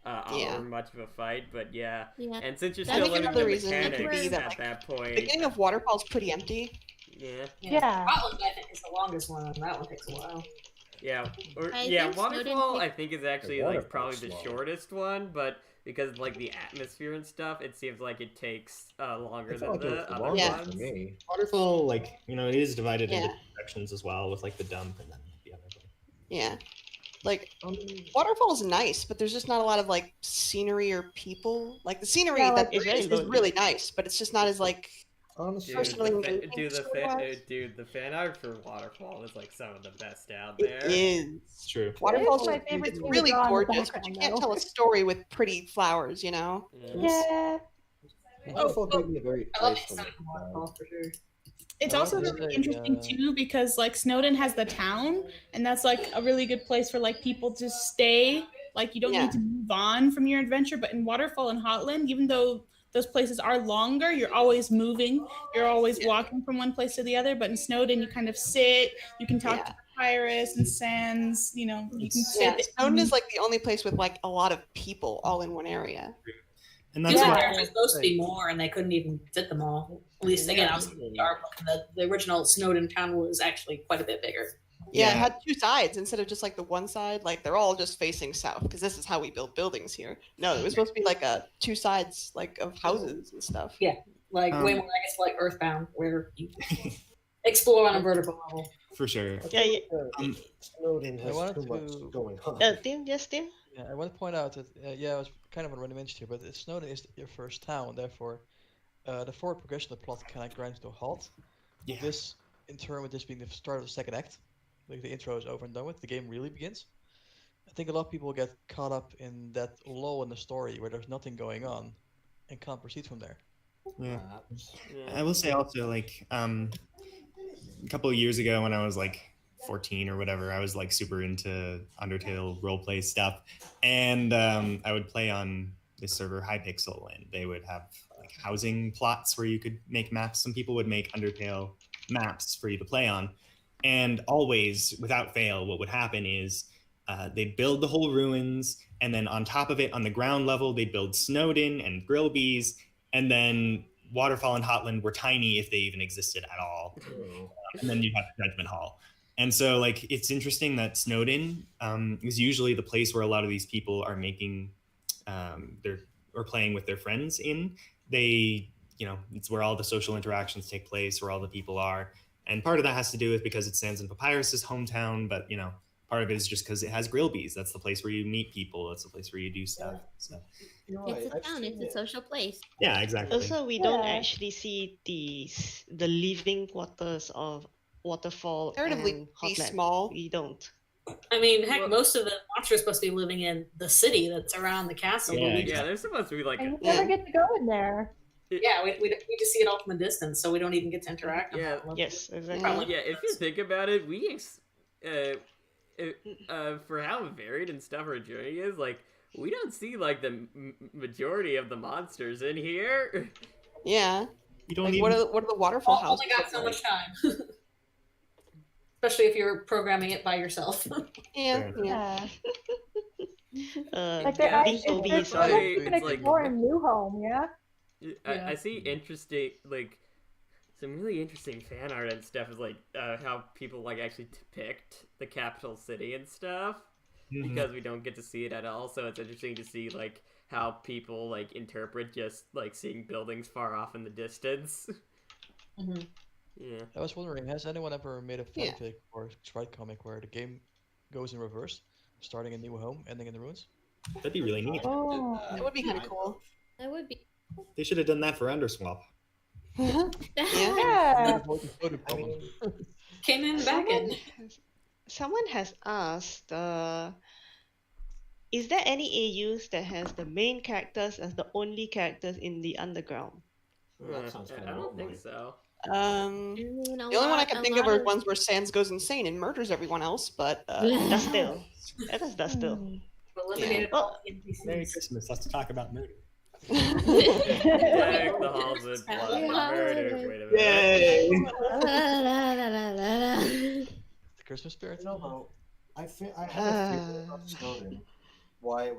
offer much of a fight, but yeah. And since you're I still think learning another the reason mechanics could be that, at like, that point, The beginning of Waterfall's pretty empty. yeah. Scotland, I think, is the longest one, and that one takes a while. Yeah, I yeah. think Snowdin Waterfall, I takes- think, is actually The like probably Waterfall's the slow. shortest one, but because like the atmosphere and stuff, it seems like it takes longer I than thought it was the the other longest ones. for me. Waterfall, like, you know, it is divided into Yeah. sections as well, with like the dump and then the other thing. Yeah. Like, Waterfall's nice, but there's just not a lot of, like, scenery or people. Like, the scenery Yeah, that like, there it's very is lonely. really nice, but it's just not as, like, Honestly, Personally the engaging story-wise. the fan art for Waterfall is like some of the best out it there. is. It's true. Waterfall's my favorite it's thing really to draw in the gorgeous, but you background, can't though. tell a story with pretty flowers, you know? Yeah. Waterfall gave me a very I love isolated Exotic Waterfall for sure. It's I also wanted to really say, interesting too because like Snowdin has the town, and that's like a really good place for like people to stay. Like you don't Yeah. need to move on from your adventure. But in Waterfall and Hotland, even though those places are longer, you're always moving. You're always walking from one place to the other. But in Snowdin, you kind of sit. You can talk to Papyrus and Sands. You know, you can Yeah, sit. Snowdin is, like, the only place with, like, a lot of people all in one area. And That's that's why why there was supposed to be more, and they couldn't even fit them all. At least, again, I was in the art book. The original Snowdin town was actually quite a bit bigger. Yeah, it Yeah. had two sides instead of just, like, the one side. Like, they're all just facing south, because this is how we build buildings here. No, it was supposed to be, like, two sides, like, of houses and stuff. Yeah, like way more, I guess, like Earthbound, where you explore on a vertical level. for sure. Yeah, yeah. Snowdin I has wanted too much to- going on. Tim, yes, Tim? Yeah, I want to point out that I was kind of already mentioned here, but Snowdin is your first town, therefore, the forward progression of the plot kind of grinds to a halt. Yeah. This, in turn, with this being the start of the second act, like the intro is over and done with, the game really begins. I think a lot of people get caught up in that lull in the story where there's nothing going on, and can't proceed from there. Yeah. I will say also, like, a couple of years ago when I was like 14 or whatever, I was like super into Undertale roleplay stuff, and I would play on this server Hypixel, and they would have like housing plots where you could make maps. Some people would make Undertale maps for you to play on, and always, without fail, what would happen is they'd build the whole ruins, and then on top of it, on the ground level, they'd build Snowdin and Grillbees, and then Waterfall and Hotland were tiny if they even existed at all. And then you'd have Judgment Hall. And so, like, it's interesting that Snowdin is usually the place where a lot of these people are making or playing with their friends in. They, you know, it's where all the social interactions take place, where all the people are. And part of that has to do with because it's Sands and Papyrus's hometown, but, you know, part of it is just because it has Grillbees. That's the place where you meet people. That's the place where you do stuff. So It's a town. It's a social place. yeah, exactly. Also, we don't actually see the living quarters of Waterfall Comparatively and be Hotland. small. We don't. I mean, heck, most of the monsters are supposed to be living in the city that's around the castle. Yeah, but we Yeah, there's supposed to be like And a, you never get to go in there. we just see it all from a distance, so we don't even get to interact. on Yeah. that level. Yes, exactly. Probably. yeah. If you think about it, for how varied and stuff our journey is, like we don't see like the majority of the monsters in here. Yeah. You don't Like, even... what are the waterfall houses? Only got so much time. Especially if you're programming it by yourself. Yeah. Yeah. Like, yeah, they're it's supposed like- to it's like- explore a new home, yeah? I see interesting like some really interesting fan art and stuff is like how people like actually depict the capital city and stuff, because we don't get to see it at all. So it's interesting to see like how people like interpret just like seeing buildings far off in the distance. Yeah. I was wondering, has anyone ever made a fanfic or sprite comic where the game goes in reverse, starting a new home, ending in the ruins? That'd be really neat. Oh, that would be kind of cool. That would be. They should have done that for Underswap. Yeah. Came in back in. Someone has asked, is there any AUs that has the main characters as the only characters in the underground? That sounds kind I of don't think so. The only one I can think of are ones where Sans goes insane and murders everyone else, but That's still. That still. Eliminated all the Merry NPCs. Christmas. Let's talk about murder. Like the halls with blood and murder. Wait a minute. The Christmas spirit? No, I have a feeling about Snowdin. Why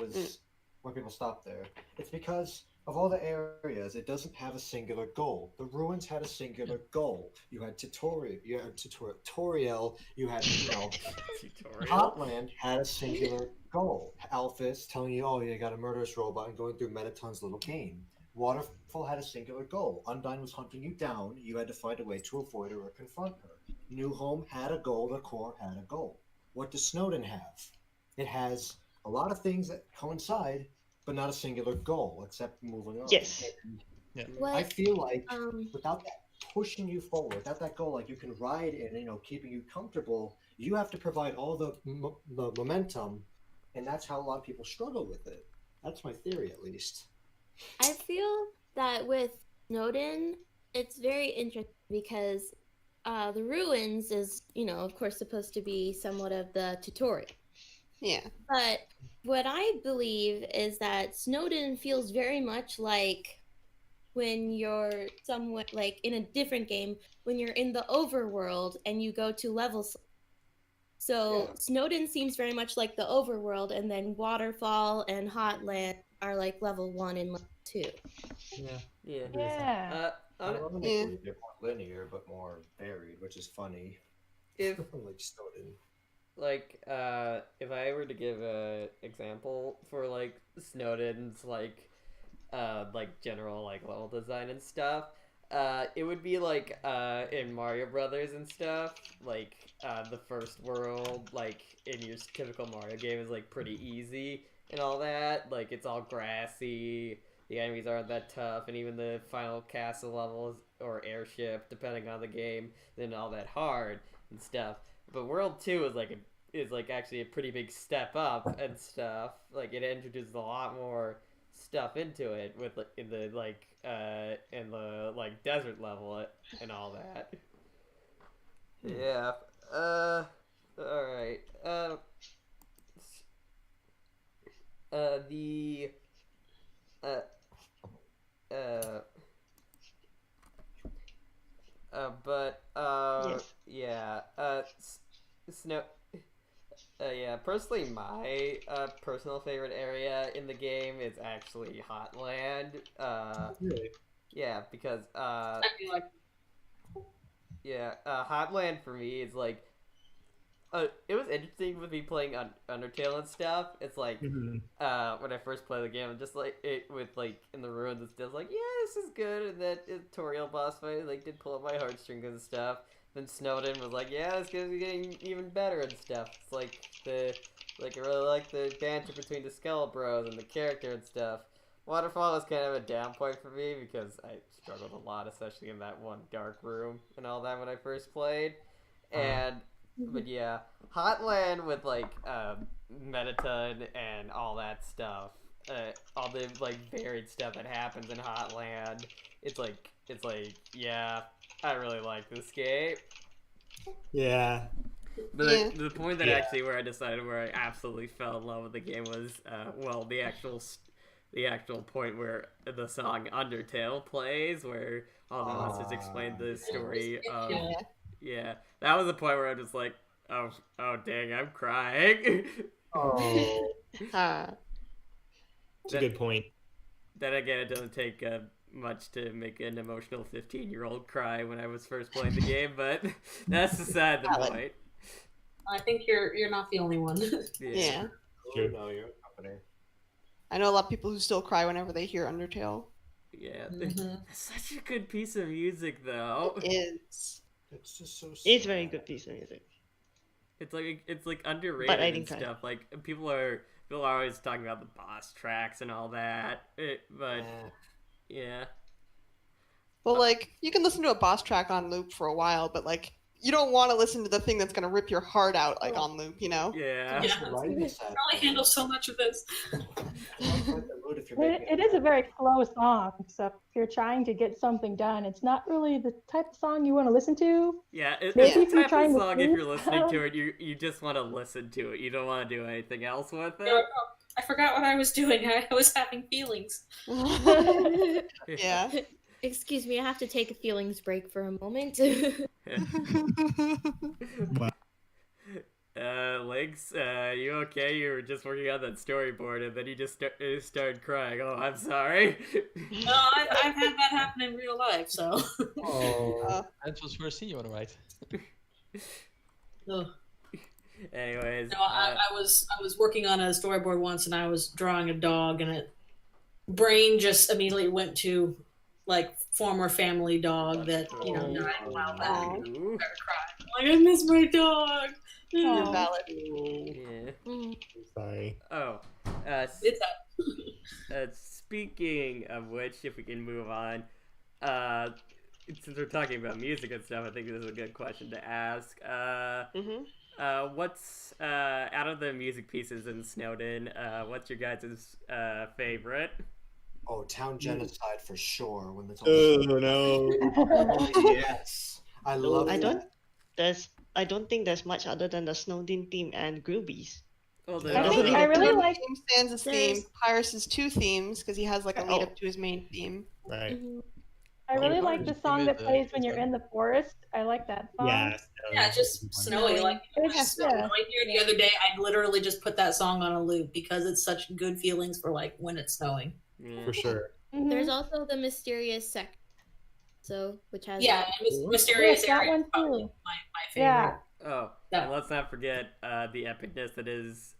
people stopped there. It's because of all the areas, it doesn't have a singular goal. The ruins had a singular goal. You had tutorial, you had Hotland had a singular goal. Alphys telling you, oh, you got a murderous robot and going through Metaton's little game. Waterfall had a singular goal. Undyne was hunting you down. You had to find a way to avoid her or confront her. New Home had a goal. The core had a goal. What does Snowdin have? It has a lot of things that coincide, but not a singular goal, except moving on. Yes. I feel like without that pushing you forward, without that goal, like you can ride in, keeping you comfortable, you have to provide all the momentum, and that's how a lot of people struggle with it. That's my theory, at least. I feel that with Snowdin, it's very interesting because the ruins is, of course, supposed to be somewhat of the tutorial. Yeah. But what I believe is that Snowdin feels very much like when you're somewhat like in a different game, when you're in the overworld and you go to levels. So Snowdin seems very much like the overworld, and then Waterfall and Hotland are like level 1 and level 2. They're more linear, but more varied, which is funny. If like Snowdin. Like, if I were to give a example for like Snowdin's like general like level design and stuff, it would be like in Mario Brothers and stuff. Like the first world, like in your typical Mario game, is like pretty easy and all that. Like it's all grassy. The enemies aren't that tough, and even the final castle levels or airship, depending on the game, isn't all that hard and stuff. But World 2 is actually a pretty big step up and stuff. Like it introduces a lot more stuff into it with in the desert level and all that. Yeah. All right. Personally, my personal favorite area in the game is actually Hotland. Really? Yeah, because Hotland for me is like, it was interesting with me playing Undertale and stuff. It's like, when I first played the game, I'm just like, it with like in the ruins and stuff, like, yeah, this is good, and that tutorial boss fight like did pull up my heartstrings and stuff. Then Snowdin was like, yeah, this game's getting even better and stuff. It's like I really like the banter between the Skele-bros and the character and stuff. Waterfall was kind of a down point for me because I struggled a lot, especially in that one dark room and all that when I first played. But yeah, Hotland with like Metaton and all that stuff, all the like varied stuff that happens in Hotland. It's like yeah, I really like this game. Yeah. But the point that actually where I decided where I absolutely fell in love with the game was the actual point where the song Undertale plays, where all the monsters explain the story of that was the point where I'm just like, oh dang, I'm crying. That's a good point. Then again, it doesn't take much to make an emotional 15-year-old cry when I was first playing the game, but that's beside the point. I think you're not the only one. Yeah. Sure. No, you're company. I know a lot of people who still cry whenever they hear Undertale. Yeah, it's such a good piece of music, though. It is. It's just so sad. It's a very good piece of music. It's like underrated But I and didn't cry. stuff. Like people are always talking about the boss tracks and all that. But yeah. Well, like, you can listen to a boss track on loop for a while, but, like, you don't want to listen to the thing that's going to rip your heart out, like, on loop, you know? Yeah. Probably handle so much of this. It is a very slow song, so if you're trying to get something done, it's not really the type of song you want to listen to. Yeah, Maybe it's if the you're type trying of to song, if sleep. you're listening to it, you just want to listen to it. You don't want to do anything else with it. No, I forgot what I was doing. I was having feelings. Yeah. Excuse me, I have to take a feelings break for a moment. Lynx, you okay? You were just working on that storyboard and then you just started crying. Oh, I'm sorry. No, I've had that happen in real life, so. Oh, that was first thing you want to write. Anyways, no, I was working on a storyboard once and I was drawing a dog and brain just immediately went to like former family dog that died a while back. I started crying. Like, I miss my dog. You're valid. Yeah. Sorry. Oh, it's up. Speaking of which, if we can move on, since we're talking about music and stuff, I think this is a good question to ask. What's out of the music pieces in Snowdin? What's your guys' favorite? Oh, Town Genocide for sure. When it's Oh no! Yes, I love. I don't think there's much other than the Snowdin theme and Groovies. Well, I really like Sans' theme, Pyrus' 2 themes, because he has like a lead up to his main theme. Right. I really like the song that plays when you're in the forest. I like that song. Yeah, just snowy. Like it was snowing here the other day. I literally just put that song on a loop because it's such good feelings for like when it's snowing. For sure. There's also the mysterious sector, which has mysterious that area. one Is probably too. my favorite. Yeah. Oh, and let's not forget the epicness that is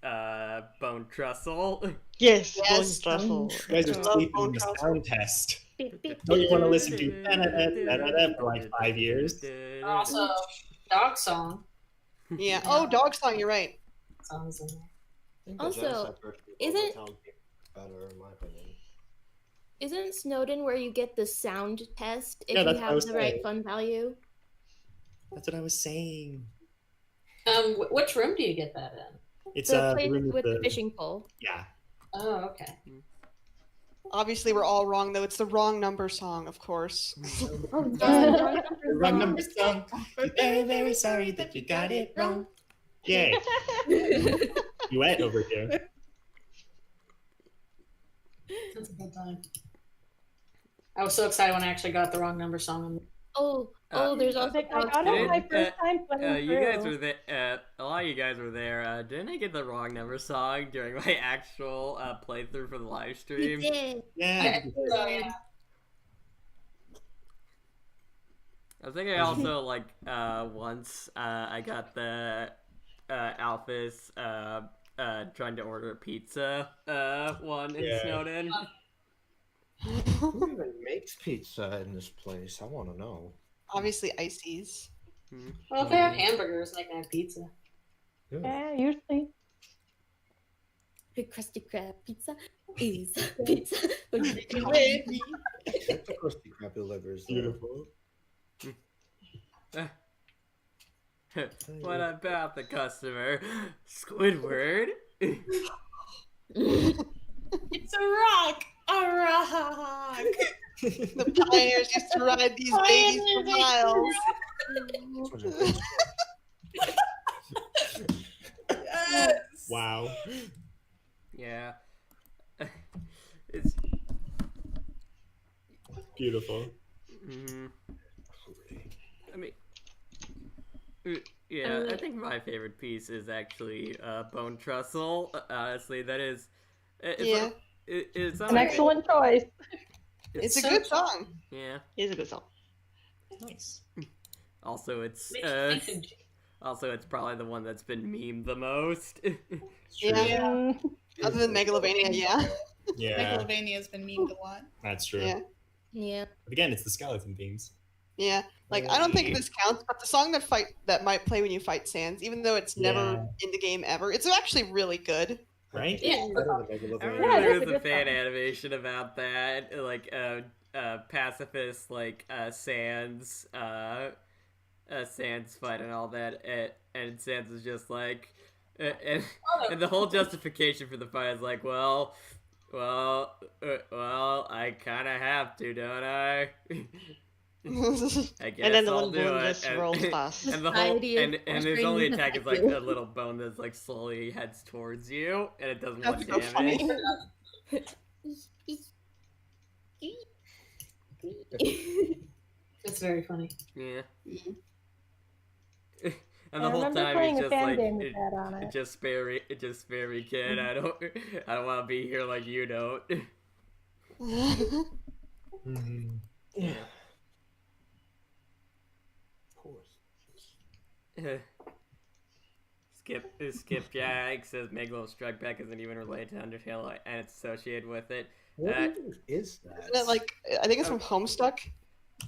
Bone Trestle. Yes, Bone Trestle. You guys are sleeping on the sound test. Don't you want to listen to da-da-da-da-da-da for like 5 years? Also, Dog Song. Yeah. Oh, Dog Song. You're right. Songs in there. Also, isn't better in my opinion? Isn't Snowdin where you get the sound test if Yeah, you that's what I have was the right saying. fun value? That's what I was saying. Which room do you get that in? It's The a place room with the fishing pole. Yeah. Oh, okay. Obviously, we're all wrong, though. It's the wrong number song, of course. Wrong number song. We're very, very sorry that you got it wrong. Yay. Duet over here. That's a good time. I was so excited when I actually got the wrong number song. There's also I got it my first time playing you guys through. were there. A lot of you guys were there. Didn't I get the wrong number song during my actual playthrough for the live stream? You did. Yeah. I think I also once I got the Alphys trying to order a pizza one in Snowdin. Who even makes pizza in this place? I want to know. Obviously, Ices. Well, if they have hamburgers, they can have pizza. Yeah, usually. Big crusty crab pizza is pizza. It's a crusty crab delivers. Beautiful. What about the customer? Squidward? It's a rock! A rock! The pioneers used to ride these babies for miles. Yes. Wow. Yeah. It's Beautiful. I mean, yeah, I think my favorite piece is actually Bone Trestle. Honestly, that is. It's an excellent choice. It's a so good song. Yeah. It's a good song. Nice. Also, it's Makes you think of- also it's probably the one that's been memed the most. Yeah. Other than Megalovania, yeah. Yeah, Megalovania has been memed a lot. that's true. Yeah. Yeah. But again, it's the skeleton themes. Yeah. Like I don't think this counts, but the song that might play when you fight Sans, even though it's never in the game ever, it's actually really good. Right? Yeah. I remember there was a fan animation about that, like pacifist, like Sans, Sans fight and all that, and Sans was just like, and the whole justification for the fight is like, well, I kind of have to, don't I? I guess And then the I'll one do bone it. just rolls past. And the whole Society is and his only frustrating attack is like you. a little bone that's like slowly heads towards you, and it does That's one so damage. funny. It's very funny. Yeah. I And the whole remember time playing he's a just fan like, game with that on it. just spare me, kid. I don't want to be here like you don't. Yeah. Of course. Skipjack says Megalo Strike Back isn't even related to Undertale and it's associated with it. What is that? Isn't it like I think it's from Homestuck?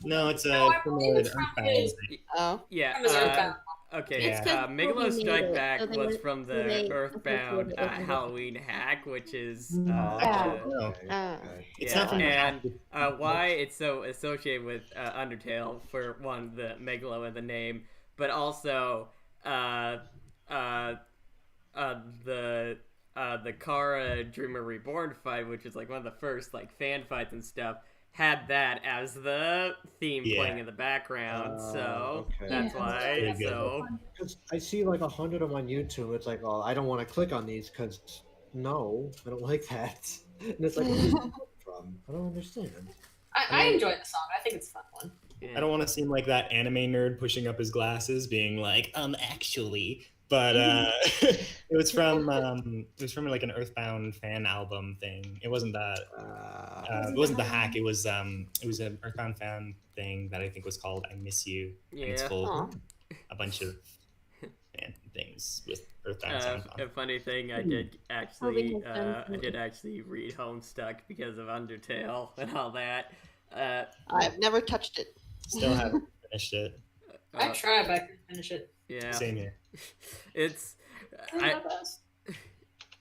No, it's No, a I believe it's from his- Oh. Yeah. It was Earthbound. Okay. It's 'cause Megalo Toby made Strike it, Back so they was were- from so the they Earthbound associated it with it. Halloween hack, which is Actually, no. It's yeah, not from and why it's so associated with Undertale, for one, the Megalo and the name, but also the Kara Dreamer Reborn fight, which is like one of the first like fan fights and stuff, had that as the theme playing in the background, so okay. that's why. Very good. So Because I see like 100 of them on YouTube. It's like, oh, I don't want to click on these because no, I don't like that. And it's like, where's this coming from? I don't understand. I enjoy the song. I think it's a fun one. I don't want to seem like that anime nerd pushing up his glasses, being like, actually. But it was from like an Earthbound fan album thing. It wasn't that. It wasn't the hack. It was an Earthbound fan thing that I think was called "I Miss You." And it's Yeah. full Aw. of a bunch of fan things with Earthbound sound on. a funny thing, I did actually read Homestuck because of Undertale and all that. I've never touched it. Still haven't finished it. I tried, but I couldn't finish it. Yeah, Same here. it's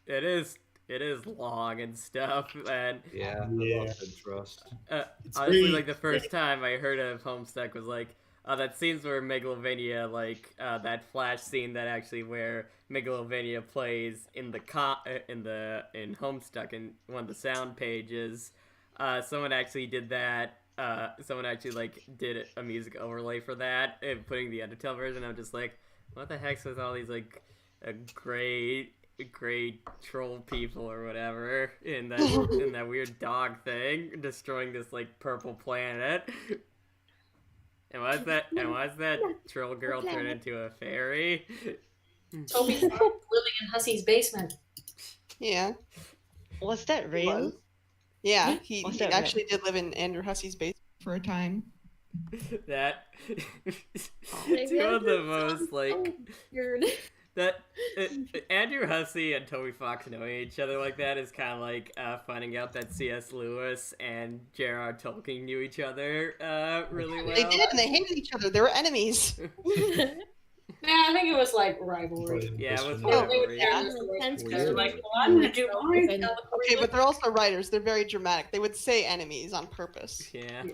it is long and stuff, and Yeah, I Yeah. lost interest. It's honestly, very- like the first time I heard of Homestuck was like, that scenes where Megalovania, like that flash scene that actually where Megalovania plays in the in Homestuck in one of the sound pages. Someone actually did that. Someone actually like did a music overlay for that and putting the Undertale version. I'm just like, what the heck's with all these like gray troll people or whatever in that weird dog thing destroying this like purple planet. And why's that troll girl turn into a fairy? Toby's living in Hussey's basement. Yeah. Was that Rain? Yeah, he Was that actually did live in Andrew Hussey's basement for a time. That Like, two of the that most sounds like so weird. that Andrew Hussey and Toby Fox knowing each other like that is kind of like finding out that C.S. Lewis and J.R.R. Tolkien knew each other really well. They did, and they hated each other. They were enemies. Yeah, I think it was like rivalry. Yeah, it was They would rivalry. tear this away. They're like, well, I'm gonna do mine. Okay, but they're also writers. They're very dramatic. They would say enemies on purpose. Yeah.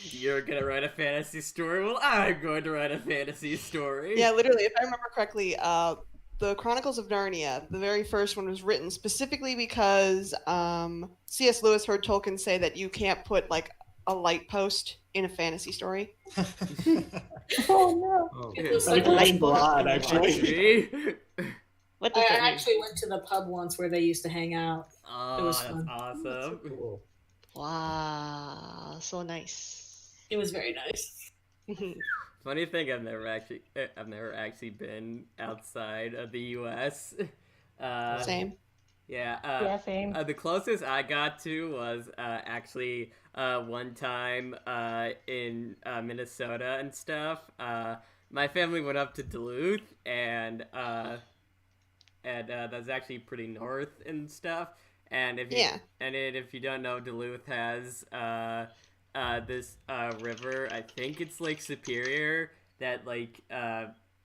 You're gonna write a fantasy story? Well, I'm going to write a fantasy story. Yeah, literally, if I remember correctly, the Chronicles of Narnia, the very first one was written specifically because C.S. Lewis heard Tolkien say that you can't put like a light post in a fantasy story. Oh no! Oh, It was Like like Rain Blood, actually. See? What does I that mean? actually went to the pub once where they used to hang out. Oh, It was that's fun. awesome. cool. Wow, so nice. It was very nice. Funny thing, I've never actually been outside of the U.S. Same. Yeah. Yeah, same. The closest I got to was actually one time in Minnesota and stuff. My family went up to Duluth, and that's actually pretty north and stuff. And if you don't know, Duluth has this river. I think it's Lake Superior that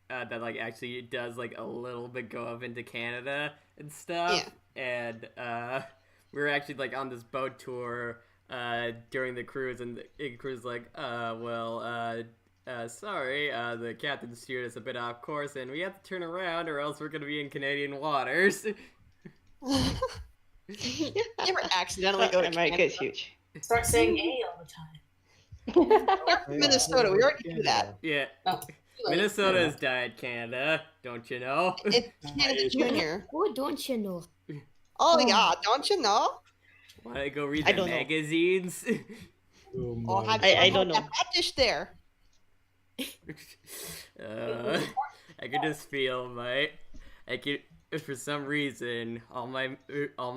actually does like a little bit go up into Canada and stuff. Yeah. And we were actually like on this boat tour during the cruise, and the cruise like, sorry, the captain steered us a bit off course, and we have to turn around, or else we're gonna be in Canadian waters. You ever accidentally go to America's huge. Start saying A all the time. Minnesota, we already do that. Yeah. Minnesota is Diet Canada, don't you know? It's Canada Junior. Oh, don't you know? Oh yeah, don't you know? Wanna go read the magazines? I don't know. That dish there. I could just feel for some reason all my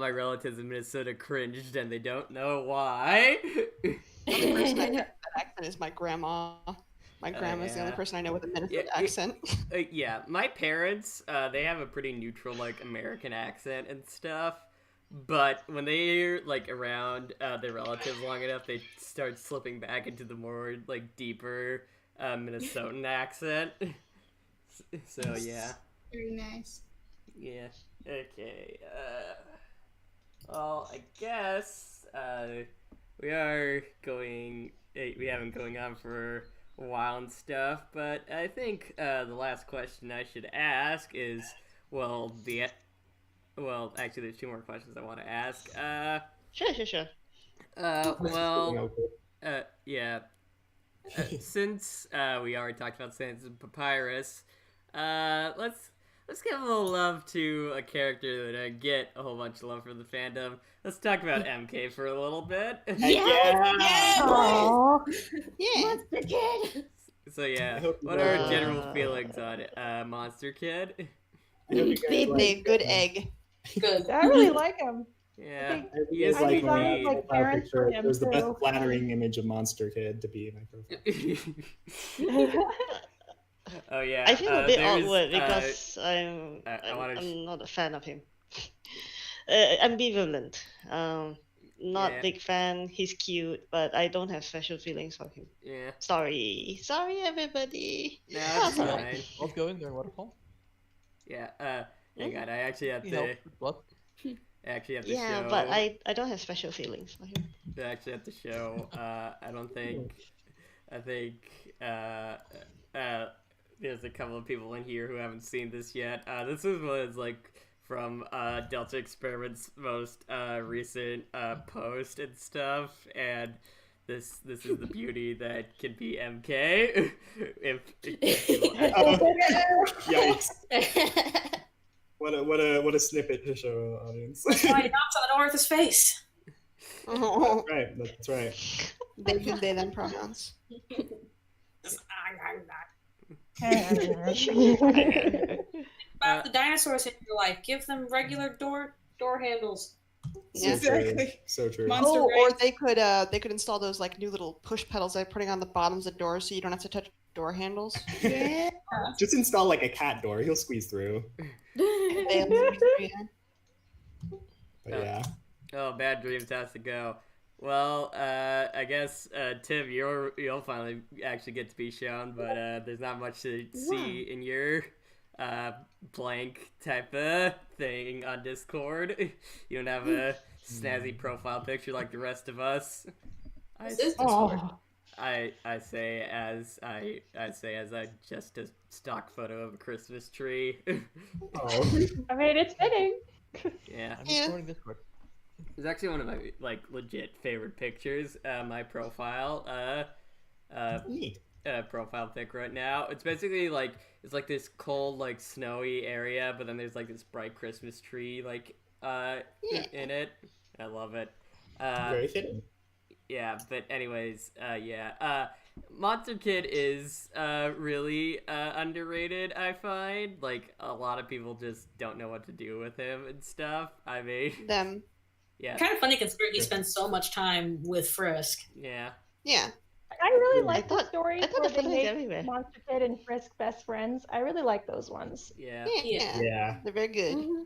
relatives in Minnesota cringed, and they don't know why. The only person I know with that accent is my grandma. My grandma's the only person I know with a Minnesota accent. Yeah, my parents, they have a pretty neutral, like, American accent and stuff. But when they're, like, around their relatives long enough, they start slipping back into the more, like, deeper Minnesotan accent. So, yeah. Very nice. Yeah. Okay. Well, I guess we haven't going on for a while and stuff, but I think the last question I should ask is, actually, there's two more questions I want to ask. Sure. Yeah. Since we already talked about Sans and Papyrus, let's give a little love to a character that I get a whole bunch of love from the fandom. Let's talk about MK for a little bit. Yeah. Monster Kid. So yeah, what are our general feelings on it? Monster Kid? Big, good egg. Good. I really like him. Yeah, he is I like designed, my like, parents for him, There's the best too. flattering image of Monster Kid to be in my profile. Oh yeah. I feel a bit awkward because I'm not a fan of him. Ambivalent. Not big fan. He's cute, but I don't have special feelings for him. Yeah. Sorry, everybody. No, it's fine. Both going during waterfall? Yeah. Hang on, I actually have to. What? I actually have to Yeah, show. but I don't have special feelings for him. I actually have to show. I think. There's a couple of people in here who haven't seen this yet. This was like from Delta Experiment's most recent post and stuff, and this is the beauty that can be MK. Yikes! What a snippet to show the audience. That's why he knocks on Ortha's face. Oh. That's right. They do they them pronouns. About the dinosaurs in your life, give them regular door handles. Yeah. Exactly. So true. Monster Or Race. they could install those like new little push pedals they're putting on the bottoms of doors so you don't have to touch door handles. Yeah. Just install like a cat door. He'll squeeze through. But yeah. Oh, Bad Dreams has to go. Well, I guess Tim, you'll finally actually get to be shown, but there's not much to see in your blank type of thing on Discord. You don't have a snazzy profile picture like the rest of us. I say as just a stock photo of a Christmas tree. I mean, it's fitting. Yeah. I'm just joining Discord. It's actually one of my like legit favorite pictures. My profile profile pic right now. It's basically like it's like this cold, like snowy area, but then there's like this bright Christmas tree like in it. I love it. Very fitting. Yeah, but anyways, yeah. Monster Kid is really underrated, I find. Like, a lot of people just don't know what to do with him and stuff. I mean... Them. Yeah. Kind of funny considering he spends so much time with Frisk. Yeah. Yeah. I really like the story I thought where the they fella is make everywhere. Monster Kid and Frisk best friends. I really like those ones. Yeah. Yeah. They're very good. Mm-hmm.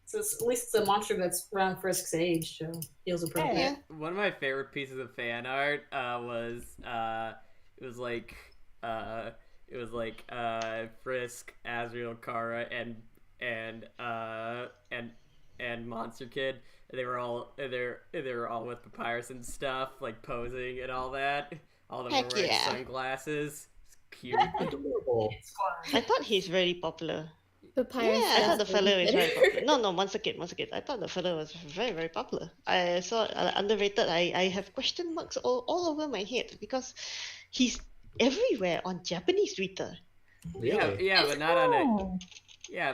So at least it's a monster that's around Frisk's age, so feels appropriate. Yeah. One of my favorite pieces of fan art was Frisk, Azrael, Kara, and Monster Kid. They were all with Papyrus and stuff, like posing and all that. All of them were wearing sunglasses. It's cute. I thought he's very popular. Papyrus. I thought the fellow is very popular. No, Monster Kid. I thought the fellow was very, very popular. I saw underrated. I have question marks all over my head because he's everywhere on Japanese Twitter. Really? Yeah, but not on a. Yeah,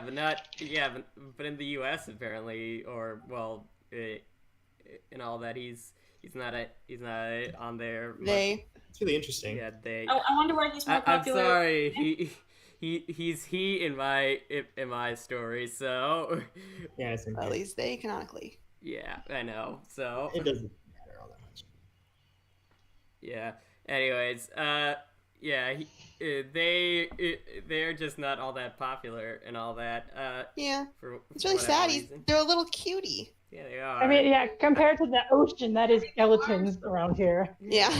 but in the U.S. apparently, or well, and all that he's not on there. They. It's really interesting. Yeah, they. Oh, I wonder why he's more popular. I'm sorry. He's in my story, so yeah, it's at least they canonically. Yeah, I know. So it doesn't matter all that much. Yeah. Anyways, yeah, they're just not all that popular and all that. Yeah, it's really sad. They're a little cutie. Yeah, they are. I mean, yeah, compared to the ocean that is skeletons around here. Yeah.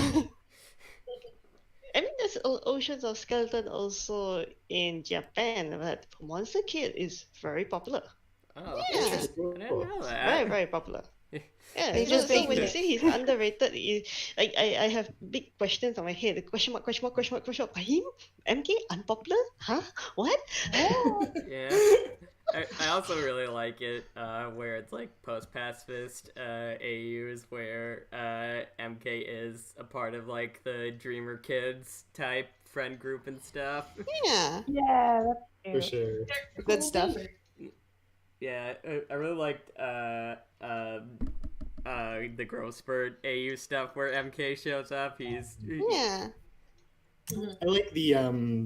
I mean, there's oceans of skeleton also in Japan, but Monster Kid is very popular. Oh, yeah. I didn't know that. Very, very popular. Yeah, They so, just so when you it. say he's underrated, I have big questions on my head. Question mark. Him? MK? Unpopular? Huh? What? Yeah. I also really like it where it's like post-pacifist AUs where MK is a part of like the Dreamer Kids type friend group and stuff. Yeah. Yeah, that's For sure. Good stuff. Yeah, I really liked the Growth Spurt AU stuff where MK shows up. Yeah. I like the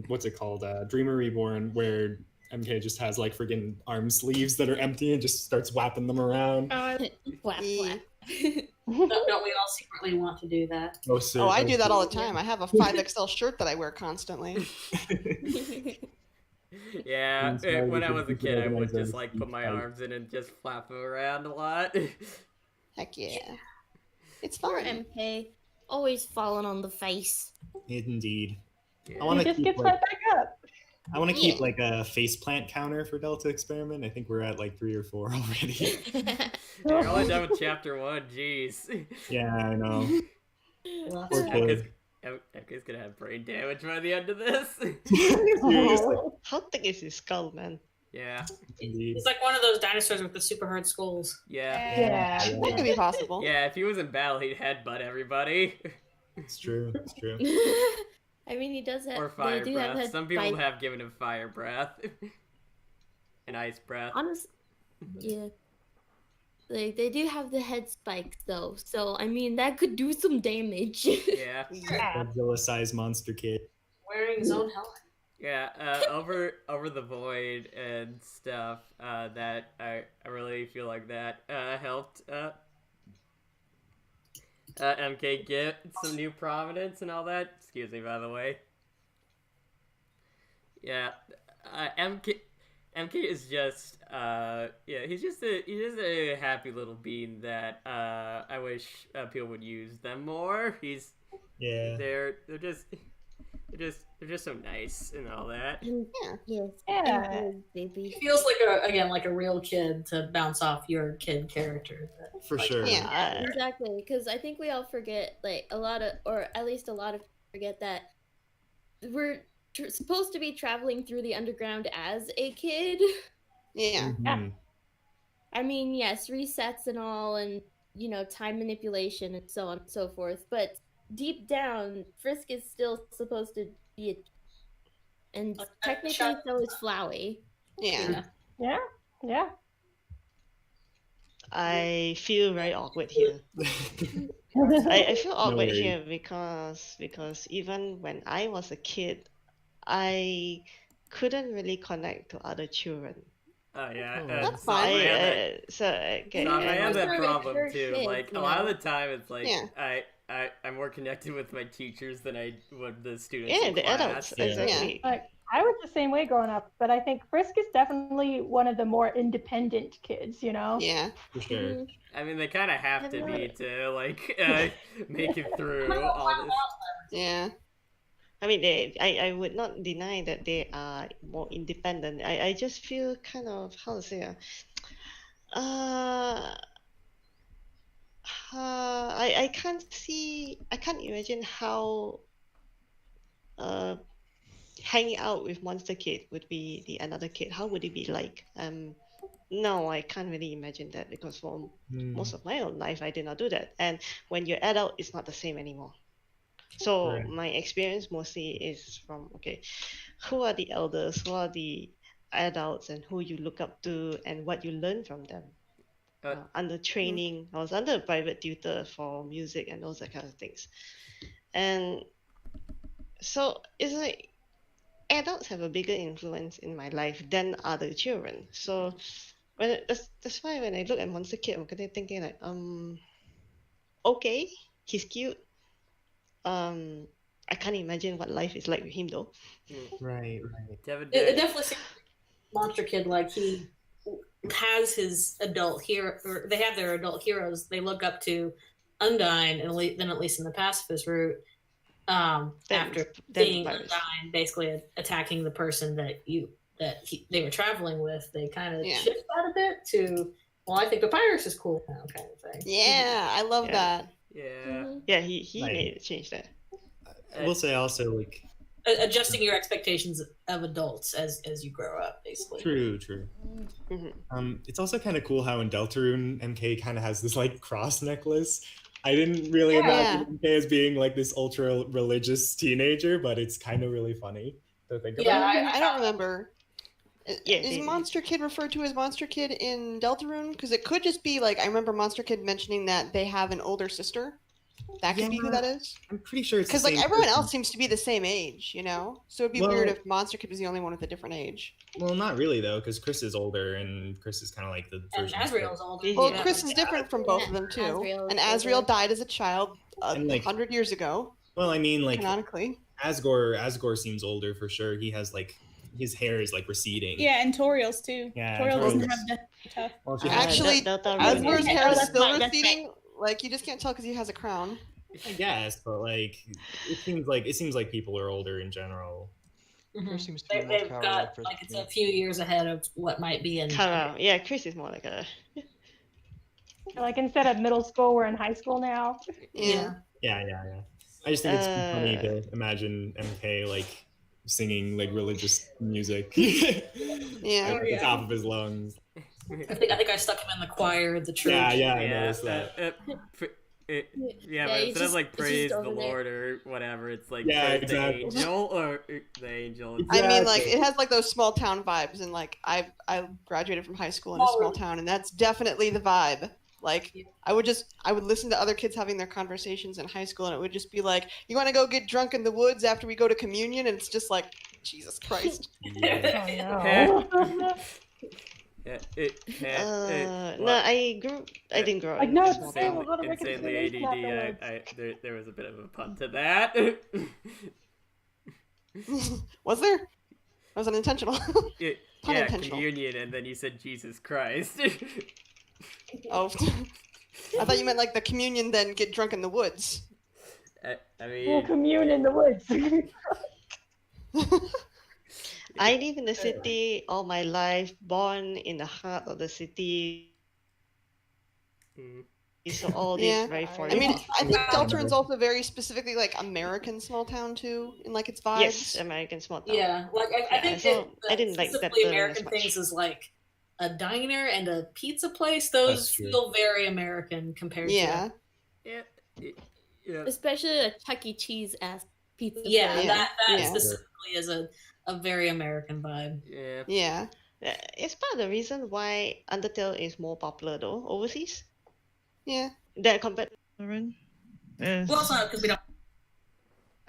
what's it called? Dreamer Reborn, where MK just has like friggin' arm sleeves that are empty and just starts whapping them around. Whap, whap. Don't we all secretly want to do that? Oh, I do that all the time. I have a 5XL shirt that I wear constantly. Yeah, when I was a kid, I would just like put my arms in and just flap them around a lot. Heck yeah. It's Poor fun. MK. Always falling on the face. Indeed. Yeah. I want He to just keep gets like, right back up. I want to keep like a faceplant counter for Delta Experiment. I think we're at like 3 or 4 already. You're only done with chapter 1, jeez. Yeah, I know. Poor kid. MK's gonna have brain damage by the end of this. Seriously. How thick is his skull, man? Yeah. Indeed. He's like one of those dinosaurs with the super hard skulls. Yeah. Yeah. That could be possible. Yeah, if he was in battle, he'd headbutt everybody. It's true. It's true. I mean, he does have. Or fire they do breath. have Some people have given him fire breath. And ice breath. Honestly, yeah. Like, they do have the head spikes, though. So, I mean, that could do some damage. Yeah. Godzilla-sized monster kid. Wearing his own helmet. Yeah, over the void and stuff, that I really feel like that helped MK get some new prominence and all that. Excuse me, by the way. Yeah, MK is just he's just a happy little bean that I wish people would use them more. They're just so nice and all that. Yeah. Yes. Yeah. Baby. He feels like a real kid to bounce off your kid character. For sure. Yeah. Exactly, because I think we all forget, like, or at least a lot of people forget that we're supposed to be traveling through the underground as a kid. Yeah. Mhm. I mean, yes, resets and all, and, you know, time manipulation and so on and so forth, but deep down, Frisk is still supposed to be a... And technically so is Flowey. Yeah. Yeah. Yeah. I feel very awkward here. I feel No awkward worries. here because even when I was a kid, I couldn't really connect to other children. Oh yeah, That's so I fine. had that. So okay, So I have and that You're problem a too. kid, Like a you lot of know. the time, it's like Yeah. I'm more connected with my teachers than I would the students yeah, in the class. adults Yeah. exactly. Like I was the same way growing up, but I think Frisk is definitely one of the more independent kids, you know? Yeah. For sure. Mhm. I mean, they kind of have to be to like make it through all this. Yeah. I mean, I would not deny that they are more independent. I just feel kind of, how to say, I can't imagine how hanging out with Monster Kid would be the another kid. How would it be like? No, I can't really imagine that because for most of my own life, I did not do that. And when you're adult, it's not the same anymore. So Right. my experience mostly is from, okay, who are the elders, who are the adults, and who you look up to, and what you learn from them. Under training, I was under a private tutor for music and those that kind of things. And so it's like adults have a bigger influence in my life than other children. So that's why when I look at Monster Kid, I'm kind of thinking like, okay, he's cute. I can't imagine what life is like with him though. Right. It definitely seems Monster Kid like he has his adult hero, or they have their adult heroes they look up to, Undyne, and then at least in the pacifist route, after seeing Undyne basically attacking the person that they were traveling with, they kind of shift that a bit to, well, I think Papyrus is cool now, kind of thing. Yeah, I love that. Yeah. Yeah, he made it change that. I will say also, like, adjusting your expectations of adults as you grow up, basically. True. It's also kind of cool how in Deltarune, MK kind of has this like cross necklace. I didn't really imagine MK as being like this ultra religious teenager, but it's kind of really funny to think about. Yeah, I don't remember. Is Monster Kid referred to as Monster Kid in Deltarune? Because it could just be like, I remember Monster Kid mentioning that they have an older sister. That could be who that is. I'm pretty sure it's because the like same everyone person. else seems to be the same age, you know. So it'd be Well- weird if Monster Kid was the only one with a different age. Well, not really though, because Chris is older, and Chris is kind of like the And version. Azrael's older. Well, Yeah. Chris is different from both of them too. Azrael's And Azrael older. died as a child And, like- 100 years ago, Well, I mean, like canonically. Asgore seems older for sure. He has like his hair is like receding. Yeah, and Toriel's too. Yeah, Toriel doesn't Toriel's- have that tough. Well, she Actually, Deltarune Asgore's is- hair is that's still right, that's receding. Like you just can't tell because he has a crown. I guess, but like it seems like people are older in general. Chris seems to be more They've Kara got than like Chris. it's a few years ahead of what might be in. Kara. Yeah, Chris is more like a. Like instead of middle school, we're in high school now. Yeah. Yeah. I just think it's funny to imagine MK like singing like religious music Yeah. at the top of his lungs. I think I stuck him in the choir of the church. Yeah, I noticed that. Yeah, Yeah, but he's instead just- of like it's praise just the over there. Lord or whatever, it's like Yeah, praise exactly. the angel or the angel. I mean, like Exactly. it has like those small town vibes, and like I graduated from high school in a small town, and that's definitely the vibe. Like I would listen to other kids having their conversations in high school, and it would just be like, "You want to go get drunk in the woods after we go to communion?" And it's just like, Jesus Christ. Oh, no. No, I didn't grow up. Like, in no, a it's small the same, town. we'll go to Insanely reconciliation ADD. afterwards. There was a bit of a pun to that. Was there? That was unintentional. Pun Yeah, intentional. communion, and then you said Jesus Christ. Oh, I thought you meant like the communion, then get drunk in the woods. I We'll mean, commune in the woods. I live in the city all my life, born in the heart of the city. So all this Yeah. very foreign. I mean, to me. I think Deltarune's also very specifically like American small town too, in like its vibes. Yes, American small town. Yeah, like I Yeah, think so that I didn't like that specifically term as American much. things is like a diner and a pizza place. That's Those true. feel very American compared Yeah. yeah. Especially a Chuck E. Cheese ass pizza. to yeah, place. that Yeah. specifically is a very American vibe. Yeah. Yeah. It's part of the reason why Undertale is more popular though overseas Yeah. than compared to Valorant. Well, it's not because we don't.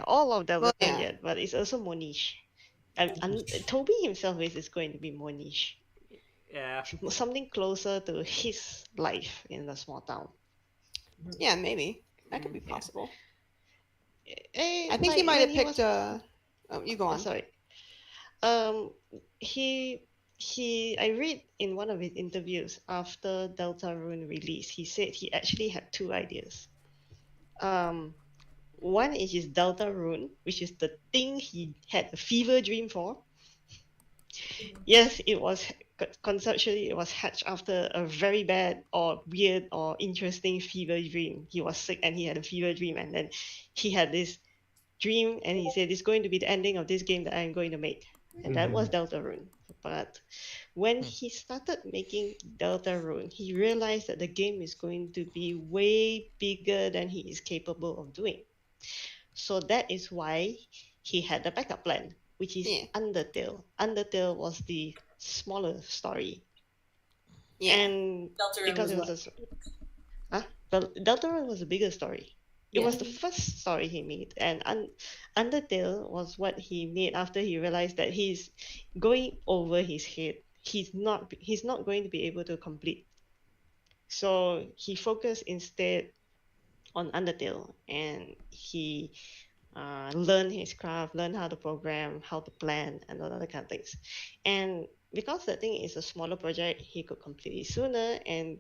All of them Well, not yeah. yet, but it's also more niche. And Toby himself is going to be more niche. Yeah. Something closer to his life in the small town. Yeah, maybe that could be possible. I I think he might have picked. Oh, you go on. Sorry. I read in one of his interviews after Deltarune release, he said he actually had two ideas. One is his Deltarune, which is the thing he had a fever dream for. Yes, it was conceptually it was hatched after a very bad or weird or interesting fever dream. He was sick and he had a fever dream, and then he had this dream and he said it's going to be the ending of this game that I'm going to make, and that was Deltarune. But when he started making Deltarune, he realized that the game is going to be way bigger than he is capable of doing. So that is why he had the backup plan, which is Undertale. Undertale was the smaller story. Yeah. And Deltarune because it was was Deltarune was a bigger story. It was the first story he made, and Undertale was what he made after he realized that he's going over his head. He's not going to be able to complete. So he focused instead on Undertale, and he learned his craft, learned how to program, how to plan, and all other kind of things. And because that thing is a smaller project, he could complete it sooner, and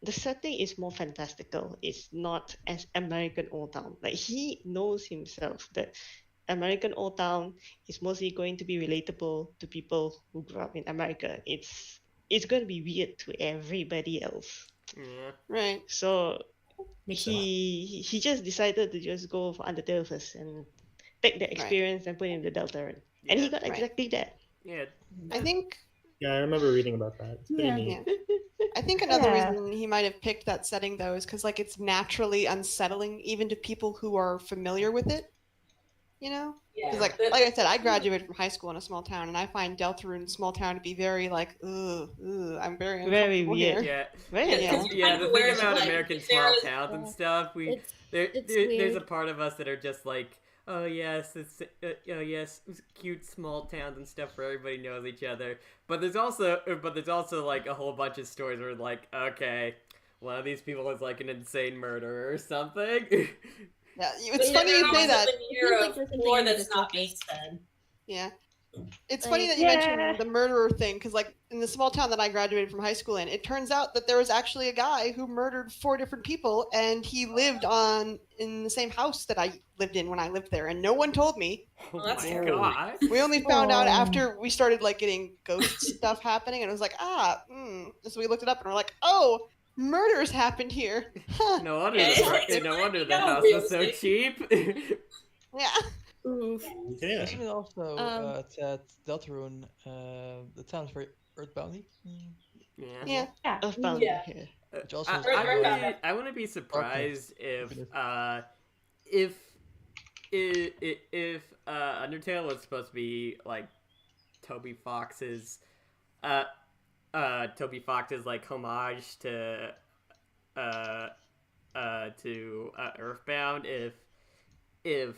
the setting is more fantastical. It's not as American Old Town. Like, he knows himself that American Old Town is mostly going to be relatable to people who grew up in America. It's going to be weird to everybody else. Yeah. Right. So he just decided to just go for Undertale first and take the experience and put in the Deltarune. And he got exactly that. Yeah. I think. Yeah, I remember reading about that. It's pretty neat. Yeah. I think another reason he might have picked that setting though is because like it's naturally unsettling even to people who are familiar with it. You know, because like I said, I graduated from high school in a small town, and I find Deltarune small town to be very like, I'm very uncomfortable weird. here. Yeah, the thing about like, American small towns and stuff, there's weird. a part of us that are just like, oh yes, it's cute small towns and stuff where everybody knows each other. But there's also like a whole bunch of stories where like, okay, one of these people is like an insane murderer or something. Yeah, it's funny you say that. Lore that's not based then. Yeah. It's funny that you mentioned the murderer thing, because like in the small town that I graduated from high school in, it turns out that there was actually a guy who murdered 4 different people, and he lived in the same house that I lived in when I lived there, and no one told me. Oh my god. We only found out after we started like getting ghost stuff happening, and it was like, so we looked it up and we're like, oh, murders happened here. Huh. No wonder the house was so cheap. Yeah. Yeah. Isn't it also that Deltarune, the town is very earthboundy? Yeah. Earthbound. Yeah. Which also I wouldn't be surprised if Undertale was supposed to be like Toby Fox's like homage to Earthbound if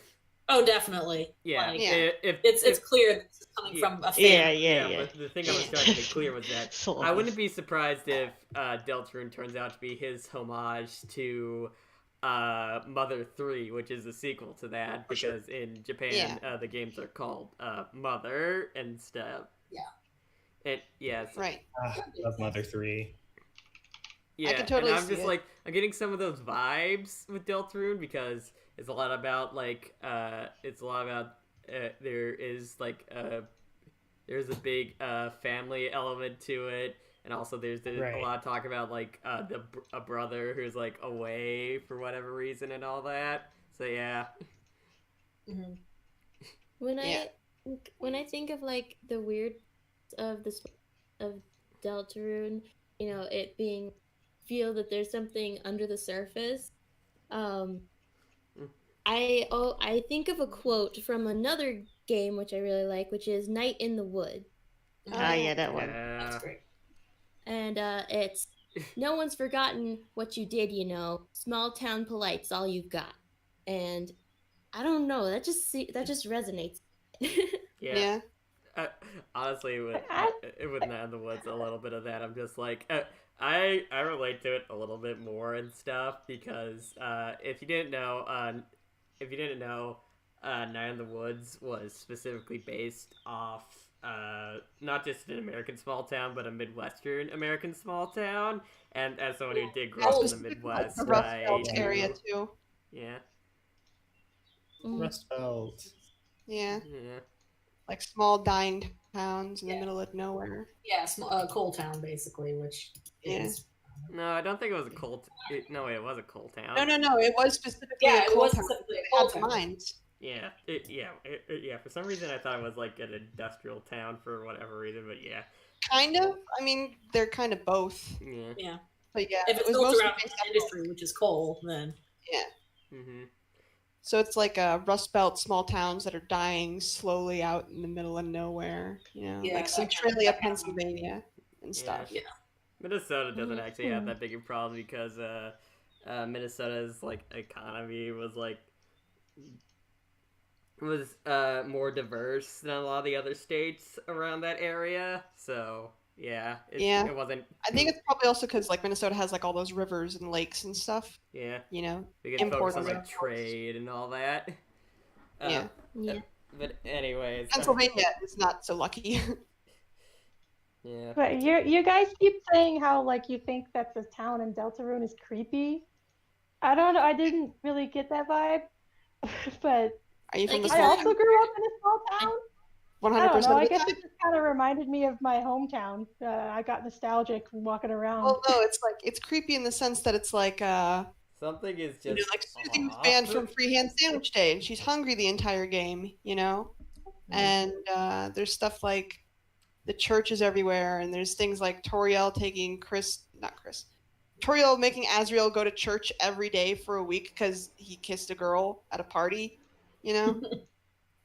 Oh, definitely. Yeah. Like, If it's clear that this is coming from a fan. Yeah. But the thing I was trying to make clear was that I wouldn't be surprised if Deltarune turns out to be his homage to Mother 3, which is a sequel to that, because in Japan the games are called Mother and stuff. Yeah. And yes. Right. Love Mother 3. Yeah, I can totally and I'm see just it. like, I'm getting some of those vibes with Deltarune because it's a lot about like there is like there's a big family element to it, and also there's a lot of talk about like a brother who's like away for whatever reason and all that. So yeah. Mm-hmm. When I think of like the weird of Deltarune, you know, it being feel that there's something under the surface. I think of a quote from another game which I really like, which is Night in the Wood. Yeah, that one. That's great. And no one's forgotten what you did, you know. Small town polite's all you've got. And I don't know, that just resonates. Yeah. Honestly, with Night in the Woods, a little bit of that, I'm just like, I relate to it a little bit more and stuff because if you didn't know, Night in the Woods was specifically based off not just an American small town, but a Midwestern American small town. And as someone who did grow up in the Midwest, the Rust Belt area too. Yeah. Rust Belt. Yeah. Yeah. Like small dying towns in the middle of nowhere. Yeah, coal town basically, which is. No, I don't think it was a coal. No, it was a coal town. No. It was specifically a coal town. It had mines. Yeah, for some reason, I thought it was like an industrial town for whatever reason, but yeah. Kind of. I mean, they're kind of both. Yeah. But yeah, if it's built around industry, which is coal, then yeah. So it's like Rust Belt small towns that are dying slowly out in the middle of nowhere. You know, like Centralia, Pennsylvania, and stuff. Yeah. Minnesota doesn't actually have that big a problem because Minnesota's like economy was more diverse than a lot of the other states around that area. So yeah, it wasn't. I think it's probably also because like Minnesota has like all those rivers and lakes and stuff. Yeah, you know, they can focus on like trade and all that. But anyways, Pennsylvania is not so lucky. Yeah. But you guys keep saying how like you think that the town in Deltarune is creepy. I don't know. I didn't really get that vibe. But are you from I also grew up in a small town. 100%. I guess it just kind of reminded me of my hometown. I got nostalgic walking around. Well, no, it's like it's creepy in the sense that it's like something is just you know, like Susie was banned from Freehand Sandwich Day, and she's hungry the entire game. You know, and there's stuff like the church is everywhere, and there's things like Toriel Toriel making Azriel go to church every day for a week because he kissed a girl at a party. You know,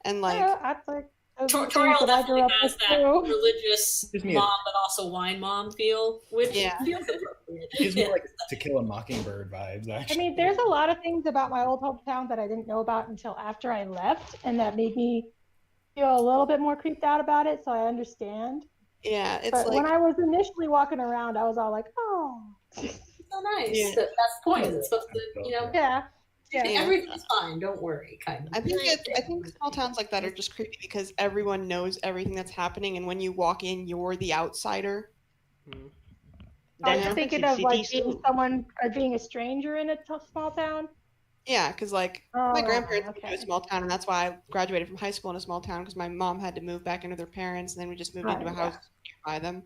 and like that's like. Toriel definitely has that religious mom, but also wine mom feel, which feels appropriate. Gives me like To Kill a Mockingbird vibes, actually. I mean, there's a lot of things about my old hometown that I didn't know about until after I left, and that made me feel a little bit more creeped out about it, so I understand. Yeah, it's but like... when I was initially walking around, I was all like, oh. So nice. Yeah. That's the point. It's supposed to, you know... Yeah. Everything's fine. Don't worry, kind of. I think small towns like that are just creepy because everyone knows everything that's happening, and when you walk in, you're the outsider. I was thinking of like being someone or being a stranger in a small town. Yeah, because like my grandparents moved to a small town, and that's why I graduated from high school in a small town because my mom had to move back into their parents, and then we just moved into a house nearby them.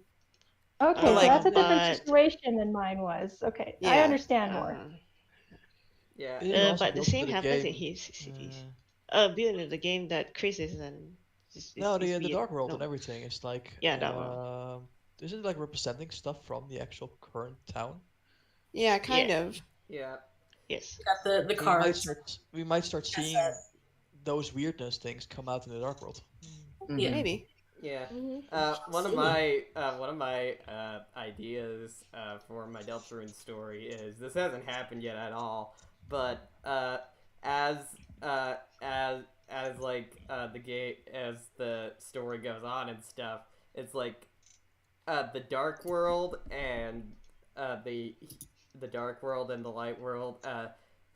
Okay, so that's a different situation than mine was. Okay, I understand more. Yeah, but the same happens in his cities. Building of the game that Chris is in. The Dark World and everything is like Dark World. Isn't it like representing stuff from the actual current town? Yeah, kind of. Yeah. Yes. Got the cards. We might start seeing those weirdness things come out in the Dark World. Yeah, maybe. Yeah. One of my ideas for my Deltarune story is this hasn't happened yet at all. But as the story goes on and stuff, it's like the Dark World and the Dark World and the Light World,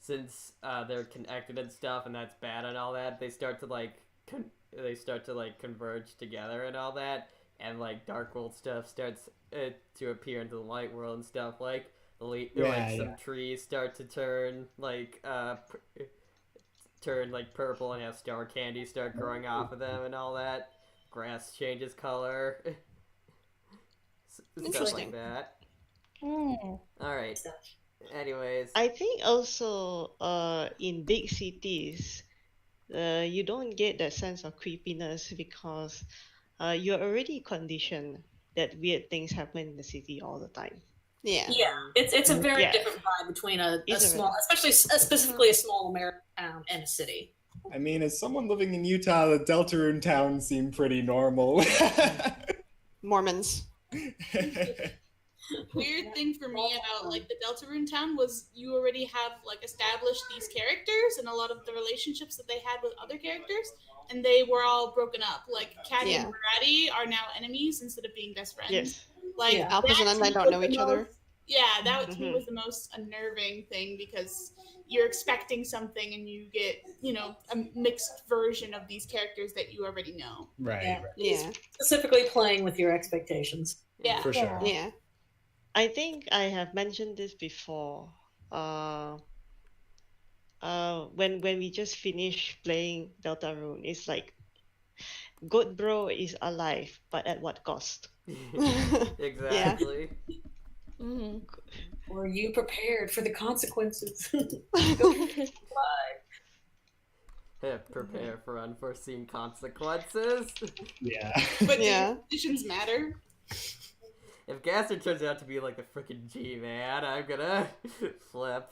since they're connected and stuff, and that's bad and all that, they start to converge together and all that, and like Dark World stuff starts to appear into the Light World and stuff like. Some trees start to turn purple and have star candy start growing off of them and all that. Grass changes color. Stuff like that. Alright. Anyways. I think also in big cities, you don't get that sense of creepiness because you're already conditioned that weird things happen in the city all the time. Yeah, it's a very different vibe between a small, specifically a small American town and a city. I mean, as someone living in Utah, the Deltarune towns seem pretty normal. Mormons. weird thing for me about like the Deltarune town was you already have like established these characters and a lot of the relationships that they had with other characters, and they were all broken up. Like Caddy and Brady are now enemies instead of being best friends. Yes. Like Alphys and Undyne don't know each other. Yeah, that to me was the most unnerving thing because you're expecting something and you get, you know, a mixed version of these characters that you already know. Right. Yeah. Specifically playing with your expectations. Yeah. For sure. Yeah. I think I have mentioned this before. When we just finished playing Deltarune, it's like Goat Bro is alive, but at what cost? Exactly. Mm-hmm. Were you prepared for the consequences? Prepare for unforeseen consequences. Yeah. But decisions matter. If Gaster turns out to be like the freaking G-Man, I'm gonna flip.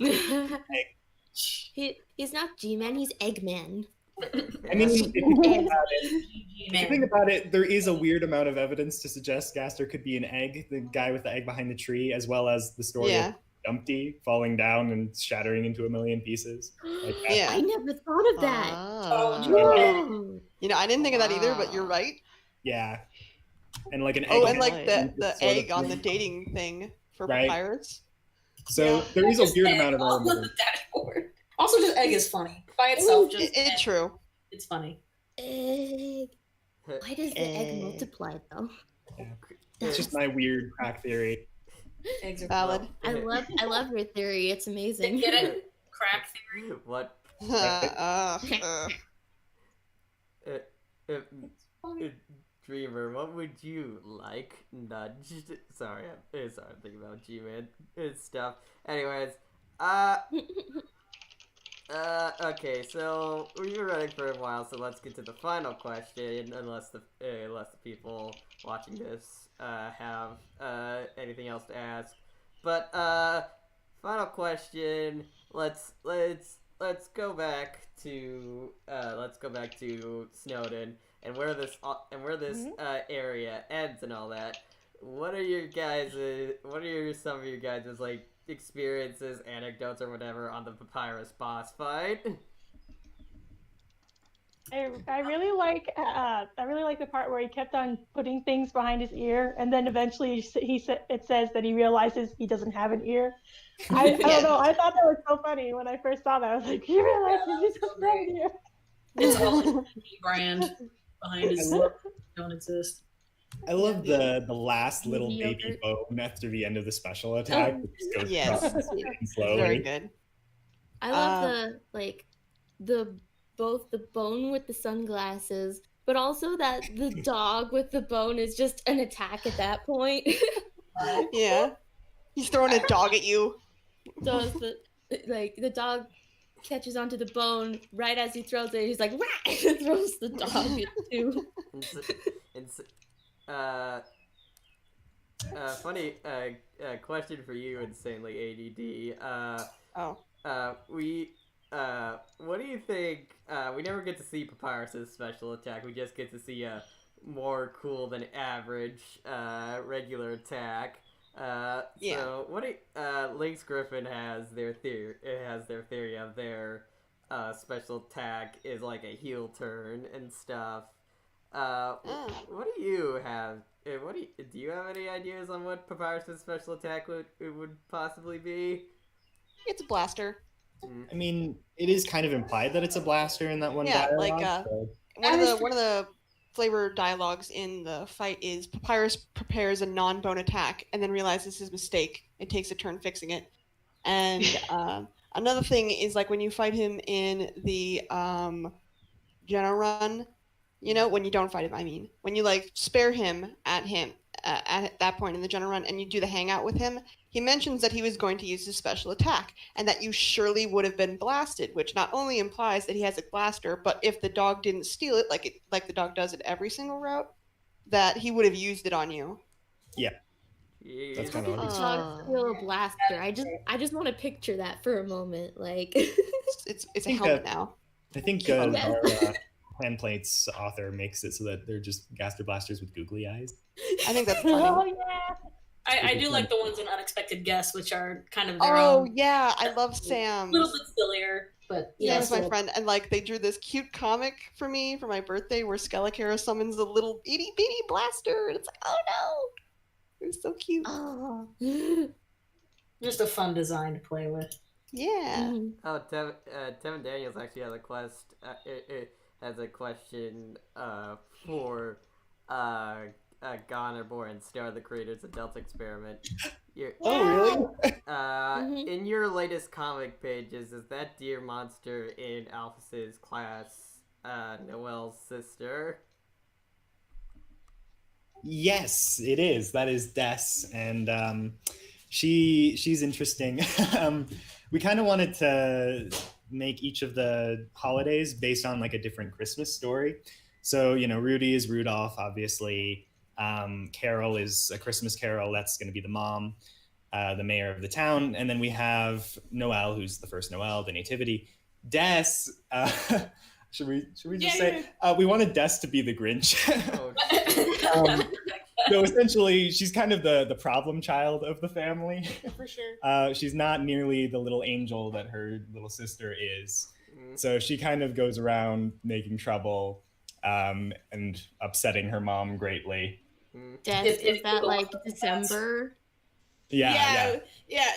He's not G-Man, he's Eggman. I mean, if you think about it, there is a weird amount of evidence to suggest Gaster could be an egg, the guy with the egg behind the tree, as well as the story of Dumpty falling down and shattering into a million pieces. Like that. I never thought of that. You know, I didn't think of that either, but you're right. Yeah. And like an egg. Oh, and like the egg on the dating thing for Papyrus. So there is a weird amount of on the dashboard. Also, just egg is funny by itself. Just it's true. It's funny. Egg. Why does the egg multiply though? Yeah. It's just my weird crack theory. Eggs are valid. I love your theory. It's amazing. Get it? Crack theory. What? Dreamer, what would you like nudged? Sorry, I'm thinking about G-Man stuff. Anyways, okay, so we've been running for a while, so let's get to the final question, unless the people watching this have anything else to ask. But final question. Let's go back to Snowdin and where this area ends and all that. What are some of your guys' like experiences, anecdotes, or whatever on the Papyrus boss fight? I really like the part where he kept on putting things behind his ear, and then eventually it says that he realizes he doesn't have an ear. I don't know. I thought that was so funny when I first saw that. I was like, you realize he doesn't have an ear. It's all brand behind his ear. Don't exist. I love the last little baby bone after the end of the special attack. It just goes slowly. Very good. I love both the bone with the sunglasses, but also that the dog with the bone is just an attack at that point. Yeah. He's throwing a dog at you. So the dog catches onto the bone right as he throws it. He's like, wah! And throws the dog too. Funny question for you, InsanelyADD. What do you think? We never get to see Papyrus's special attack. We just get to see a more cool than average regular attack. So what do Lynxgrifin has their theory of their special attack is like a heel turn and stuff. What do you have? Do you have any ideas on what Papyrus's special attack would possibly be? It's a blaster. I mean, it is kind of implied that it's a blaster in that one dialogue. Like one of the flavor dialogues in the fight is Papyrus prepares a non-bone attack and then realizes his mistake and takes a turn fixing it. And another thing is like when you fight him in the General Run, you know, when you don't fight him, I mean, when you like spare him at that point in the General Run and you do the hangout with him, he mentions that he was going to use his special attack and that you surely would have been blasted, which not only implies that he has a blaster, but if the dog didn't steal it, like the dog does at every single route, that he would have used it on you. Yeah. That's kind of the dog steal a blaster. I just want to picture that for a moment. Like it's a helmet now. I think our Handplates author makes it so that they're just Gaster blasters with googly eyes. I think that's funny. Oh yeah. I do like the ones in Unexpected Guests, which are kind of their Oh own. yeah, I love A Sam's. little bit sillier, but yeah. Sam's my friend, and like they drew this cute comic for me for my birthday where Skele-bros summons a little itty bitty blaster, and it's like, oh no, it's so cute. Oh. Just a fun design to play with. Yeah. Oh, Tevin Daniels actually has a question for Gonerboy and Star, the creators of Delta Experiment. Oh, really? In your latest comic pages, is that deer monster in Alphys's class Noelle's sister? Yes, it is. That is Des, and she's interesting. We kind of wanted to make each of the holidays based on like a different Christmas story. So, you know, Rudy is Rudolph, obviously. Carol is a Christmas Carol. That's going to be the mom, the mayor of the town. And then we have Noel, who's the first Noel, the nativity. Des, should we just say, we wanted Des to be the Grinch. So essentially, she's kind of the problem child of the family. For sure. She's not nearly the little angel that her little sister is. So she kind of goes around making trouble and upsetting her mom greatly. Is that like December? Yeah.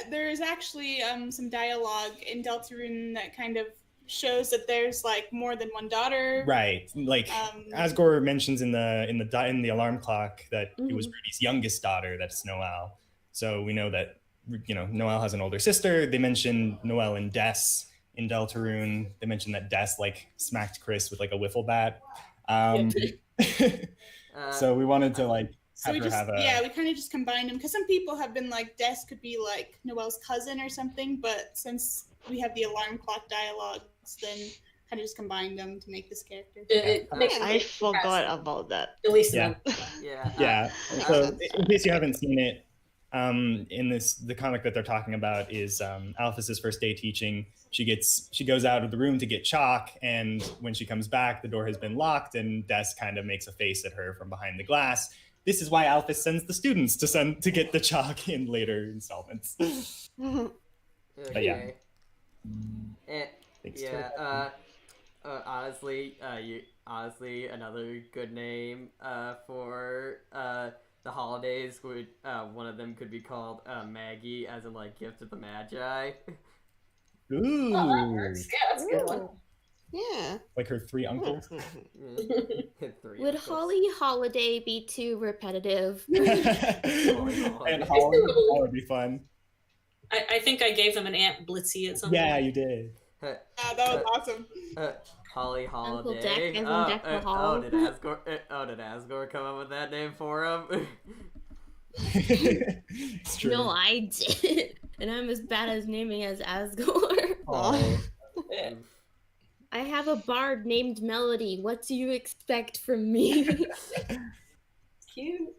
There is actually some dialogue in Deltarune that kind of shows that there's like more than one daughter. Right. Like Asgore mentions in the alarm clock that it was Rudy's youngest daughter, that's Noelle. So we know that, you know, Noelle has an older sister. They mention Noelle and Des in Deltarune. They mentioned that Des like smacked Chris with like a wiffle bat. So we wanted to like have her have a... we kind of just combined them because some people have been like Des could be like Noelle's cousin or something, but since we have the alarm clock dialogues, then kind of just combined them to make this character. I forgot about that. At least So in case you haven't seen it, in the comic that they're talking about is Alphys's first day teaching. She goes out of the room to get chalk, and when she comes back, the door has been locked, and Des kind of makes a face at her from behind the glass. This is why Alphys sends the students to get the chalk in later installments. But yeah. Honestly, another good name for the holidays would one of them could be called Maggie, as in like Gift of the Magi. Ooh. That's a good one. Yeah. Like her three uncles. Would Holly Holiday be too repetitive? And Holly, that would be fun. I think I gave them an Aunt Blitzy at some point. Yeah, you did. That was awesome. Holly Holiday. Uncle Deck as in Deck the Hall. Did Asgore come up with that name for him? It's true. No, I did. And I'm as bad as naming as Asgore. Oh. I have a bard named Melody. What do you expect from me? Cute.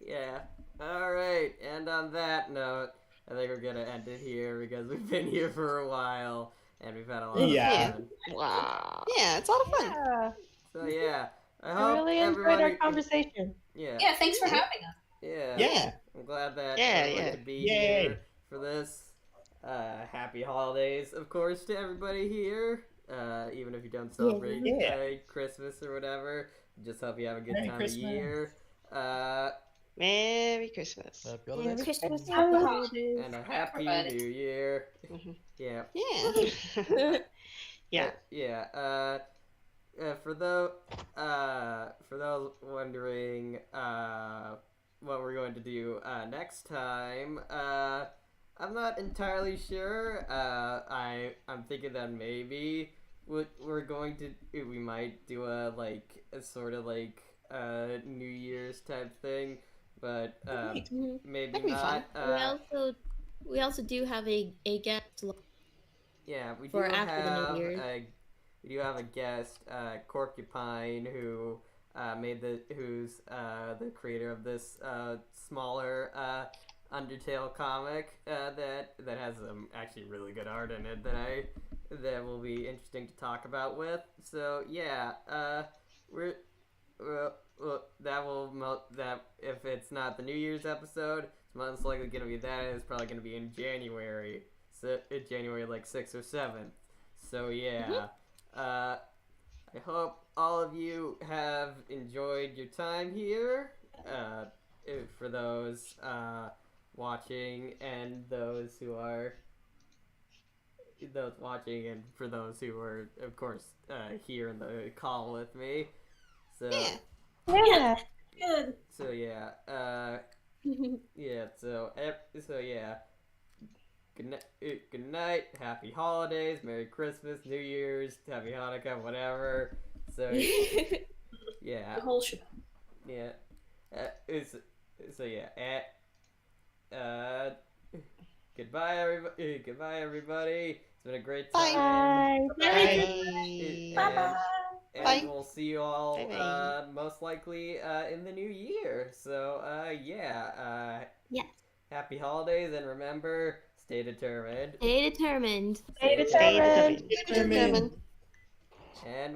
Yeah. All right. And on that note, I think we're gonna end it here because we've been here for a while and we've had a lot of fun. Wow. Yeah, it's a lot of fun. Yeah. So yeah, I I hope really enjoyed our conversation. Yeah. Yeah, thanks for having us. Yeah. I'm glad that everyone could be here for this. Happy holidays, of course, to everybody here. Even if you don't celebrate Christmas or whatever, just hope you have a good time of year. Merry Christmas. Merry Christmas, Happy holidays. And a happy New Year. Yeah. Yeah. For those wondering what we're going to do next time, I'm not entirely sure. I'm thinking that maybe we're going to we might do a sort of New Year's type thing, but maybe not. We also do have a guest. Yeah, we do for after the New Year's. We do have a guest, Corcupine, who's the creator of this smaller Undertale comic that has some actually really good art in it that will be interesting to talk about with. So yeah, that if it's not the New Year's episode, most likely gonna be that, and it's probably gonna be in January. So January like 6th or 7th. So yeah. I hope all of you have enjoyed your time here. For those watching and those who are and for those who are, of course, here in the call with me. So Yeah. Good. so yeah, so yeah. Good night, happy holidays, Merry Christmas, New Year's, Happy Hanukkah, whatever. So yeah, The whole show. yeah. Goodbye, everybody. Goodbye, everybody. It's been a great time. Bye. Bye. And Bye. we'll see you all Bye-bye. most likely in the new year. So Yeah. happy holidays, and remember, stay determined. Stay determined. Stay Stay determined. determined. Determined. And